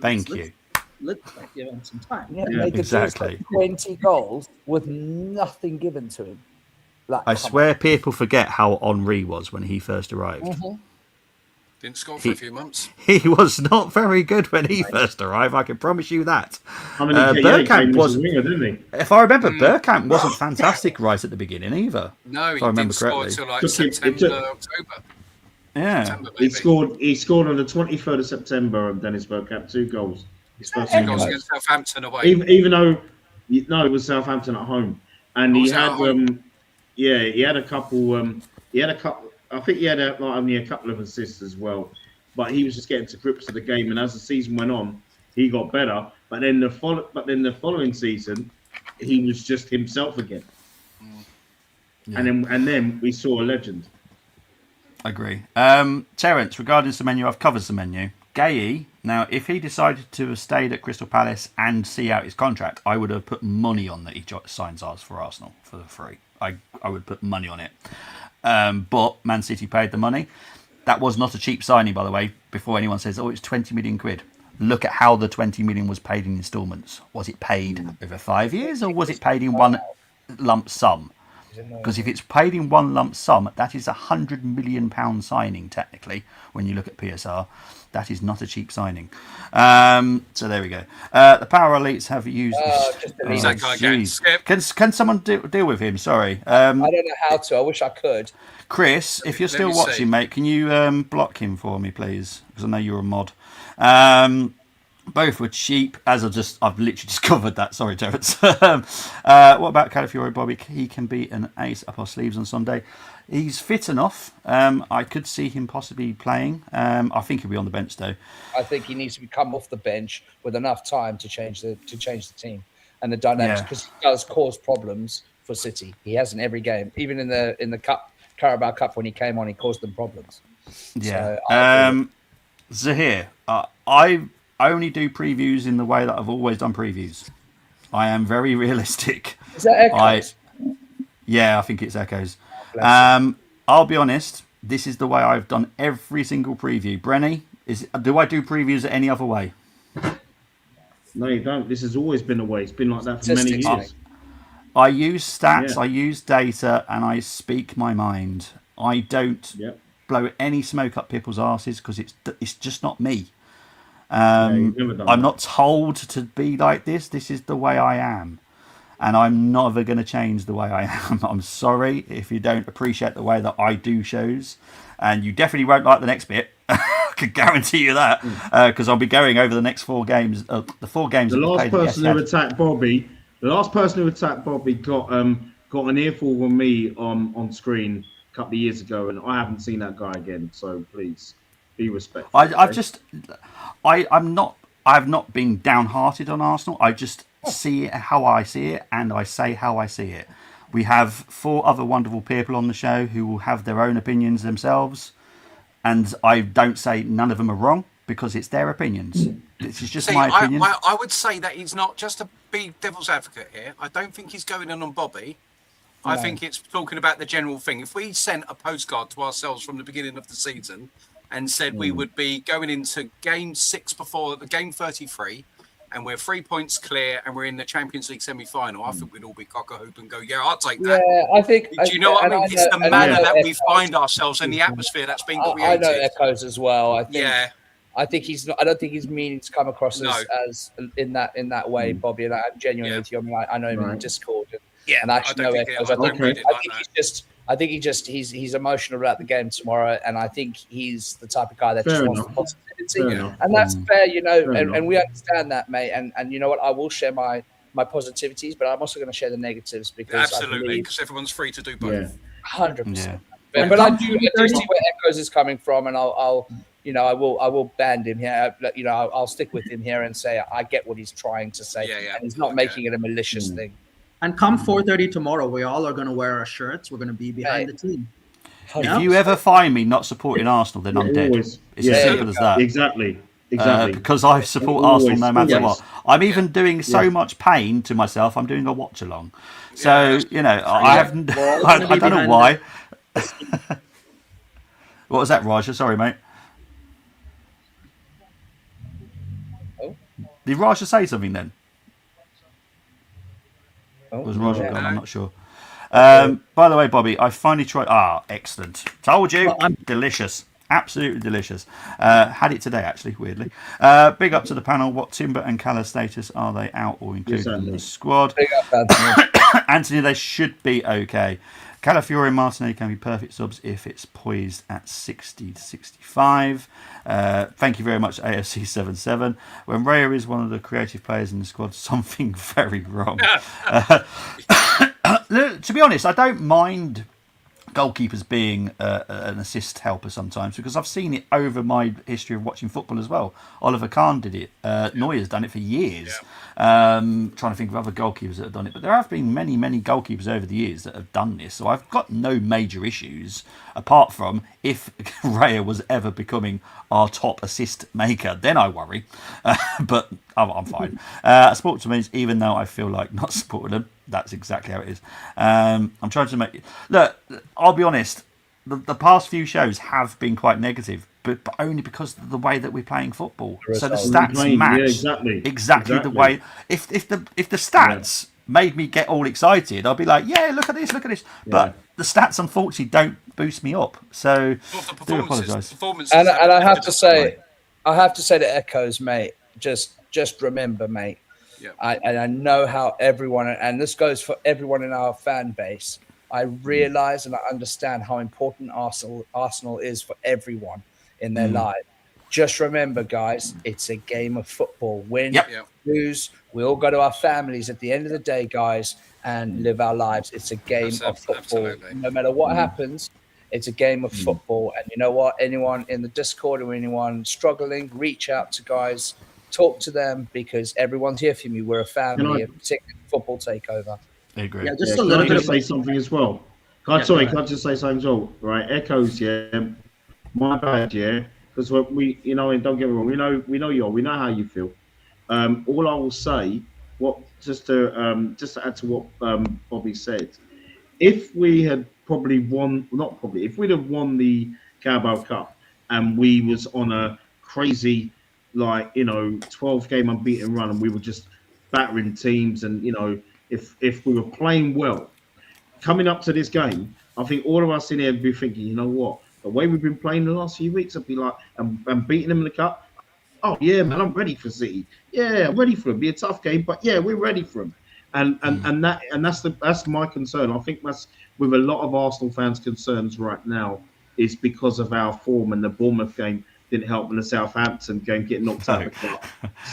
Thank you. Let's give him some time. Yeah, exactly. 20 goals with nothing given to him. I swear people forget how Henri was when he first arrived. Mm-hmm. Didn't score for a few months. He was not very good when he first arrived, I can promise you that. Bergkamp was, didn't he? If I remember, Bergkamp wasn't fantastic right at the beginning either. No, he didn't score until October. Yeah. September, he scored on the 23rd of September, Dennis Bergkamp, 2 goals. His first 2 goals against Southampton away. Even though, it was Southampton at home. And he had... he had a couple. I think he had only a couple of assists as well. But he was just getting to grips with the game, and as the season went on, he got better. But then the following season, he was just himself again. Yeah. And then we saw a legend. I agree. Terence, regarding Semenyo, I've covered Semenyo. Gay, now, if he decided to have stayed at Crystal Palace and see out his contract, I would have put money on that he signs ours for Arsenal for the free. I would put money on it. But Man City paid the money. That was not a cheap signing, by the way, before anyone says, it's 20 million quid. Look at how the 20 million was paid in instalments. Was it paid over 5 years or was it paid in one lump sum? Because if it's paid in one lump sum, that is £100 million signing, technically, when you look at PSR. That is not a cheap signing. So there we go. The Power Elites have used... Can someone deal with him? Sorry. I don't know how to. I wish I could. Chris, if you're still watching, mate, can you block him for me, please? Because I know you're a mod. Both were cheap, as I've literally just covered that. Sorry, Terence. What about Calafiore Bobby? He can be an ace up our sleeves on Sunday. He's fit enough. I could see him possibly playing. I think he'll be on the bench though. I think he needs to come off the bench with enough time to change the team and the dynamics, because he does cause problems for City. He has in every game, even in the Cup, Carabao Cup, when he came on, he caused them problems. Yeah. So Zahir, I only do previews in the way that I've always done previews. I am very realistic. is that Echoes? Yeah, I think it's Echoes. Bless you. I'll be honest. This is the way I've done every single preview. Brenny, do I do previews any other way? No, you don't. This has always been the way. It's been like that for many Statistics, years. I use stats, Yeah. I use data, and I speak my mind. I don't Yep. blow any smoke up people's asses because it's just not me. You've never done I'm that. not told to be like this. This is the way I am. And I'm never going to change the way I am. I'm sorry if you don't appreciate the way that I do shows. And you definitely won't like the next bit. I can guarantee you that. Because I'll be going over the next 4 games. The 4 games The that we last played at person who Etihad. attacked Bobby, got an earful from me on screen a couple of years ago, and I haven't seen that guy again. So please be respectful. I've not been downhearted on Arsenal. I just see it how I see it, and I say how I see it. We have 4 other wonderful people on the show who will have their own opinions themselves, and I don't say none of them are wrong because it's their opinions. This is just my opinion. I would say that he's not, just to be devil's advocate here, I don't think he's going in on Bobby. No. I think it's talking about the general thing. If we sent a postcard to ourselves from the beginning of the season and said we would be going into game 6 before the game 33, and we're 3 points clear, and we're in the Champions League semi-final, I think we'd all be cock-a-hoop and go, yeah, I'll take that. Yeah, I think. Do you know what I mean? It's the manner that we find ourselves and the atmosphere that's been created. I know Echoes as well. I think. Yeah. I think he's not. I don't think he's meaning to come across as in that way, Bobby. And I'm genuinely with you. I mean, I know him in Discord, and I actually know Echoes. I think he's emotional about the game tomorrow, and I think he's the type of guy that just wants positivity, and that's fair, you know. And we understand that, mate. And you know what? I will share my positivities, but I'm also going to share the negatives because absolutely, because everyone's free to do both. 100%. But I do see where Echoes is coming from, and I'll I will band him here. I'll stick with him here and say I get what he's trying to say, and he's not making it a malicious thing. And come 4:30 tomorrow, we all are going to wear our shirts. We're going to be behind the team. If you ever find me not supporting Arsenal, then I'm dead. It's as simple as that. Exactly. Because I support Arsenal no matter what. I'm even doing so much pain to myself. I'm doing a watch along. So I don't know why. What was that, Raja? Sorry, mate. Did Raja say something then? Was Raja gone? I'm not sure. By the way, Bobby, I finally tried. Excellent. Told you. Delicious. Absolutely delicious. Had it today, actually, weirdly. Big up to the panel. What Timber and Calla status? Are they out or included in the squad? Big up, Anthony. Anthony, they should be okay. Calafiore and Martinelli can be perfect subs if it's poised at 60 to 65. Thank you very much, AFC77. When Raya is one of the creative players in the squad, something very wrong. To be honest, I don't mind goalkeepers being an assist helper sometimes because I've seen it over my history of watching football as well. Oliver Kahn did it. Neuer's done it for years. Trying to think of other goalkeepers that have done it, but there have been many goalkeepers over the years that have done this, so I've got no major issues apart from if Raya was ever becoming our top assist maker, then I worry. But I'm fine. Sport to me, even though I feel like not supporting them, that's exactly how it is. I'm trying to make look, I'll be honest, the past few shows have been quite negative, but only because of the way that we're playing football. So the stats match exactly the way. If the stats made me get all excited, I'll be like, yeah, look at this. But the stats unfortunately don't boost me up. So I do apologise. And I have to say to Echoes, mate, just remember, mate. Yeah. I know how everyone, and this goes for everyone in our fan base, I realise and I understand how important Arsenal is for everyone in their life. Just remember, guys, it's a game of football. Win, lose, we all go to our families at the end of the day, guys, and live our lives. It's a game of football. Absolutely. No matter what happens, it's a game of football. And you know what? Anyone in the Discord or anyone struggling, reach out to guys, talk to them, because everyone's here for me. We're a family, a particular football takeover. I agree. Yeah, just a little bit. Say something as well. Can I just say something as well? Right, Echoes. My bad, yeah. Because we, you know, and don't get me wrong, we know how you feel. All I will say, what just to add to what Bobby said, if we had probably won, not probably, if we'd have won the Carabao Cup and we was on a crazy, like, 12-game unbeaten run and we were just battering teams, and if we were playing well coming up to this game, I think all of us in here would be thinking, you know what, the way we've been playing the last few weeks, I'd be like, and beating them in the cup. Oh yeah, man, I'm ready for City. Yeah, I'm ready for them. Be a tough game, but yeah, we're ready for them. And that's my concern. I think that's with a lot of Arsenal fans' concerns right now is because of our form, and the Bournemouth game didn't help, and the Southampton game getting knocked out of the cup.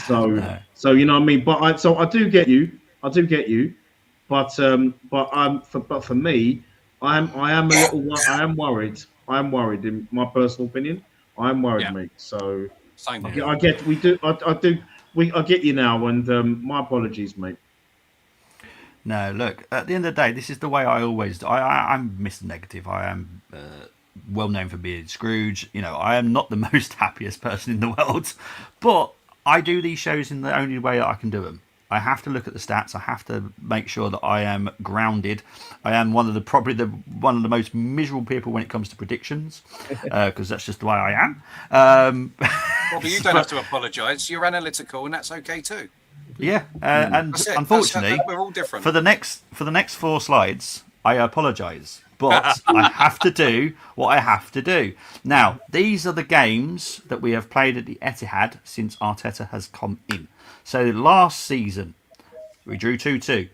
So No. so you know what I mean. But I do get you. I do get you. But for me, I am worried. I am worried in my personal opinion. I am worried, Yeah. mate. So. Same I here. get, I get, we do, I do, I get you now, and my apologies, mate. No, look, at the end of the day, this is the way I always do. I'm Mr. Negative. I am well known for being Scrooge. I am not the most happiest person in the world, but I do these shows in the only way that I can do them. I have to look at the stats. I have to make sure that I am grounded. I am probably one of the most miserable people when it comes to predictions, because that's just the way I am. Well, but you don't have to apologise. You're analytical, and that's okay too. Yeah, and unfortunately, we're all different. For the next 4 slides, I apologise, but I have to do what I have to do. Now, these are the games that we have played at the Etihad since Arteta has come in. So last season, we drew 2-2,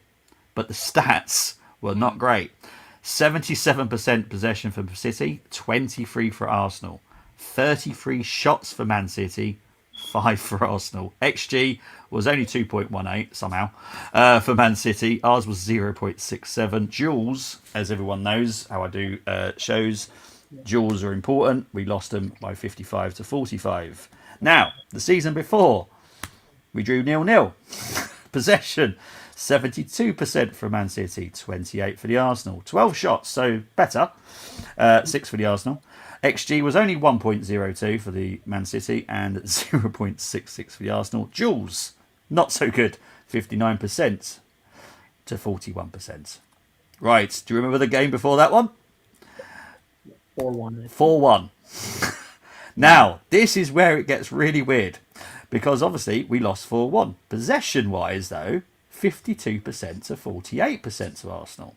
but the stats were not great. 77% possession for City, 23 for Arsenal, 33 shots for Man City, 5 for Arsenal. XG was only 2.18 somehow for Man City. Ours was 0.67. Duels, as everyone knows how I do shows, duels are important. We lost them by 55-45. Now, the season before, we drew 0-0. Possession, 72% for Man City, 28 for the Arsenal. 12 shots, so better. 6 for the Arsenal. XG was only 1.02 for the Man City and 0.66 for the Arsenal. Duels, not so good. 59% to 41%. Right, do you remember the game before that one? 4-1. 4-1. Now, this is where it gets really weird, because obviously we lost 4-1. Possession-wise, though, 52% to 48% to Arsenal.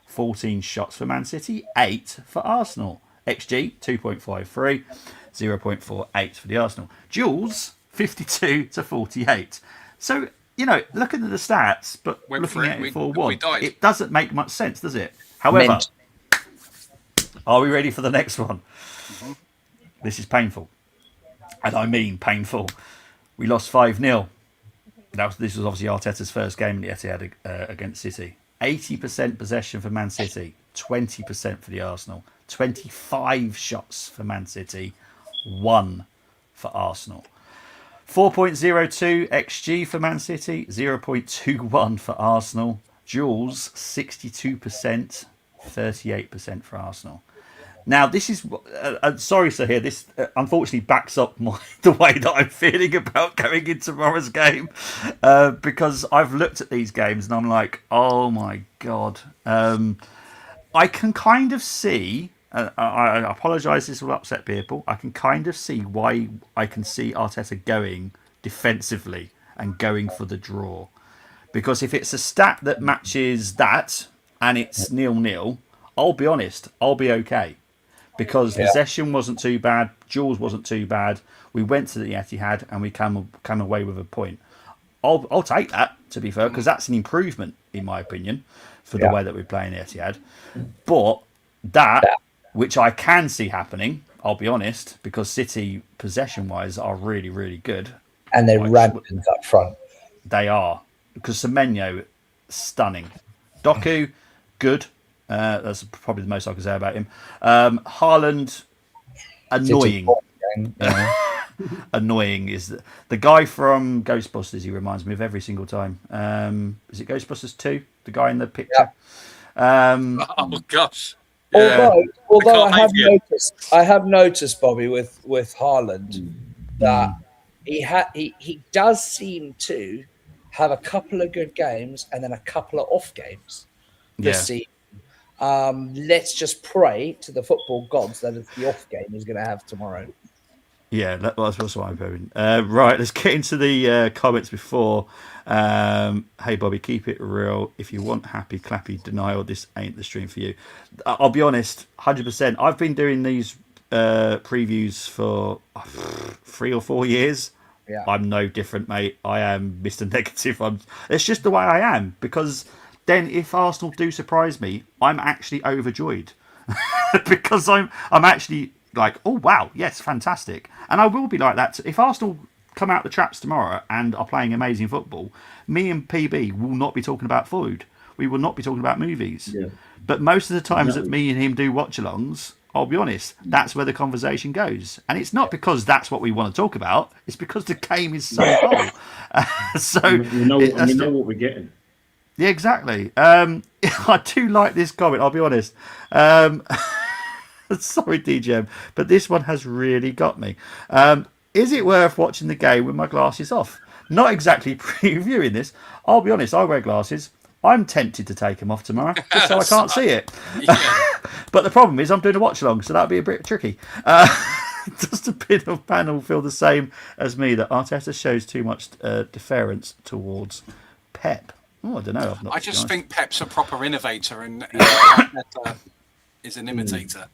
14 shots for Man City, 8 for Arsenal. XG, 2.53, 0.48 for the Arsenal. Duels, 52 to 48. So, looking at the stats, but looking at it 4-1, it doesn't make much sense, does it? However, are we ready for the next one? Mm-hmm. This is painful. And I mean painful. We lost 5-0. This was obviously Arteta's first game in the Etihad against City. 80% possession for Man City, 20% for the Arsenal. 25 shots for Man City, 1 for Arsenal. 4.02 XG for Man City, 0.21 for Arsenal. Duels, 62%, 38% for Arsenal. Now, this is, sorry to hear, this unfortunately backs up the way that I'm feeling about going into tomorrow's game, because I've looked at these games and I'm like, oh my God. I can kind of see, I apologise, this will upset people, I can kind of see why I can see Arteta going defensively and going for the draw. Because if it's a stat that matches that and it's 0-0, I'll be honest, I'll be okay. Because possession wasn't too bad, duels wasn't too bad. We went to the Etihad and we came away with a point. I'll take that, to be fair, because that's an improvement, in my opinion, for the way that we play in the Etihad. But that, which I can see happening, I'll be honest, because City, possession-wise, are really, really good. And they're rampant up front. They are. Because Semenyo, stunning. Doku, good. That's probably the most I can say about him. Haaland, annoying. Annoying is the guy from Ghostbusters. He reminds me of every single time. Is it Ghostbusters 2? The guy in the picture. Oh gosh. Although I have noticed, Bobby, with Haaland, that he does seem to have a couple of good games and then a couple of off games this season. Let's just pray to the football gods that it's the off game he's going to have tomorrow. Yeah, that's what I'm hoping. Right, let's get into the comments before. Hey, Bobby, keep it real. If you want happy, clappy denial, this ain't the stream for you. I'll be honest, 100%. I've been doing these previews for 3 or 4 years. Yeah. I'm no different, mate. I am Mr. Negative. It's just the way I am, because then if Arsenal do surprise me, I'm actually overjoyed because I'm actually like, oh wow, yes, fantastic. And I will be like that if Arsenal come out the traps tomorrow and are playing amazing football. Me and PB will not be talking about food. We will not be talking about movies. Yeah. But most of the times that me and him do watch-alongs, I'll be honest, that's where the conversation goes. And it's not because that's what we want to talk about. It's because the game is so dull. So we know what we're getting. Yeah, exactly. I do like this comment, I'll be honest. Sorry, DJM, but this one has really got me. Is it worth watching the game with my glasses off? Not exactly previewing this. I'll be honest, I wear glasses. I'm tempted to take them off tomorrow, just so I can't see it. Yeah. But the problem is I'm doing a watch-along, so that'd be a bit tricky. Does the Pinhole panel feel the same as me, that Arteta shows too much deference towards Pep? Oh, I don't know. I just think Pep's a proper innovator and Arteta is an imitator.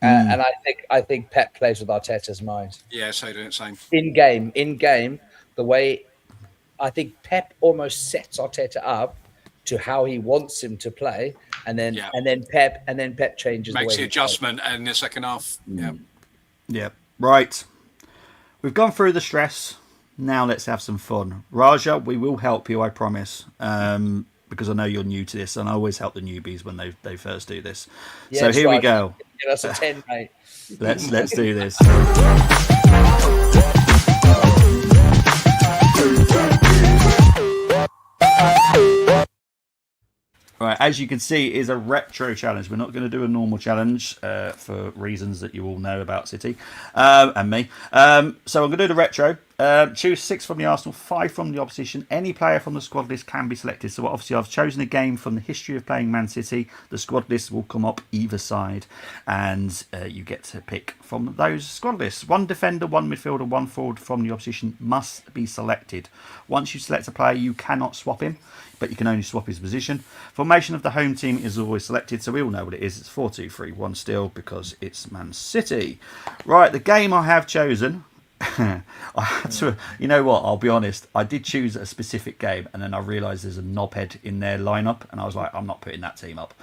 And I think Pep plays with Arteta's mind. Yeah, so do it same. In game, the way I think Pep almost sets Arteta up to how he wants him to play, and then Pep changes. Makes the way adjustment in the second half. Yeah. Right. We've gone through the stress. Now let's have some fun. Raja, we will help you, I promise. Because I know you're new to this, and I always help the newbies when they first do this. Yeah, so here we go. Give us a 10, mate. Let's do this. Right, as you can see, it is a retro challenge. We're not going to do a normal challenge for reasons that you all know about City and me. So I'm going to do the retro. Choose 6 from the Arsenal, 5 from the opposition. Any player from the squad list can be selected. So obviously I've chosen a game from the history of playing Man City. The squad list will come up either side, and you get to pick from those squad lists. 1 defender, 1 midfielder, 1 forward from the opposition must be selected. Once you select a player, you cannot swap him, but you can only swap his position. Formation of the home team is always selected, so we all know what it is. It's 4-2-3-1 still, because it's Man City. Right, the game I have chosen... I had to, you know what, I'll be honest, I did choose a specific game, and then I realised there's a knobhead in their lineup, and I was like, I'm not putting that team up,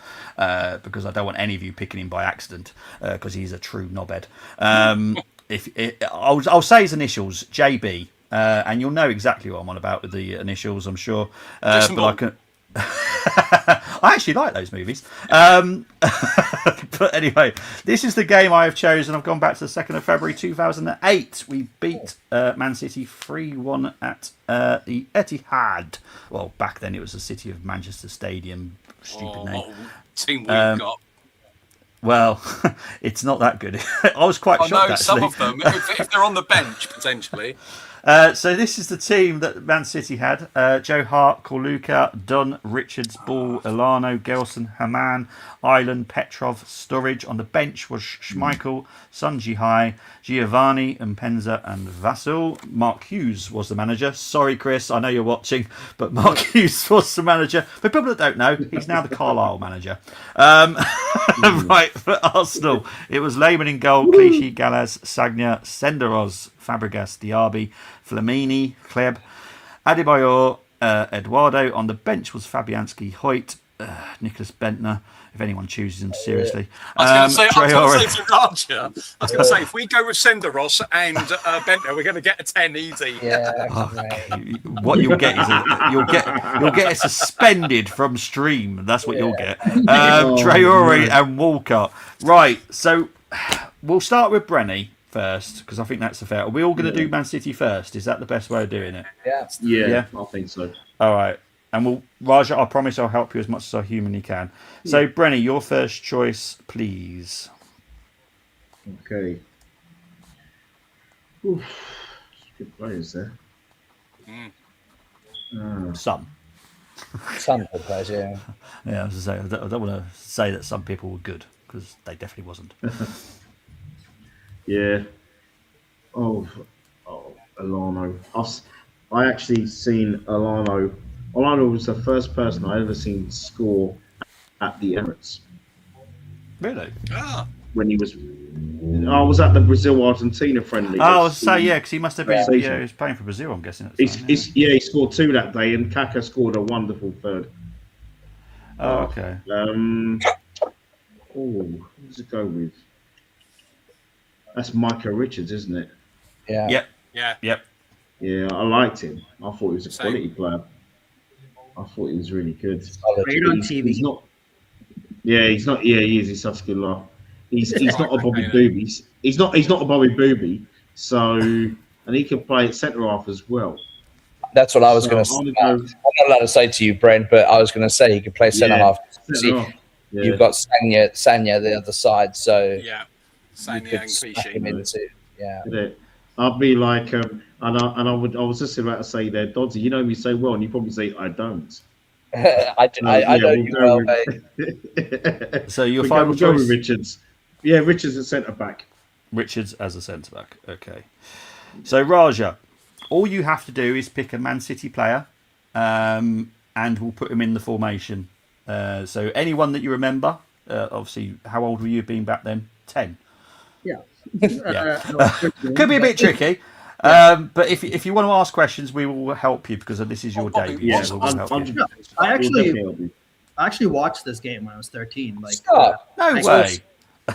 because I don't want any of you picking him by accident, because he's a true knobhead. I'll say his initials, JB, and you'll know exactly what I'm on about with the initials, I'm sure. But I can... I actually like those movies. But anyway, this is the game I have chosen. I've gone back to the 2nd of February 2008. We beat Man City 3-1 at the Etihad. Well, back then it was the City of Manchester Stadium. Stupid name. Team we've got. Well, it's not that good. I was quite shocked, actually. Some of them, if they're on the bench, potentially. So this is the team that Man City had. Joe Hart, Corluka, Dunn, Richards, Ball, Elano, Gelson, Haman, Island, Petrov, Sturridge. On the bench was Schmeichel, Sunji, Giovanni, Mpenza and Vassal. Mark Hughes was the manager. Sorry, Chris, I know you're watching, but Mark Hughes was the manager. For people that don't know, he's now the Carlisle manager. Right, for Arsenal, it was Lehmann in goal, Clichy, Gallas, Sagna, Senderos, Fabregas, Diaby, Flamini, Kleb, Adebayor, Eduardo. On the bench was Fabianski, Hoyt, Nicholas Bentner, if anyone chooses him seriously. I was going to say, if we go with Senderos and Bentner, we're going to get a 10 easy. Yeah. What you'll get is you'll get suspended from stream. That's what you'll get. Traore and Walcott. Right, so we'll start with Brenny first, because I think that's the fair. Are we all going to do Man City first? Is that the best way of doing it? Yeah, I think so. All right. And Raja, I promise I'll help you as much as I humanly can. So, Brenny, your first choice, please. Okay. Oof. Good players there. Some. Some good players, yeah. Yeah, I was going to say, I don't want to say that some people were good, because they definitely wasn't. Yeah. Oh, Alano. I actually seen Alano. Alano was the first person I ever seen score at the Emirates Really? when he was. I was at the Brazil Argentina friendly. Oh, I was say yeah, because he must have been. Yeah, he was playing for Brazil. I'm guessing. At the time, he scored 2 that day, and Kaká scored a wonderful third. Oh, okay. Who does it go with? That's Micah Richards, isn't it? Yeah. Yep. Yeah. Yep. Yeah, I liked him. I thought he was a quality player. I thought he was really good. Great on TV. He's not. Yeah, he's not. Yeah, he is. He's such a good laugh. He's not a Bobby Booby. He's not a Bobby Booby. So, and he can play at centre half as well. That's what I was going to say. I'm not allowed to say to you, Brent, but I was going to say he could play centre half. Centre-half. Yeah. You've got Sanya the other side, so Sanya and Clichy. Yeah. I'd be like, I was just about to say there, Doddsy, you know me so well, and you probably say I don't. I know you well, mate. So your final choice? Go with Richards. Yeah, Richards at centre back. Richards as a centre back. Okay. So Raja, all you have to do is pick a Man City player, and we'll put him in the formation. So anyone that you remember. Obviously, how old were you being back then? 10. Yeah. Could be a bit tricky. But if you want to ask questions, we will help you because this is your debut. Yeah, so we'll help you. I actually watched this game when I was 13. Like, no way.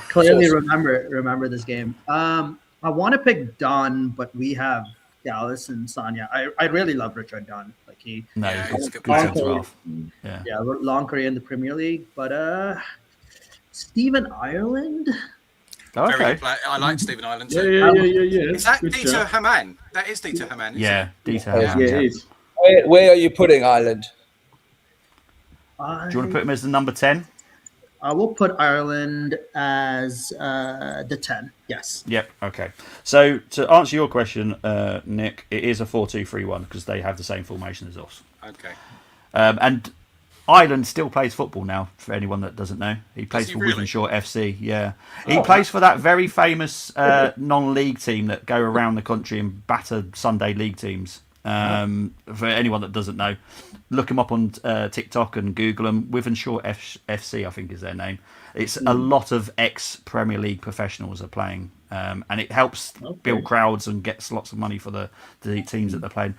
Clearly remember this game. I want to pick Dunn, but we have Dallas and Sanya. I really love Richard Dunn. Like he's a good centre half. Yeah, long career in the Premier League, but Stephen Ireland. Oh, okay. I like Stephen Ireland too. Yeah. Is that Dieter Hamann? That is Dieter Hamann. Yeah, Dieter Hamann. Yeah, it is. Where are you putting Ireland? Do you want to put him as the number 10? I will put Ireland as the 10. Yes. Yep. Okay. So to answer your question, Nick, it is a 4-2-3-1 because they have the same formation as us. Okay. And Ireland still plays football now. For anyone that doesn't know, he plays for Wythenshawe FC. Yeah, he plays for that very famous non-league team that go around the country and batter Sunday league teams. For anyone that doesn't know, look them up on TikTok and Google them. Wythenshawe FC, I think, is their name. It's a lot of ex-Premier League professionals are playing, and it helps build crowds and gets lots of money for the teams that they're playing.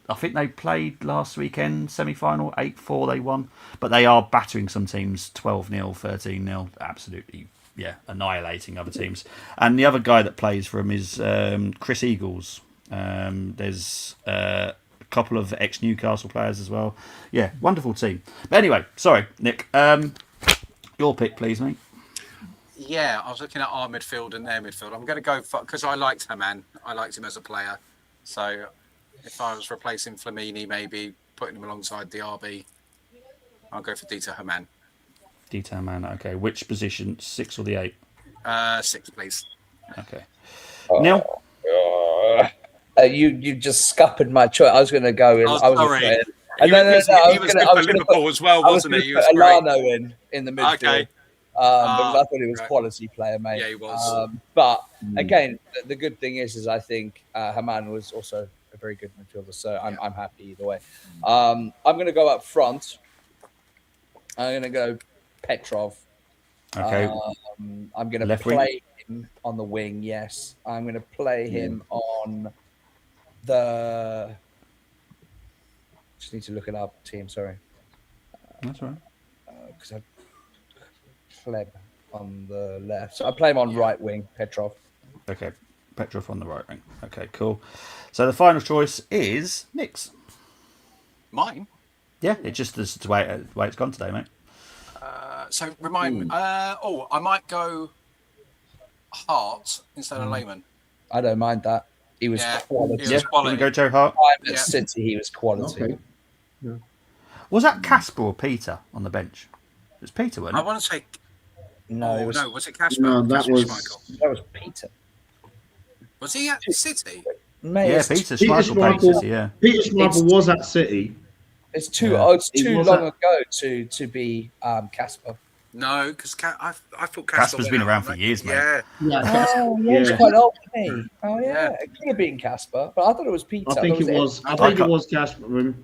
I think they played last weekend semi-final 8-4 they won, but they are battering some teams 12-0, 13-0, absolutely annihilating other teams. And the other guy that plays for him is Chris Eagles. There's a couple of ex-Newcastle players as well. Yeah, wonderful team. But anyway, sorry, Nick. Your pick, please, mate. Yeah, I was looking at our midfield and their midfield. I'm going to go because I liked Hamann. I liked him as a player. So if I was replacing Flamini, maybe putting him alongside the RB, I'll go for Dieter Hamann. Dieter Hamann, okay. Which position, 6 or the 8? 6, please. Okay. Neil? You just scuppered my choice. I was going to go in. I was sorry. He was good for Liverpool as well, wasn't he? He was Alano in the midfield. Okay. Because I thought he was a quality player, mate. Yeah, he was. But again, the good thing is I think Hamann was also a very good midfielder, so I'm happy either way. I'm going to go up front. I'm going to go Petrov. Okay. I'm going to play him on the wing. Yes, I'm going to play him on the. Just need to look it up. Team, sorry. That's all right. Because I've Pleb on the left. So I play him on right wing, Petrov. Okay, Petrov on the right wing. Okay, cool. So the final choice is Nick's. Mine? Yeah, it's just the way it's gone today, mate. So remind me. I might go Hart instead of Lehman. I don't mind that. He was quality. He was quality. Go Joe Hart. At City, he was quality. Okay. Was that Casper or Peter on the bench? It was Peter, wasn't I it? want to say. No, it was, no, was it Casper? No, that Casper was Schmeichel. that was Peter. Was he at City? Mate, Yeah, it's, Peter Peter Schmeichel played Schmeichel. City, yeah. Peter Schmeichel was at City. it's too Yeah. it's He too was long at- ago to be Casper. No, because I thought Casper's went been out around on for that- years, mate. Yeah, Yeah, Oh, yeah, he's Yeah. quite old, isn't he? Oh, yeah. Yeah. It could have been Casper, but I thought it was Peter. I think thought it was. I I think it can't- was Casper.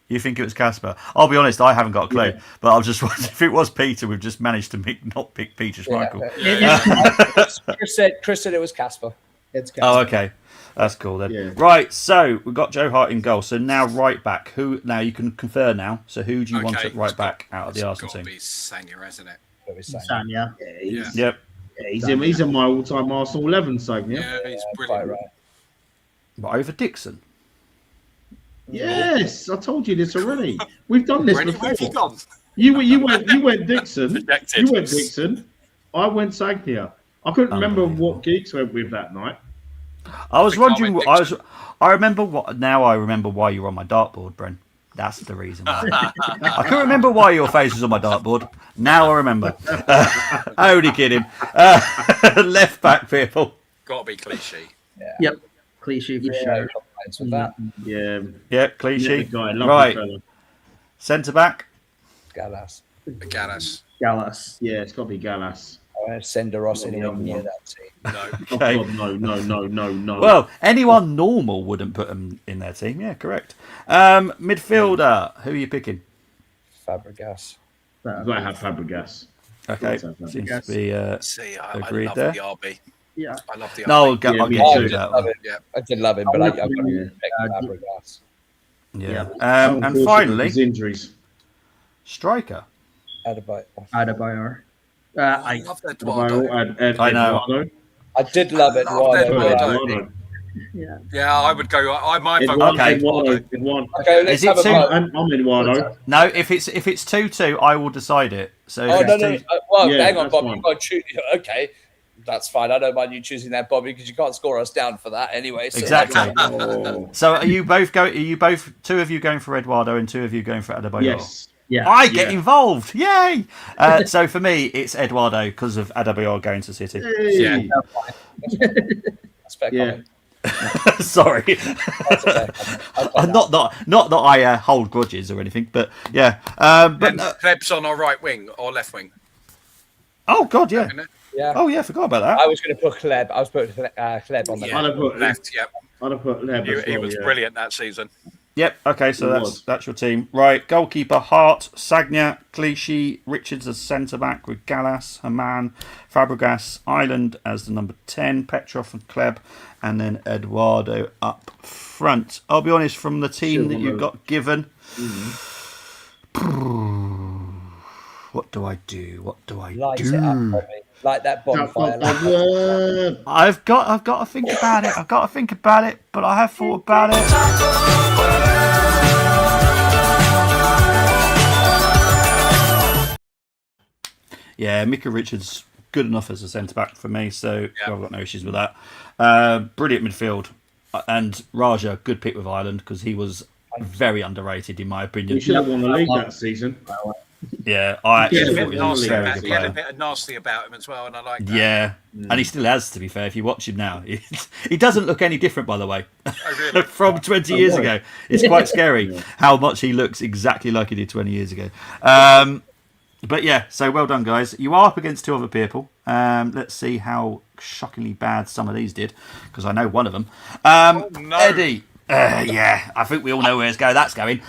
You think it was Casper? I'll be honest, I haven't got a clue. Yeah. But I was just wondering if it was Peter, we've just managed to not pick Peter Schmeichel. Chris said it was Casper. it's Oh, okay. That's cool then. Yeah. Right, so we've got Joe Hart in goal. So now right back. Who? Now you can confer now. So who do you want at right back out of the Arsenal It's got team? to be Sanya, hasn't it? What was saying. Sanya. Yep. He's in my all-time Arsenal 11 song. Yeah, Yeah. he's Quite brilliant. right. But over Dixon. Yes, I told you this already. We've done this Where have you before. gone? You went Dixon. Projected. You went Dixon. I went Sagnia. I couldn't remember what geeks went with that night. I was think I wondering. went I was. I remember what. Now I remember why you were on my dartboard, Bren. That's the reason why. I couldn't remember why your face was on my dartboard. Now I remember. Only kidding. Left back, people. Got to be cliche. Yep. Cliche for Yeah, sure. no complaints with that. Yeah. Yeah, cliche. Guy, lovely Right. fella. Centre back. Gallas. Gaddis. Gallus. Yeah, it's got to be Gallas. I won't send a Ross Not the anywhere other near one. that team. No. Okay. Oh, God, no. Well, anyone normal wouldn't put them in their team. Yeah, correct. Midfielder. Who are you picking? Fabregas. I've got to have Fabregas. Okay, Got to have Fabregas. seems to be. See, Agreed I love there. the RB. Yeah. I love the RB. No, I'll get, Yeah, I'll me get too. I to did that love one. him. Yeah. I did love him, but I've got to Yeah. pick Fabregas. Yeah. So And unfortunate finally, his injuries. striker. Adebayor. I I love Eduardo. I know. Eduardo. I did love it. Love Eduardo. Eduardo. yeah. Yeah, I would go. I might vote Eduardo. Okay. Eduardo. Okay, let's Is it have a two- vote. I'm Eduardo. No, if it's 2-2, I will decide it. So Oh, if no, it's no. 2 Well, Yeah, hang on, that's Bob. fine. You've got to choose. Okay, that's fine. I don't mind you choosing that, Bobby, because you can't score us down for that anyway. So Exactly. Oh. So are you both two of you going for Eduardo and two of you going for Adebayor? Yes. Yeah. I get Yeah. involved. Yay! So for me, it's Eduardo because of Adebayor going to City. Yeah. That's fair Yeah. comment. Sorry. That's a fair comment. I'll take not that I hold grudges or anything, but yeah. But And Kleb's on our right wing or left wing. oh god, yeah. Isn't it? Yeah. Oh yeah, forgot about that. I was going to put Kleb. I was putting Kleb on the Yeah. I'd have put Left. Yep. I'd have put Leb as He well, was yeah. brilliant that season. Yep. Okay, so It was. that's your team, right? Goalkeeper: Hart, Sagna, Clichy, Richards as centre back with Gallas, Haman, Fabregas, Ireland as the number 10, Petrov and Kleb, and then Eduardo up front. I'll be honest, from the team that you got given, what do I do? What do I Light do? it up, Bobby. Like that bonfire. Like that. I've got to think about it. But I have thought about it. Yeah, Mika Richards good enough as a centre back for me, so I've got no issues with that. Brilliant midfield, and Raja good pick with Ireland because he was very underrated in my opinion. We should have won the league that season. Yeah, I He had actually a thought bit he was a nasty very about, good he had a player. bit of nasty about him as well, and I like that. Yeah, and he still has, to be fair. If you watch him now, he doesn't look any different, by the way, Oh, really? from 20 years ago. It's quite scary how much he looks exactly like he did 20 years ago. But yeah, so well done, guys. You are up against two other people. Let's see how shockingly bad some of these did, because I know one of them. no. Eddie. Yeah, I think we all know where that's going.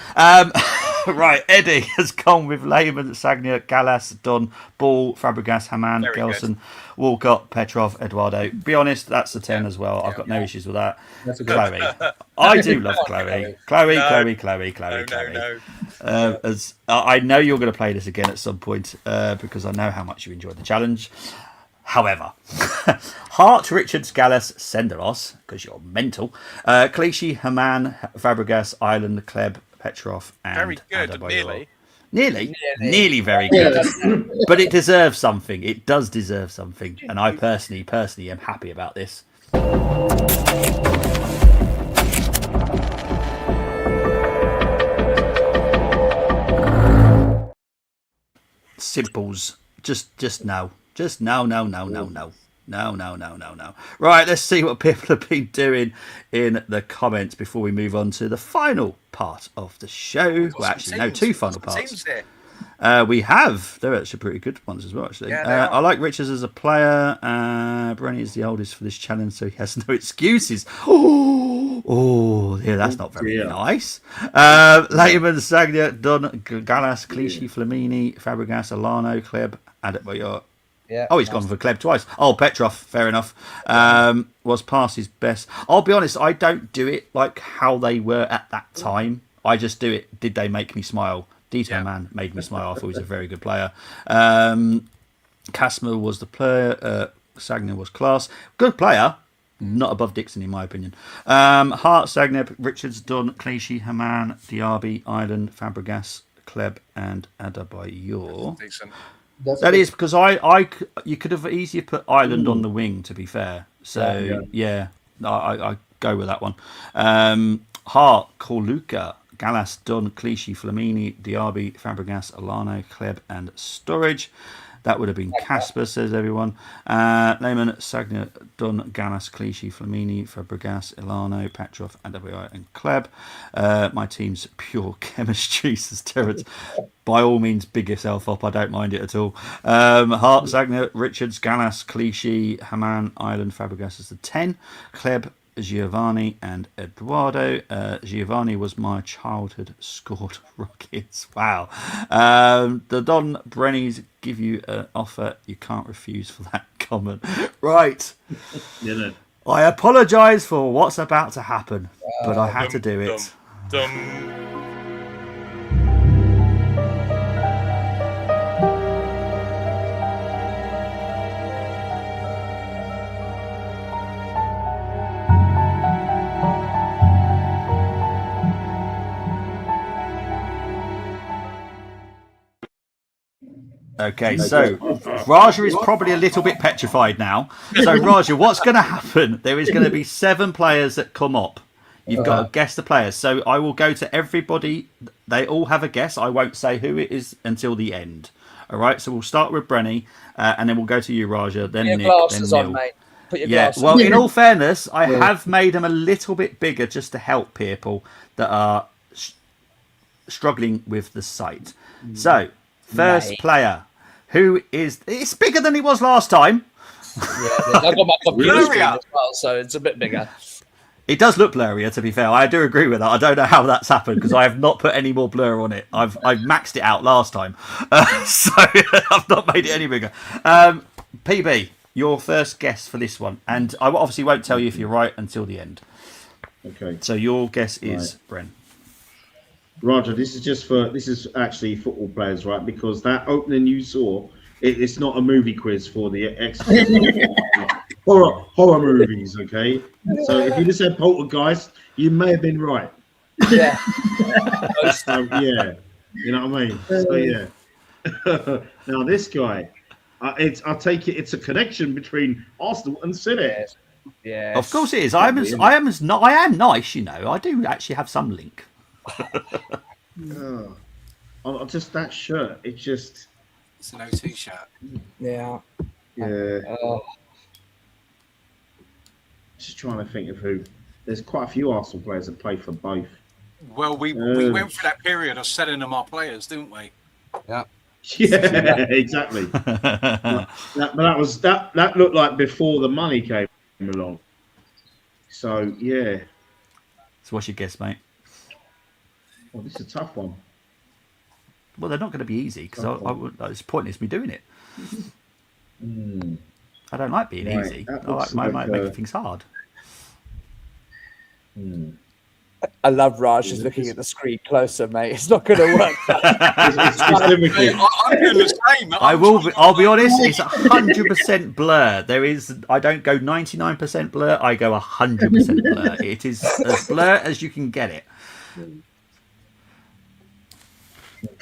Right, Eddie has gone with Lehman, Sagna, Gallas, Dunn, Ball, Fabregas, Haman, Very Gelson, Walcott, Petrov, Eduardo. Be honest, that's the 10 as well. I've got no issues with that. That's a good Chloe. I do love Chloe. Chloe. No. As I know you're going to play this again at some point because I know how much you enjoyed the challenge. However, Hart, Richards, Gallas, Senderos, because you're mental. Clichy, Haman, Fabregas, Ireland, Kleb, Petrov, and Very good, Adebayor. nearly. Nearly very good. But it deserves something. It does deserve something. And I personally am happy about this. simples. Just no. Just no. No. Right, let's see what people have been doing in the comments before we move on to the final part of the show. Well, actually, no, two final parts. We have. They're actually pretty good ones as well, actually. Yeah, I like Richards as a player. Brenny is the oldest for this challenge, so he has no excuses. Oh, yeah, that's not very nice. Lehman, Sagna, Dunn, Gallas, Clichy, Flamini, Fabregas, Alano, Kleb, Adebayor. Yeah. Oh, he's gone for Kleb twice. Oh, Petrov, fair enough. Was past his best. I'll be honest, I don't do it like how they were at that time. I just do it. Did they make me smile? Dito Man made me smile. I thought he was a very good player. Kasmer was the player. Sagna was class. Good player. Not above Dixon, in my opinion. Hart, Sagna, Richards, Dunn, Clichy, Haman, Diaby, Island, Fabregas, Kleb, and Adebayor. Decent. That is because you could have easier put Ireland on the wing, to be fair. So yeah, I go with that one. Hart, Corluka, Gallas, Dunn, Clichy, Flamini, Diaby, Fabregas, Alano, Kleb, and Sturridge. That would have been Casper, says everyone. Lehman, Sagna, Dunn, Gallas, Clichy, Flamini, Fabregas, Ilano, Petrov, Adebayor, and Kleb. My team's pure chemistry, says Terrence. By all means, big yourself up. I don't mind it at all. Hart, Sagna, Richards, Gallas, Clichy, Haman, Ireland, Fabregas is the 10. Kleb, Giovanni and Eduardo. Giovanni was my childhood scored rockets. Wow. The Don Brennies give you an offer you can't refuse for that comment. Right. I apologise for what's about to happen, but I had to do it. Okay, so Raja is probably a little bit petrified now. So, Raja, what's going to happen? There is going to be 7 players that come up. You've got to guess the players. So, I will go to everybody. They all have a guess. I won't say who it is until the end. All right, so we'll start with Brenny, and then we'll go to you, Raja, then Nick, then Neil. On, mate. Put your glasses well, in all fairness, I have made them a little bit bigger just to help people that are struggling with the sight. So, first player, who is... It's bigger than it was last time. I've got my computer screen as well, so it's a bit bigger. It does look blurrier, to be fair. I do agree with that. I don't know how that's happened because I have not put any more blur on it. I've maxed it out last time. So I've not made it any bigger. PB, your first guess for this one. And I obviously won't tell you if you're right until the end. Okay. So your guess is Bren. Roger, this is actually football players, right? Because that opening you saw, it's not a movie quiz for the horror movies, okay? So if you just said Poltergeist, you may have been right. Yeah. Yeah, you know what I mean? So yeah. Now this guy, I'll take it. It's a connection between Arsenal and City. Yeah. Of course it is. I am nice, you know. I do actually have some link. Just that shirt. It's an OT shirt. Yeah. Just trying to think of who. There's quite a few Arsenal players that play for both. Well, we went through that period of selling them our players, didn't we? Yeah. Yeah, exactly. That looked like before the money came along. So yeah. So what's your guess, mate? Well, this is a tough one. Well, they're not going to be easy because it's pointless me doing it. I don't like being easy. I like making things hard. I love Raj just looking at the screen closer, mate. It's not going to work. I'm doing the same. I'll be honest. It's 100% blur. I don't go 99% blur. I go 100% blur. It is as blur as you can get it.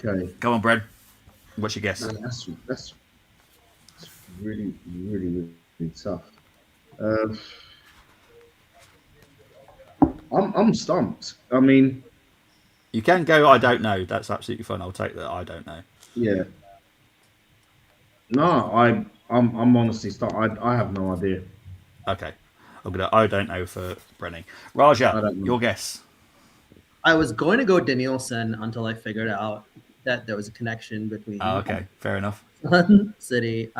Okay. Go on, Brad. What's your guess? That's really, really, really tough. I'm stumped. I mean, you can go. I don't know. That's absolutely fine. I'll take that. I don't know. Yeah. No, I'm honestly I have no idea. Okay. I don't know for Brenny. Raja, I don't know. your guess. I was going to go Danielson until I figured out that there was a connection between Okay, fair enough. City.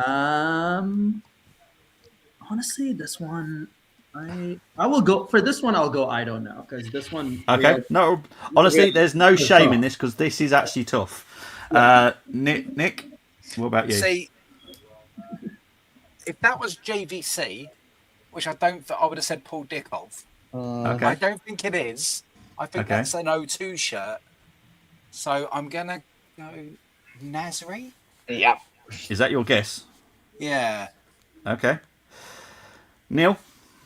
Honestly, this one, I will go for this one. I'll go. I don't know because this one. Okay, no, honestly, there's no shame in this because this is actually tough. Nick, what about you? See, if that was JVC, which I don't, I would have said Paul Dickov. Okay. I don't think it is. I think Okay. that's an O2 shirt. So I'm gonna go Nasri. Yeah. Is that your guess? Yeah. Okay. Neil?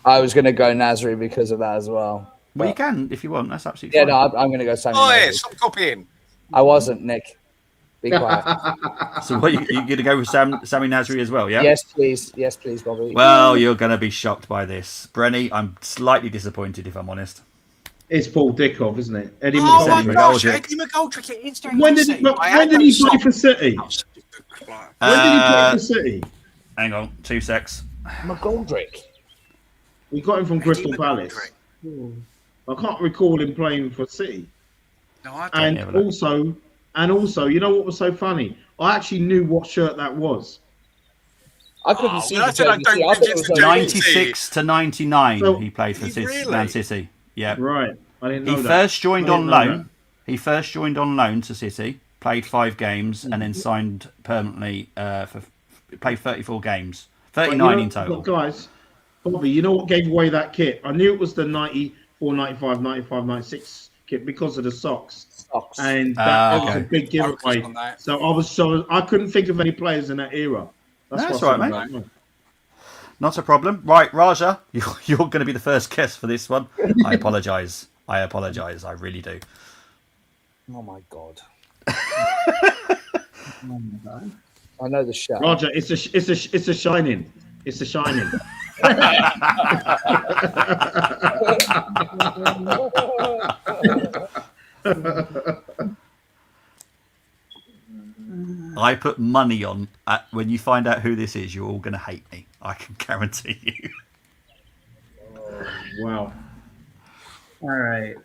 I was going to go Nasri because of that as well. Well, you can if you want. That's absolutely Yeah, fine. no, I'm going to go Sammy. Oh, yeah, Nasri. stop copying. I wasn't, Nick. Be quiet. So what, you going to go with Sammy Nasri as well, yeah? Yes, please. Yes, please, Bobby. Well, you're going to be shocked by this. Brenny, I'm slightly disappointed if I'm honest. It's Paul Dickov, isn't it? Eddie Oh my McGoldrick. gosh, McGoldrick. Eddie McGoldrick. It is When did he play for City? When did he play for City? Hang on, 2 secs. McGoldrick. We got him from Crystal McGoldrick. Palace. I can't recall him playing for City. No, I don't. And also, you know what was so funny? I actually knew what shirt that was. I couldn't see well, the I said I JVC. don't I thought think it it's was the like- 96 to 99 So- he played for Really? Man City. Yeah. Right. I didn't know He that. first joined I on didn't know loan. He first joined on loan to City, played 5 games, and then signed permanently played 34 games. 39 in total. But guys, Bobby, you know what gave away that kit? I knew it was the 94, 95, 95, 96 kit because of the socks. And that was a big giveaway. So I couldn't think of any players in that era. That's right, mate. Not a problem. Right, Raja, you're going to be the first guest for this one. I apologise. I really do. Oh my god. Oh my god. I know the shirt. Roger, it's a shining. It's a shining. I put money on when you find out who this is, you're all going to hate me. I can guarantee you. Wow. All right.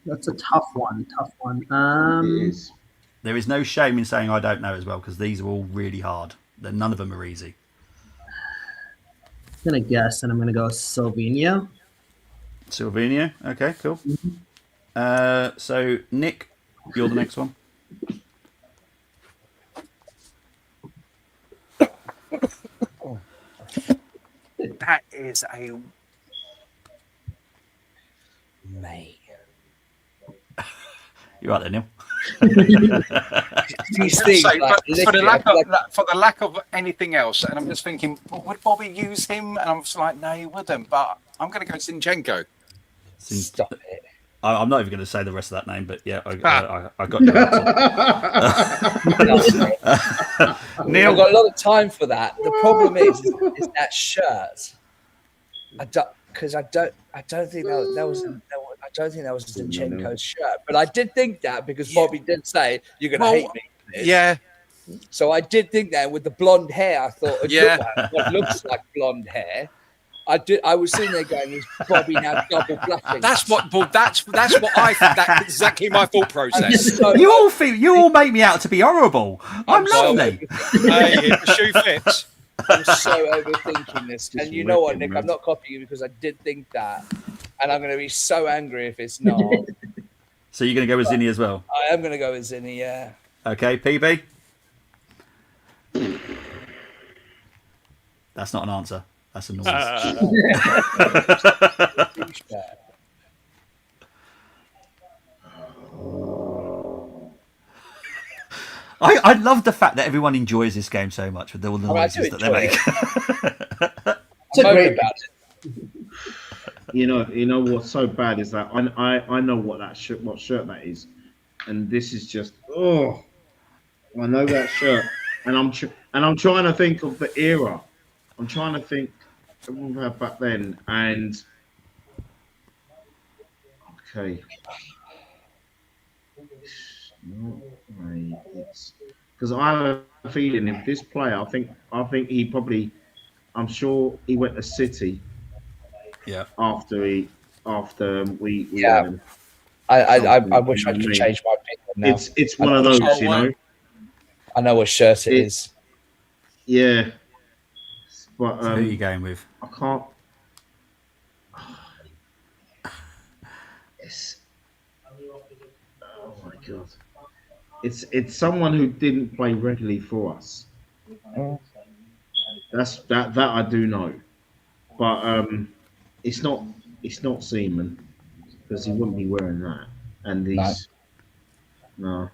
That's a tough one. It is. There is no shame in saying I don't know as well, because these are all really hard. None of them are easy. I'm going to guess, and I'm going to go Slovenia. Silvino. Okay, cool. So, Nick, you're the next one. That is a Mate. You right there, Neil? These things, for like, the lack of anything else, and I'm just thinking, well, would Bobby use him? And I'm just like, no, he wouldn't. But I'm going to go Zinchenko. Stop it. I'm not even going to say the rest of that name, but yeah, I got your answer. Neil, I've got a lot of time for that. The problem is that shirt. I don't think that was Zinchenko's shirt. But I did think that because Bobby did say you're going to hate me. For this. Yeah. So I did think that with the blonde hair, I thought what looks like blonde hair. I was sitting there going, "Is Bobby now double bluffing?" That's what I think. That's exactly my thought process. you all make me out to be horrible. I'm lovely. Hey, the shoe fits. I'm so overthinking this. And you know what, Nick? I'm not copying you because I did think that. And I'm going to be so angry if it's not. So you're going to go with Zinni as well? I am going to go with Zinni, yeah. Okay, PB? That's not an answer. That's a noise. I love the fact that everyone enjoys this game so much with all the noises that they make. It's a great about it. You know what's so bad is that I know what shirt that is, and this is just I know that shirt, and I'm trying to think of the era. I'm trying to think of what we had back then, and okay, No way. It's because I have a feeling if this player, I think he probably, I'm sure he went to City Yeah. after we Yeah, had him. I Something, you wish know I what I could mean? change my opinion now. It's I one know of what those, shirt, you know. I know what shirt it It is. yeah, but So who are you going with? I can't. It's oh my god. It's someone who didn't play regularly for us. Mm, That I do know, but it's not it's not Seaman because he wouldn't be wearing that, and no. he's no.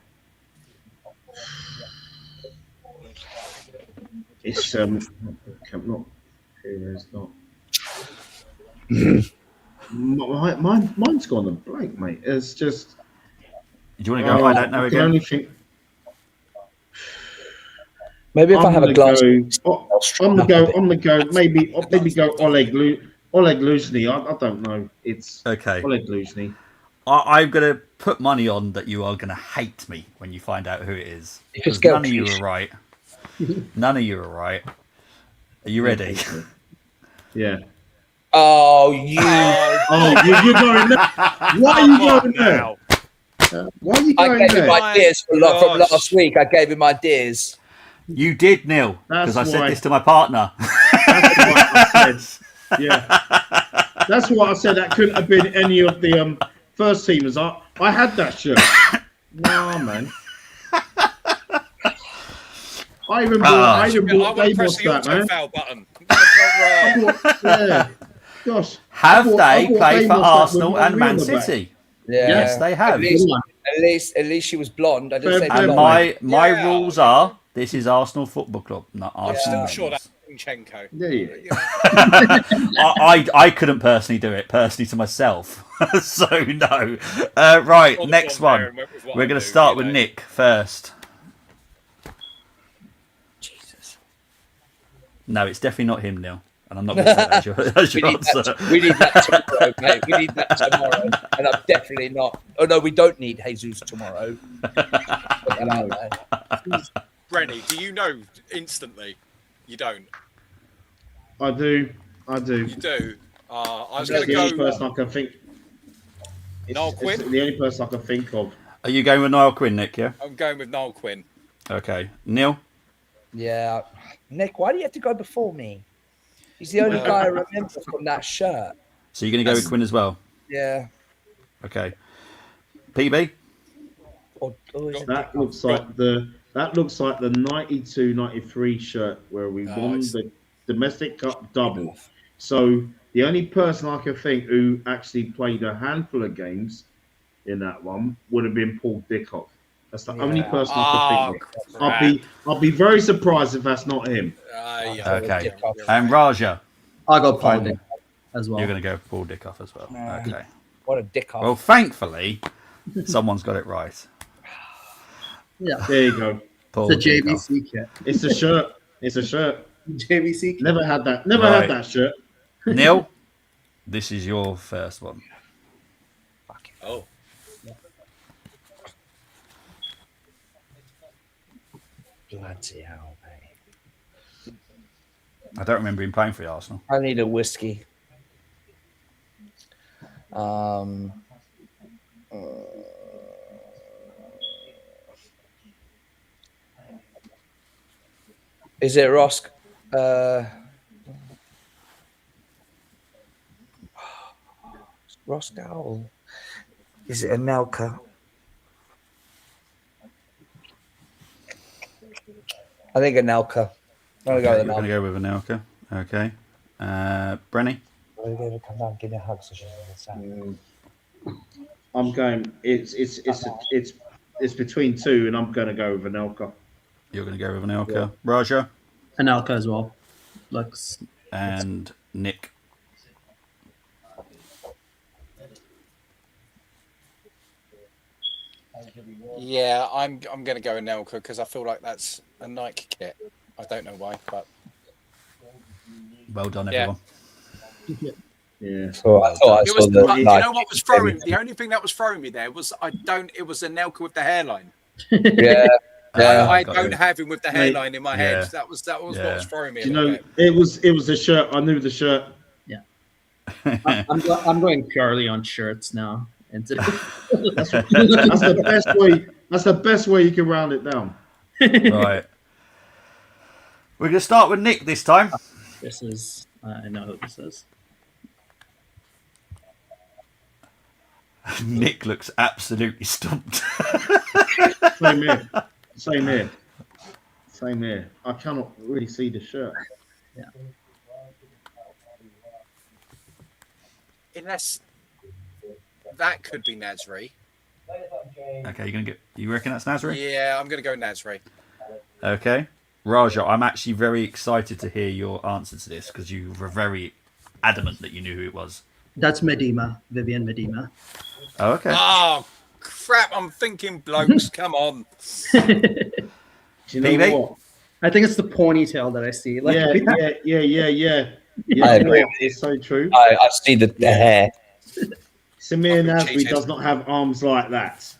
It's not it's not. Mine's gone a blank, mate. It's just Do you want to go? I don't know I can again. only think. Maybe if I I'm have a gonna glass, go. I'll straighten up a bit. I'm gonna go. Maybe go Oleg Luzny. I don't know. It's Okay. Oleg Luzny. I'm going to put money on that you are going to hate me when you find out who it is. Because Just go, none of you please. are right. None of you are right. Are you ready? Okay. Yeah. Oh, you! Oh, you're going there. Why are you going there? Why are you I going gave him there? ideas from last week. I gave him ideas. You did, Neil. That's Because I said why. this to my partner. That's what I said. Yeah. That's what I said. That couldn't have been any of the first teamers. I had that shirt. Nah, man. I even bought I would press Damos the that, auto man. foul button. That's not right. Yeah. Gosh. Have I they bought played for Damos that with Arsenal my and Man wheel on the back. City? Yeah. Yes, they have. At least she was blonde. I didn't say Fair And blonde. my Yeah. rules are: this is Arsenal Football Club, not I'm Arsenal. still sure members. that's Zinchenko. Yeah. I couldn't personally do it to myself. So no. Right, next one. We're going to start with Nick first. Jesus. No, it's definitely not him, Neil. And I'm not going to say that as your answer. We need that tomorrow, mate. We need that tomorrow. And I'm definitely not. Oh, no, we don't need Jesus tomorrow. Put that out there. Brenny, do you know instantly? You don't. I do. You do. I was That's going the to only go. person I can think. Noel It's Quinn? the only person I can think of. Are you going with Niall Quinn, Nick? Yeah. I'm going with Noel Quinn. Okay, Neil. Yeah. Nick, why do you have to go before me? He's the only guy I remember from that shirt. So you're going to go with Quinn as well. Yeah. Okay. PB. That looks like the 92-93 shirt where we won the domestic cup double. So the only person I can think who actually played a handful of games in that one would have been Paul Dickoff. That's the only person I can think of. I'll be very surprised if that's not him. Okay. And Raja. I'll go Paul Dickoff as well. You're going to go Paul Dickoff as well. Okay. What a Dickoff. Well, thankfully, someone's got it right. Yeah. There you go. Paul It's a Dickoff. JVC kit. It's a shirt. It's a shirt. JVC kit. Never had that. Never Right. had that shirt. Neil, this is your first one. Oh. Bloody hell, mate. I don't remember him playing for the Arsenal. I need a whiskey. Is it Rosk? Roscoe? Is it Anelka? I think Anelka. I'm You're going to go with going Anelka. to go with Anelka. Okay. Brenny. Give me a hug. I'm going. It's between two, and I'm going to go with Anelka. You're going to go with Anelka. Raja. Anelka as well. Looks. And Nick. Yeah, I'm going to go with Nelka because I feel like that's a Nike kit. I don't know why, but Well done, everyone. Yeah. So I thought I It saw was, the. you like, know what was throwing? The only thing that was throwing me there was it was Anelka with the hairline. Yeah, yeah. I got don't you. have him with the Mate, hairline in my yeah. head. That was what was Yeah. throwing me a Do you little know, bit. it was the shirt. I knew the shirt. Yeah. I'm going purely on shirts now. That's the best way. That's the best way you can round it down. Right. We're going to start with Nick this time. This is, I know who this is. Nick looks absolutely stumped. Same here. Same here. Same here. I cannot really see the shirt. Yeah. Unless that could be Nasri. Okay, you reckon that's Nasri? Yeah, I'm gonna go Nasri. Okay. Raja, I'm actually very excited to hear your answer to this because you were very adamant that you knew who it was. That's Medema, Vivian Medema. Oh, okay. Oh crap! I'm thinking blokes. Come on. Do you know PB? what? I think it's the ponytail that I see. Like, Yeah. I agree. It's so true. I see the hair. Samir Fucking Nasri cheated. does not have arms like that.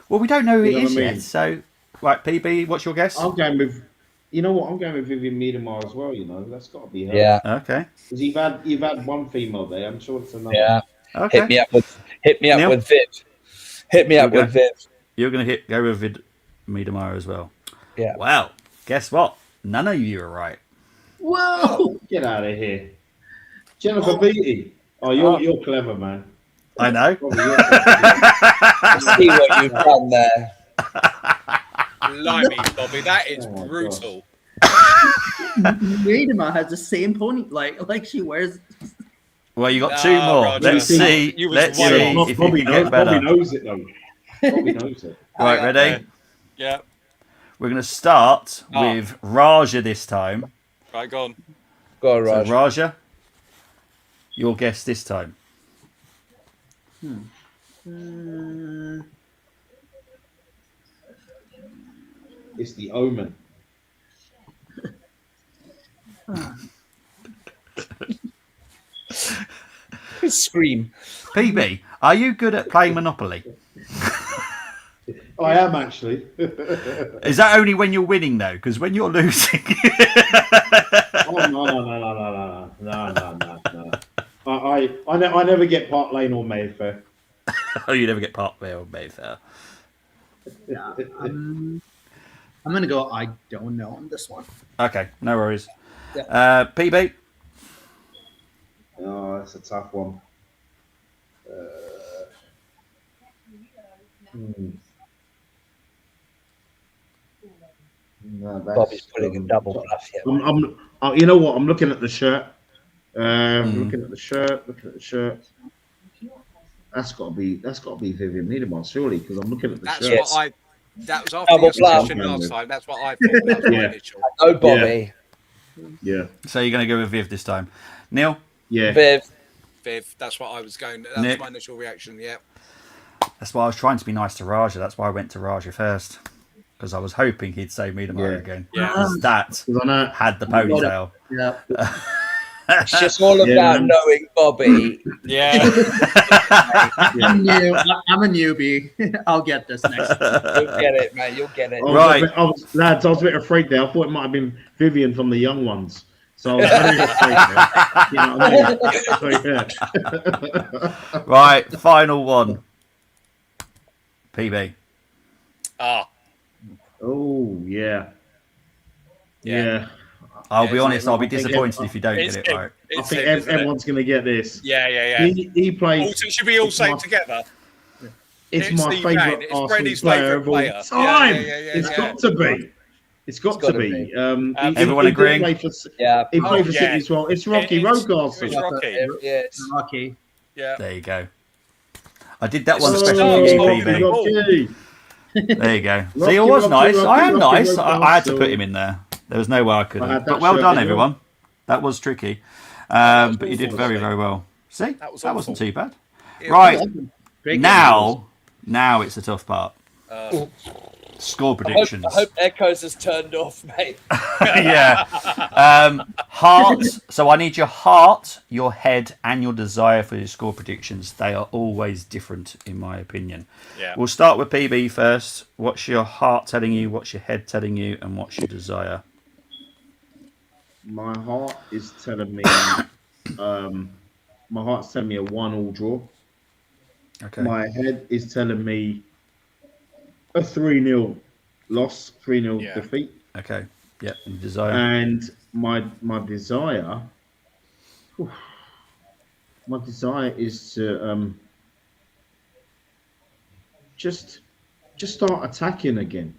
Well, we don't know who You it know is what I mean? yet. So, right, PB, what's your guess? I'm going with, you know what? I'm going with Vivian Miedemar as well. You know, that's got to be her. Yeah, Okay. Because you've had one female there. I'm sure it's another. yeah. Okay. Hit me up with Neil? Viv. Hit me up Okay. with Viv. You're going to go with Miedemar as well. Yeah. Well, guess what? None of you are right. whoa! Get out of here, Jennifer Beattie. Oh, you're clever, man. I know. Probably you're clever. See what you've done there. Blimey, Bobby, that is Oh my brutal. Medema has the same pony, like she wears. Well, you got Nah, two more. Roger. Let's see. You was Let's way see off. if you can get better. Bobby knows it though. Bobby knows it. Right, ready? Yeah. We're going to start Oh. with Raja this time. Right, go on. Go on, So, Raj. Raja, your guess this time. It's the Omen. Scream. PB, are you good at playing Monopoly? I am actually. Is that only when you're winning, though? Because when you're losing... Oh no. I never get Park Lane or Mayfair. Oh, you never get Park Vale or Mayfair. Yeah, I'm gonna go. I don't know on this one. Okay, no worries. Yeah. PB? Oh, that's a tough one. No, Bobby's putting a double bluff here. You know what? I'm looking at the shirt. Looking at the shirt. That's got to be Vivian Miedemar, surely, because I'm looking at the That's shirt. what that was after Double the discussion bluff. last time. That's what I thought. That was my Yeah. initial. Oh, Bobby. Yeah, So you're going to go with Viv this time. Neil? yeah. Viv. Viv, that's what I was going. That Nick? was my initial reaction. Yeah. That's why I was trying to be nice to Raja. That's why I went to Raja first. Because I was hoping he'd say Miedemar Yeah. again. Yeah. Because that 'Cause I know. had the ponytail. Yeah. It's just all about man. knowing Bobby. Yeah. I'm new. I'm a newbie. I'll get this next. You'll get it, man. You'll get it. Right. I was a bit afraid there. I thought it might have been Vivian from the Young Ones. So I was very afraid there. You know what I mean? So, yeah. Right, final one. PB. Ah. Oh, yeah. Yeah. Yeah. I'll be Yeah, honest, I'll be I think disappointed if you don't It's get it him. right. I It's think him, isn't it? everyone's going to get this. Yeah. He plays. Also, should we all say my- it together? It's It's my Steve favourite Payne. It's Arsenal Freddie's player favourite of all player. time. Yeah. It's got to be. It's got to gotta be. be. Everyone he agreeing? Did play for, Yeah. he played for yeah. City as well. It's Rocky It's Roadcastle. Rocky. Yes. Rocky. Yeah. There you go. I did that one Oh, especially for you, oh, PB. Rocky. There you go. Rocky, See, I was Rocky, nice. I Rocky, am Rocky, nice. Rocky, I had to Rocky. put him in there. There was no way I could I had have. that But well shirt done, as well. everyone. That was tricky. was But you did awful, very, wasn't it? very well. See? That was That wasn't awful. too bad. Yeah. Right. Great game. Now it's the tough part. Score predictions. I hope Echoes has turned off, mate. Yeah. Heart. So I need your heart, your head, and your desire for your score predictions. They are always different, in my opinion. Yeah. We'll start with PB first. What's your heart telling you? What's your head telling you? And what's your desire? My heart is telling me. My heart's telling me a 1-1 draw. Okay. My head is telling me a 3-0 loss, 3-0 defeat. Okay. Yeah. And desire. And my desire. My desire is to just start attacking again.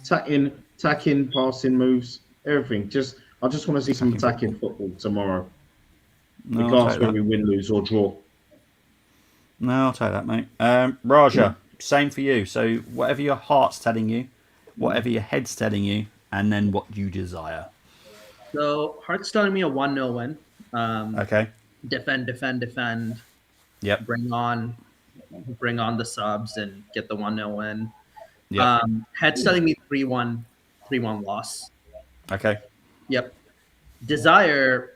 Attacking, passing moves, everything. I just want to see some attacking football tomorrow. No, regardless whether we win, lose, or draw. No, I'll take that, mate. Raja, same for you. So whatever your heart's telling you, whatever your head's telling you, and then what you desire. So heart's telling me a 1-0 win. Okay. Defend. Yep. Bring on the subs and get the 1-0 win. Yep. Head's telling me 3-1 loss. Okay. Yep. Desire,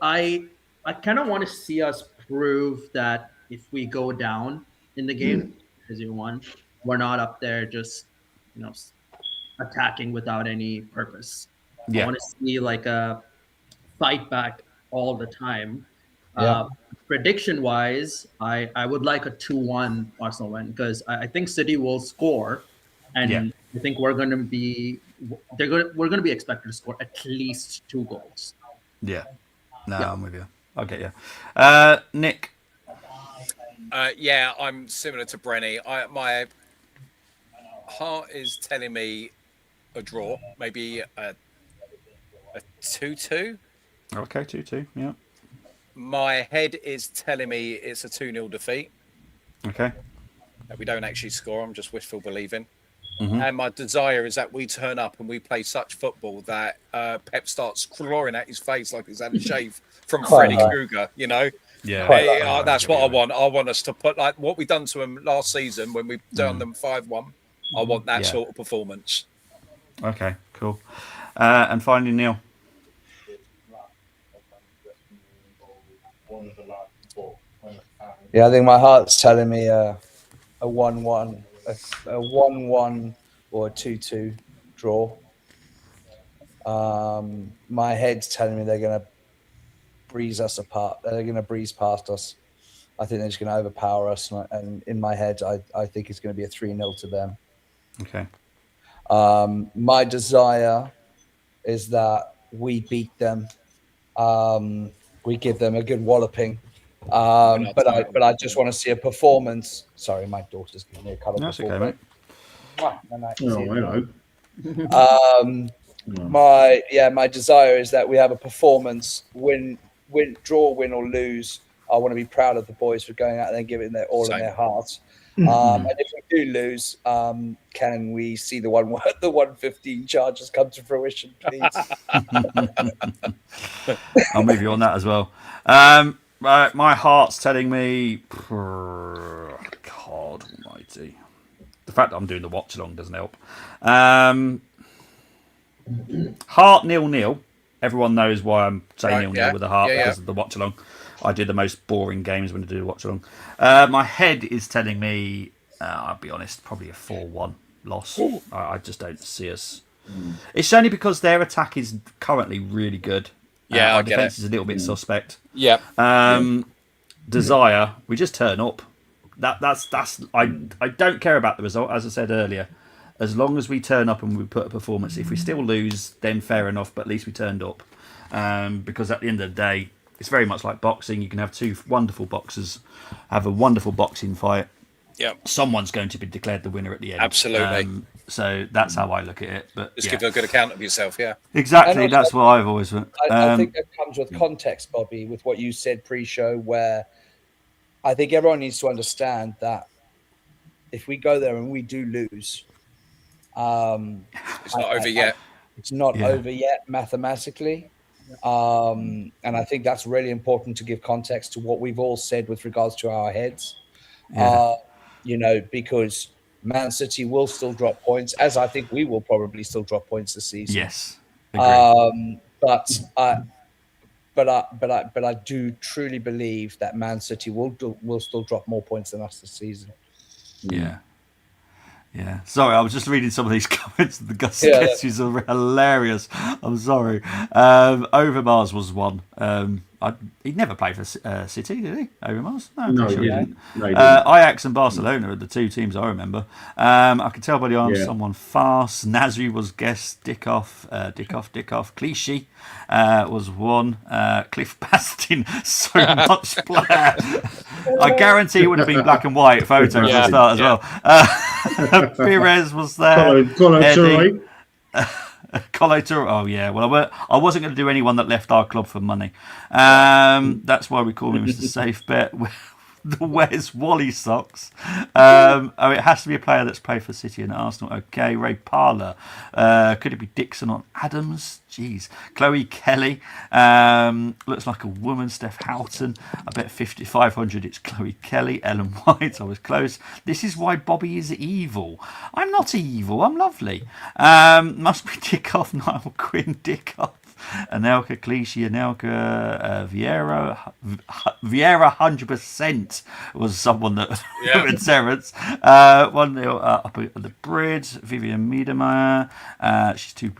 I kind of want to see us prove that if we go down in the game, as you won, we're not up there just attacking without any purpose. Yeah. I want to see like a fight back all the time. Yeah. Prediction wise, I would like a 2-1 Arsenal win because I think City will score, and I think we're going to be expected to score at least 2 goals. Yeah. No, I'm with you. I'll get you. Nick. Yeah, I'm similar to Brenny. My heart is telling me a draw, maybe a 2-2. Okay, 2-2. Yeah. My head is telling me it's a 2-0 defeat. Okay. That we don't actually score. I'm just wishful believing. Mm-hmm. And my desire is that we turn up and we play such football that Pep starts clawing at his face like he's had a shave from Freddy Krueger, Yeah. That's what I want. I want us to put like what we done to them last season when we done them 5-1. I want that sort of performance. Okay, cool. And finally, Neil. Yeah, I think my heart's telling me a 1-1, a 1-1 or a 2-2 draw. My head's telling me they're going to breeze us apart. They're going to breeze past us. I think they're just going to overpower us. And in my head, I think it's going to be a 3-0 to them. Okay. My desire is that we beat them. We give them a good walloping. But I just want to see a performance. Sorry, my daughter's giving me a cuddle. That's okay, mate. Hello. My desire is that we have a performance, win, draw, win or lose. I want to be proud of the boys for going out there and giving their all in their hearts. And if we do lose, can we see the 115 charges come to fruition, please? I'm with you on that as well. My heart's telling me, God almighty. The fact that I'm doing the watch along doesn't help. Heart 0-0. Everyone knows why I'm saying 0-0 with the heart because of the watch along. I do the most boring games when I do the watch along. My head is telling me, I'll be honest, probably a 4-1 loss. I just don't see us. It's only because their attack is currently really good. Our defense is a little bit suspect. Yeah. Desire, we just turn up. That's I don't care about the result, as I said earlier. As long as we turn up and we put a performance, if we still lose, then fair enough. But at least we turned up, because at the end of the day, it's very much like boxing. You can have 2 wonderful boxers have a wonderful boxing fight. Yeah. Someone's going to be declared the winner at the end. Absolutely. So that's how I look at it. But just give a good account of yourself, Exactly. Also, that's what I've always. I think that comes with context, Bobby, with what you said pre-show, where I think everyone needs to understand that if we go there and we do lose, it's not over yet. It's not over yet mathematically. And I think that's really important to give context to what we've all said with regards to our heads. Because Man City will still drop points, as I think we will probably still drop points this season. Yes, agree. But I do truly believe that Man City will still drop more points than us this season. Yeah. Yeah, sorry, I was just reading some of these comments. The sketches are hilarious. I'm sorry. Overmars was one. He never played for City, did he? Overmars? No, he didn't. No, he didn't. Ajax and Barcelona are the two teams I remember. I can tell by the answer someone fast. Nasri was guest. Dickoff. Clichy was one. Cliff Bastin, so much player. I guarantee it would have been black and white photos at the start as well. Perez was there. Colo Touré. Oh yeah. Well, I wasn't going to do anyone that left our club for money. That's why we call him Mr. Safe Bet. The Wes Wally socks. It has to be a player that's played for City and Arsenal. Okay, Ray Parler. Could it be Dixon or Adams? Jeez. Chloe Kelly. Looks like a woman. Steph Houghton. I bet 5,500 it's Chloe Kelly. Ellen White. I was close. This is why Bobby is evil. I'm not evil. I'm lovely. Must be Dickoff. Niall Quinn. Dickoff. Anelka, Clichy, Anelka, Vieira 100% was someone that with Terrence. 1-0 up at the bridge. Vivian Miedemeier, she's too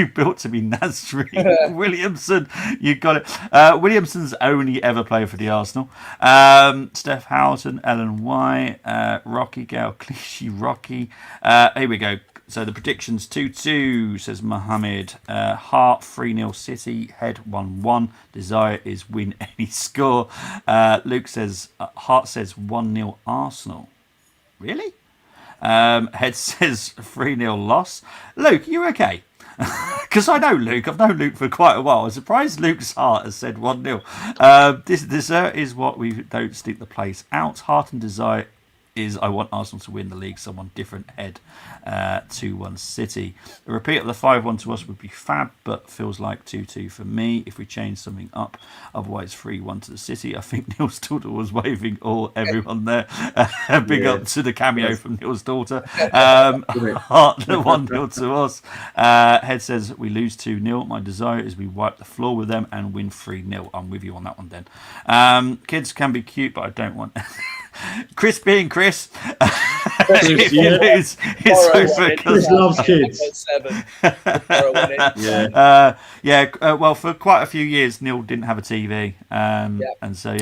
built to be Nasri. Williamson, you got it. Williamson's only ever played for the Arsenal. Steph Houghton, Ellen White, Rocky Gal, Clichy, Rocky. Here we go. So the predictions 2-2, says Mohammed. Heart 3-0 City. Head 1-1. Desire is win any score. Luke says, Heart says 1-0 Arsenal. Really? Head says 3-0 loss. Luke, you okay? Because I know Luke. I've known Luke for quite a while. I'm surprised Luke's heart has said 1-0. This dessert is what we don't stick the place out. Heart and desire is I want Arsenal to win the league. Someone different. Head 2-1 City. A repeat of the 5-1 to us would be fab, but feels like 2-2 for me if we change something up. Otherwise 3-1 to the City. I think Neil's daughter was waving everyone there. Big up to the cameo from Neil's daughter. Heart 1-0 to us. Head says we lose 2-0. My desire is we wipe the floor with them and win 3-0. I'm with you on that one then. Kids can be cute, but I don't want Chris being Chris. Chris loves kids. Well, for quite a few years, Neil didn't have a TV, and so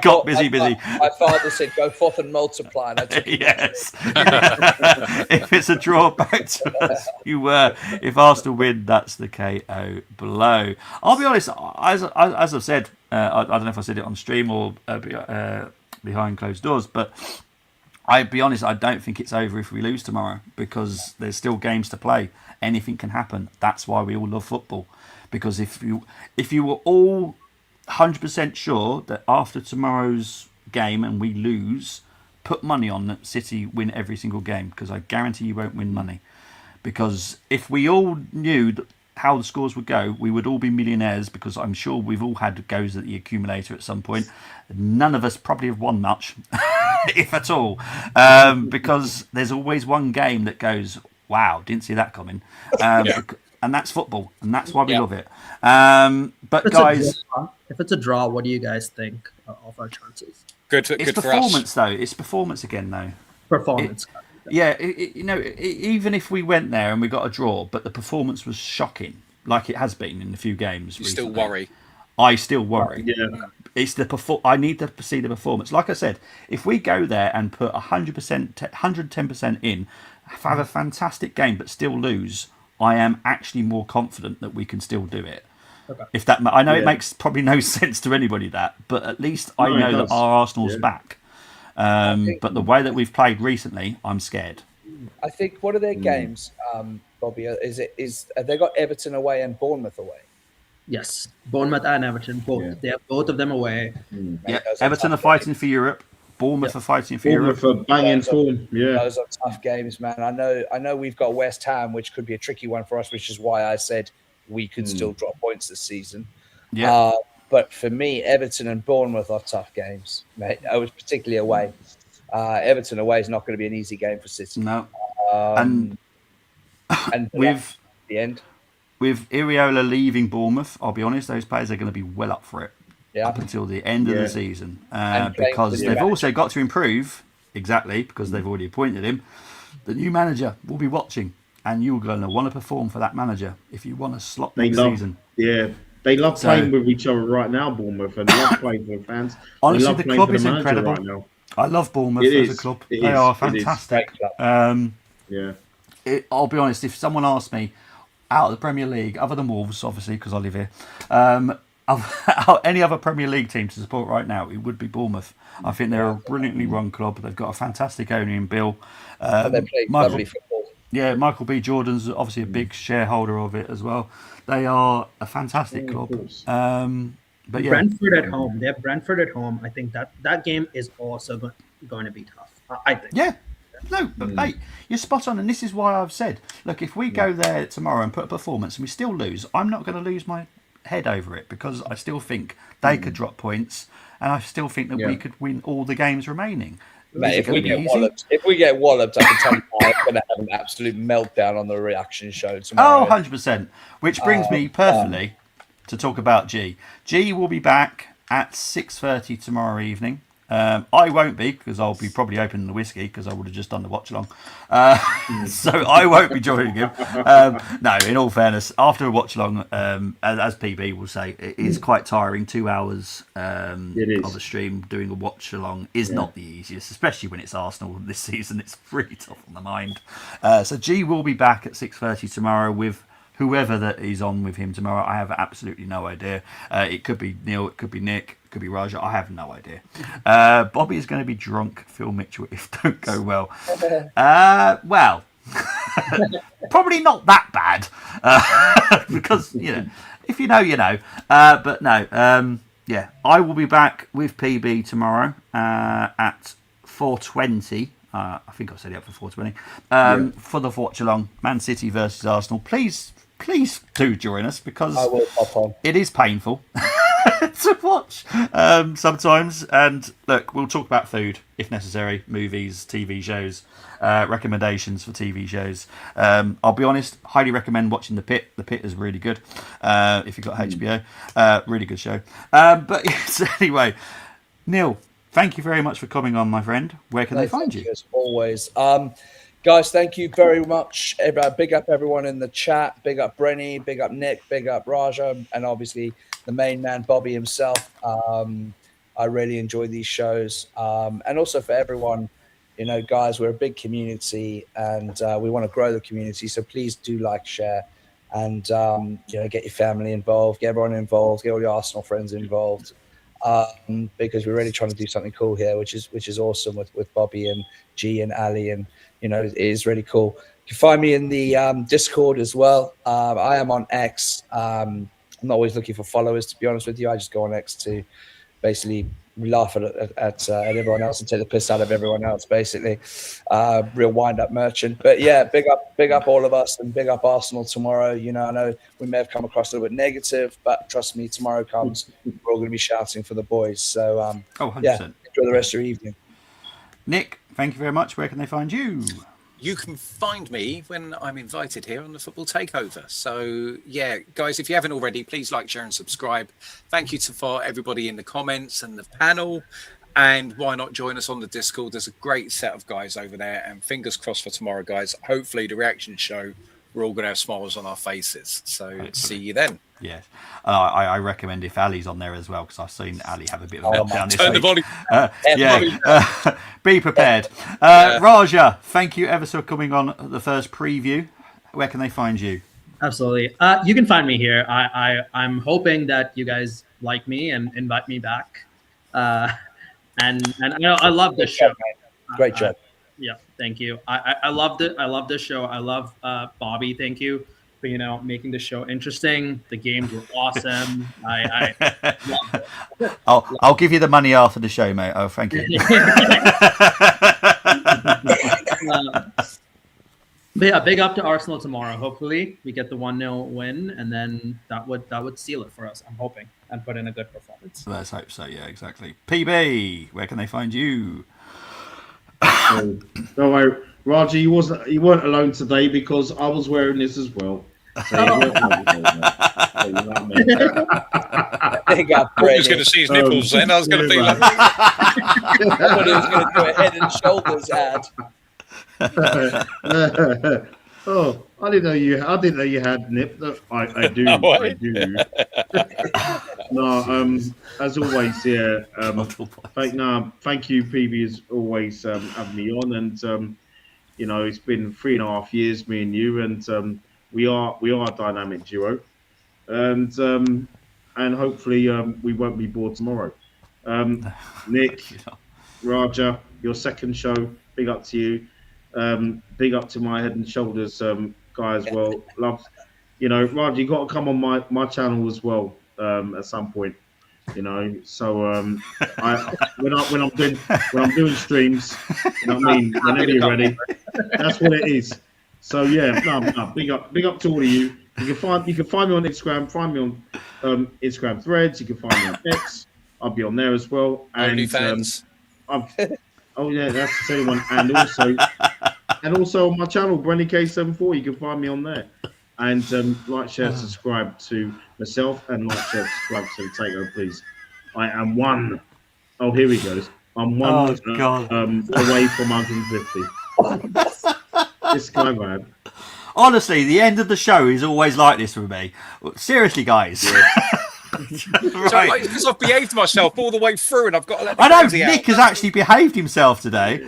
got busy. My father said, "Go forth and multiply." And I took yes. If it's a draw back to us, you were. If Arsenal win, that's the KO blow. I'll be honest. As I've said, I don't know if I said it on stream or behind closed doors, but I'll be honest, I don't think it's over if we lose tomorrow, because there's still games to play. Anything can happen. That's why we all love football, because if you were all 100% sure that after tomorrow's game and we lose, put money on that City win every single game, because I guarantee you won't win money. Because if we all knew how the scores would go, we would all be millionaires, because I'm sure we've all had goes at the accumulator at some point. None of us probably have won much, if at all, because there's always one game that goes, wow, didn't see that coming. And that's football, and that's why we love it. But guys, if it's a draw, what do you guys think of our chances? Good it's performance, though. It's performance again, though. Performance. Even if we went there and we got a draw, but the performance was shocking, like it has been in a few games. You still worry. I still worry. Yeah. It's I need to see the performance. Like I said, if we go there and put 100%, 110% in, have a fantastic game, but still lose, I am actually more confident that we can still do it. Okay. If that, I know it makes probably no sense to anybody but at least I know that our Arsenal's back. But the way that we've played recently, I'm scared. I think, what are their games, Bobby? Have they got Everton away and Bournemouth away? Yes, Bournemouth and Everton, both. Yeah. They have both of them away. Yeah, Everton are fighting for Europe. Bournemouth are fighting for Europe. Bournemouth are banging form. Yeah, those are tough games, man. I know we've got West Ham, which could be a tricky one for us, which is why I said we could still drop points this season. Yeah. But for me, Everton and Bournemouth are tough games, mate. I was particularly away. Everton away is not going to be an easy game for City. No. And with the end. With Iriola leaving Bournemouth, I'll be honest, those players are going to be well up for it up until the end of the season. Because they've also got to improve, because they've already appointed him. The new manager will be watching, and you're going to want to perform for that manager if you want to slot next season. Yeah, they love playing with each other right now, Bournemouth, and love playing for the fans. Honestly, the club is incredible. Right now. I love Bournemouth as a club. They are fantastic. Yeah. I'll be honest, if someone asked me, out of the Premier League, other than Wolves, obviously, because I live here, any other Premier League team to support right now, it would be Bournemouth. I think they're a brilliantly run club. They've got a fantastic owner in Bill. They play lovely football. Yeah, Michael B. Jordan's obviously a big shareholder of it as well. They are a fantastic club. But Brentford at home. They have Brentford at home. I think that game is also going to be tough. I think. Yeah. No, but mate, you're spot on, and this is why I've said, look, if we go there tomorrow and put a performance and we still lose, I'm not going to lose my head over it, because I still think they could drop points, and I still think that we could win all the games remaining. Mate, if we get walloped, I can tell you I'm going to have an absolute meltdown on the reaction show tomorrow. Oh, 100%. Which brings me perfectly to talk about G. G will be back at 6:30 tomorrow evening. I won't be, because I'll be probably opening the whiskey, because I would have just done the watch along. So I won't be joining him. No, in all fairness, after a watch along, as PB will say, it is quite tiring. 2 hours of a stream doing a watch along is not the easiest, especially when it's Arsenal this season. It's really tough on the mind. So G will be back at 6:30 tomorrow with whoever that is on with him tomorrow. I have absolutely no idea. It could be Neil, it could be Nick, it could be Raja. I have no idea. Bobby is going to be drunk. Phil Mitchell, if don't go well. Well, probably not that bad, because if you know, you know. But no, I will be back with PB tomorrow at 4:20. I think I set it up for 4:20 for the watch along, Man City versus Arsenal. Please do join us, because I will pop on. It is painful to watch sometimes. And look, we'll talk about food if necessary, movies, TV shows, recommendations for TV shows. I'll be honest, highly recommend watching The Pit. The Pit is really good if you've got HBO. Really good show. But yes, anyway, Neil, thank you very much for coming on, my friend. Where can they find you? As always. Guys, thank you very much. Big up everyone in the chat. Big up Brenny. Big up Nick. Big up Raja. And obviously the main man, Bobby himself. I really enjoy these shows. And also for everyone, guys, we're a big community, and we want to grow the community. So please do like, share, and, get your family involved, get everyone involved, get all your Arsenal friends involved. Because we're really trying to do something cool here, which is awesome with Bobby and G and Ali, and it is really cool. You can find me in the Discord as well. I am on X. I'm not always looking for followers, to be honest with you. I just go on X to basically laugh at everyone else and take the piss out of everyone else, basically. Real wind-up merchant. But yeah, big up all of us, and big up Arsenal tomorrow. I know we may have come across a little bit negative, but trust me, tomorrow comes, we're all going to be shouting for the boys. So 100%. Yeah, enjoy the rest of your evening. Nick, thank you very much. Where can they find you? You can find me when I'm invited here on the Football Takeover. So, yeah, guys, if you haven't already, please like, share and subscribe. Thank you for everybody in the comments and the panel. And why not join us on the Discord? There's a great set of guys over there. And fingers crossed for tomorrow, guys. Hopefully the reaction show, we're all going to have smiles on our faces. So Excellent. See you then. Yes, I recommend if Ali's on there as well, because I've seen Ali have a bit of a meltdown this Turn the week. volume. Be prepared. Raja, thank you ever so for coming on the first preview. Where can they find you? Absolutely. You can find me here. I'm hoping that you guys like me and invite me back. And I love this show. Great job. Yeah, thank you. I loved it. I love this show. I love Bobby. Thank you for making the show interesting. The games were awesome. I loved it. I'll give you the money after the show, mate. Oh, thank you. But yeah, big up to Arsenal tomorrow. Hopefully we get the 1-0 win, and then that would seal it for us, I'm hoping, and put in a good performance. Let's hope so. Yeah, exactly. PB, where can they find you? Don't worry, Raji. You weren't alone today because I was wearing this as well. So you weren't alone today, mate. So you know what I mean? They got I was going to see his nipples then. I was going to be like, I thought he was going to do a head and shoulders ad. Oh, I didn't know you had nip. I do. Oh, I do. No, as always, yeah. Thank you, PB, as always, having me on, and it's been 3.5 years, me and you, and we are a dynamic duo, and hopefully we won't be bored tomorrow. Nick, Raja, your second show, big up to you. Big up to my Head and Shoulders guy as well. Love, Raj, you got to come on my channel as well at some point. So when I'm doing streams, you know what I mean, whenever you're ready, that's what it is. So yeah, no, big up to all of you. You can find me on Instagram. Find me on Instagram Threads. You can find me on X. I'll be on there as well. And OnlyFans. Oh yeah, that's the same one. And also on my channel, Brenny K74, you can find me on there. And like, share, subscribe to myself, and like, share, subscribe to the Takeover, please. I am one. Oh, here he goes. I'm one away from 150. This guy, man. Honestly, the end of the show is always like this for me. Seriously, guys. Yeah. Right. Because I've behaved myself all the way through, and I've got to let the I know crazy Nick out. has actually behaved himself today.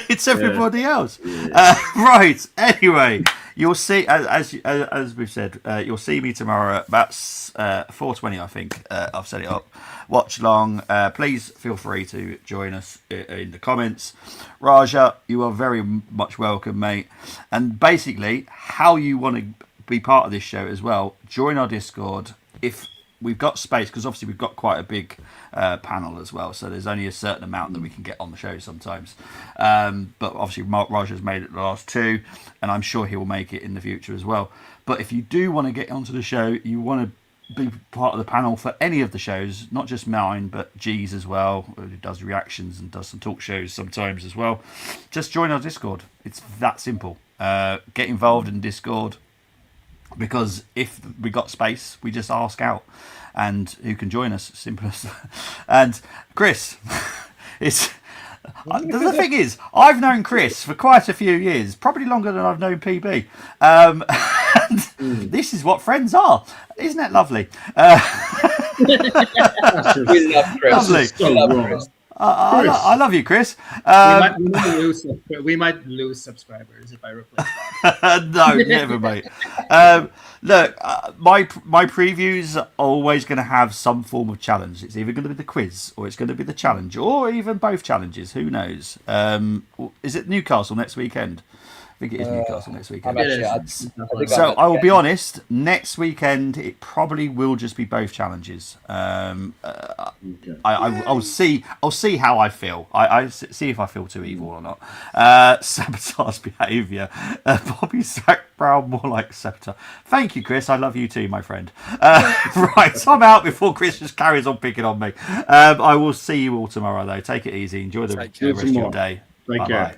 It's everybody else. Yeah. Right. Anyway, you'll see, as we've said, you'll see me tomorrow at about 4:20, I think. I've set it up. Watch along. Please feel free to join us in the comments. Raja, you are very much welcome, mate. And basically, how you want to be part of this show as well, join our Discord. If we've got space, because obviously we've got quite a big panel as well, so there's only a certain amount that we can get on the show sometimes. But obviously Raja's made it the last two, and I'm sure he will make it in the future as well. But if you do want to get onto the show, you want to be part of the panel for any of the shows, not just mine, but G's as well, who does reactions and does some talk shows sometimes as well, just join our Discord. It's that simple. Get involved in Discord, because if we got space, we just ask out, and who can join us? Simple as that. And Chris, the thing is, I've known Chris for quite a few years, probably longer than I've known PB. And this is what friends are, isn't that lovely? We love Chris. Lovely. So wrong. I love you, Chris. We might lose subscribers if I replace that. No, never, mate. Look, my previews are always going to have some form of challenge. It's either going to be the quiz, or it's going to be the challenge, or even both challenges. Who knows? Is it Newcastle next weekend? I think it is Newcastle next weekend. So I will be honest, next weekend it probably will just be both challenges. I'll see how I feel. I see if I feel too evil or not. Sabotage behaviour. Bobby Sack Brown, more like sabotage. Thank you, Chris. I love you too, my friend. Right, so I'm out before Chris just carries on picking on me. I will see you all tomorrow, though. Take it easy. Enjoy the rest of your day. Take care. Bye-bye.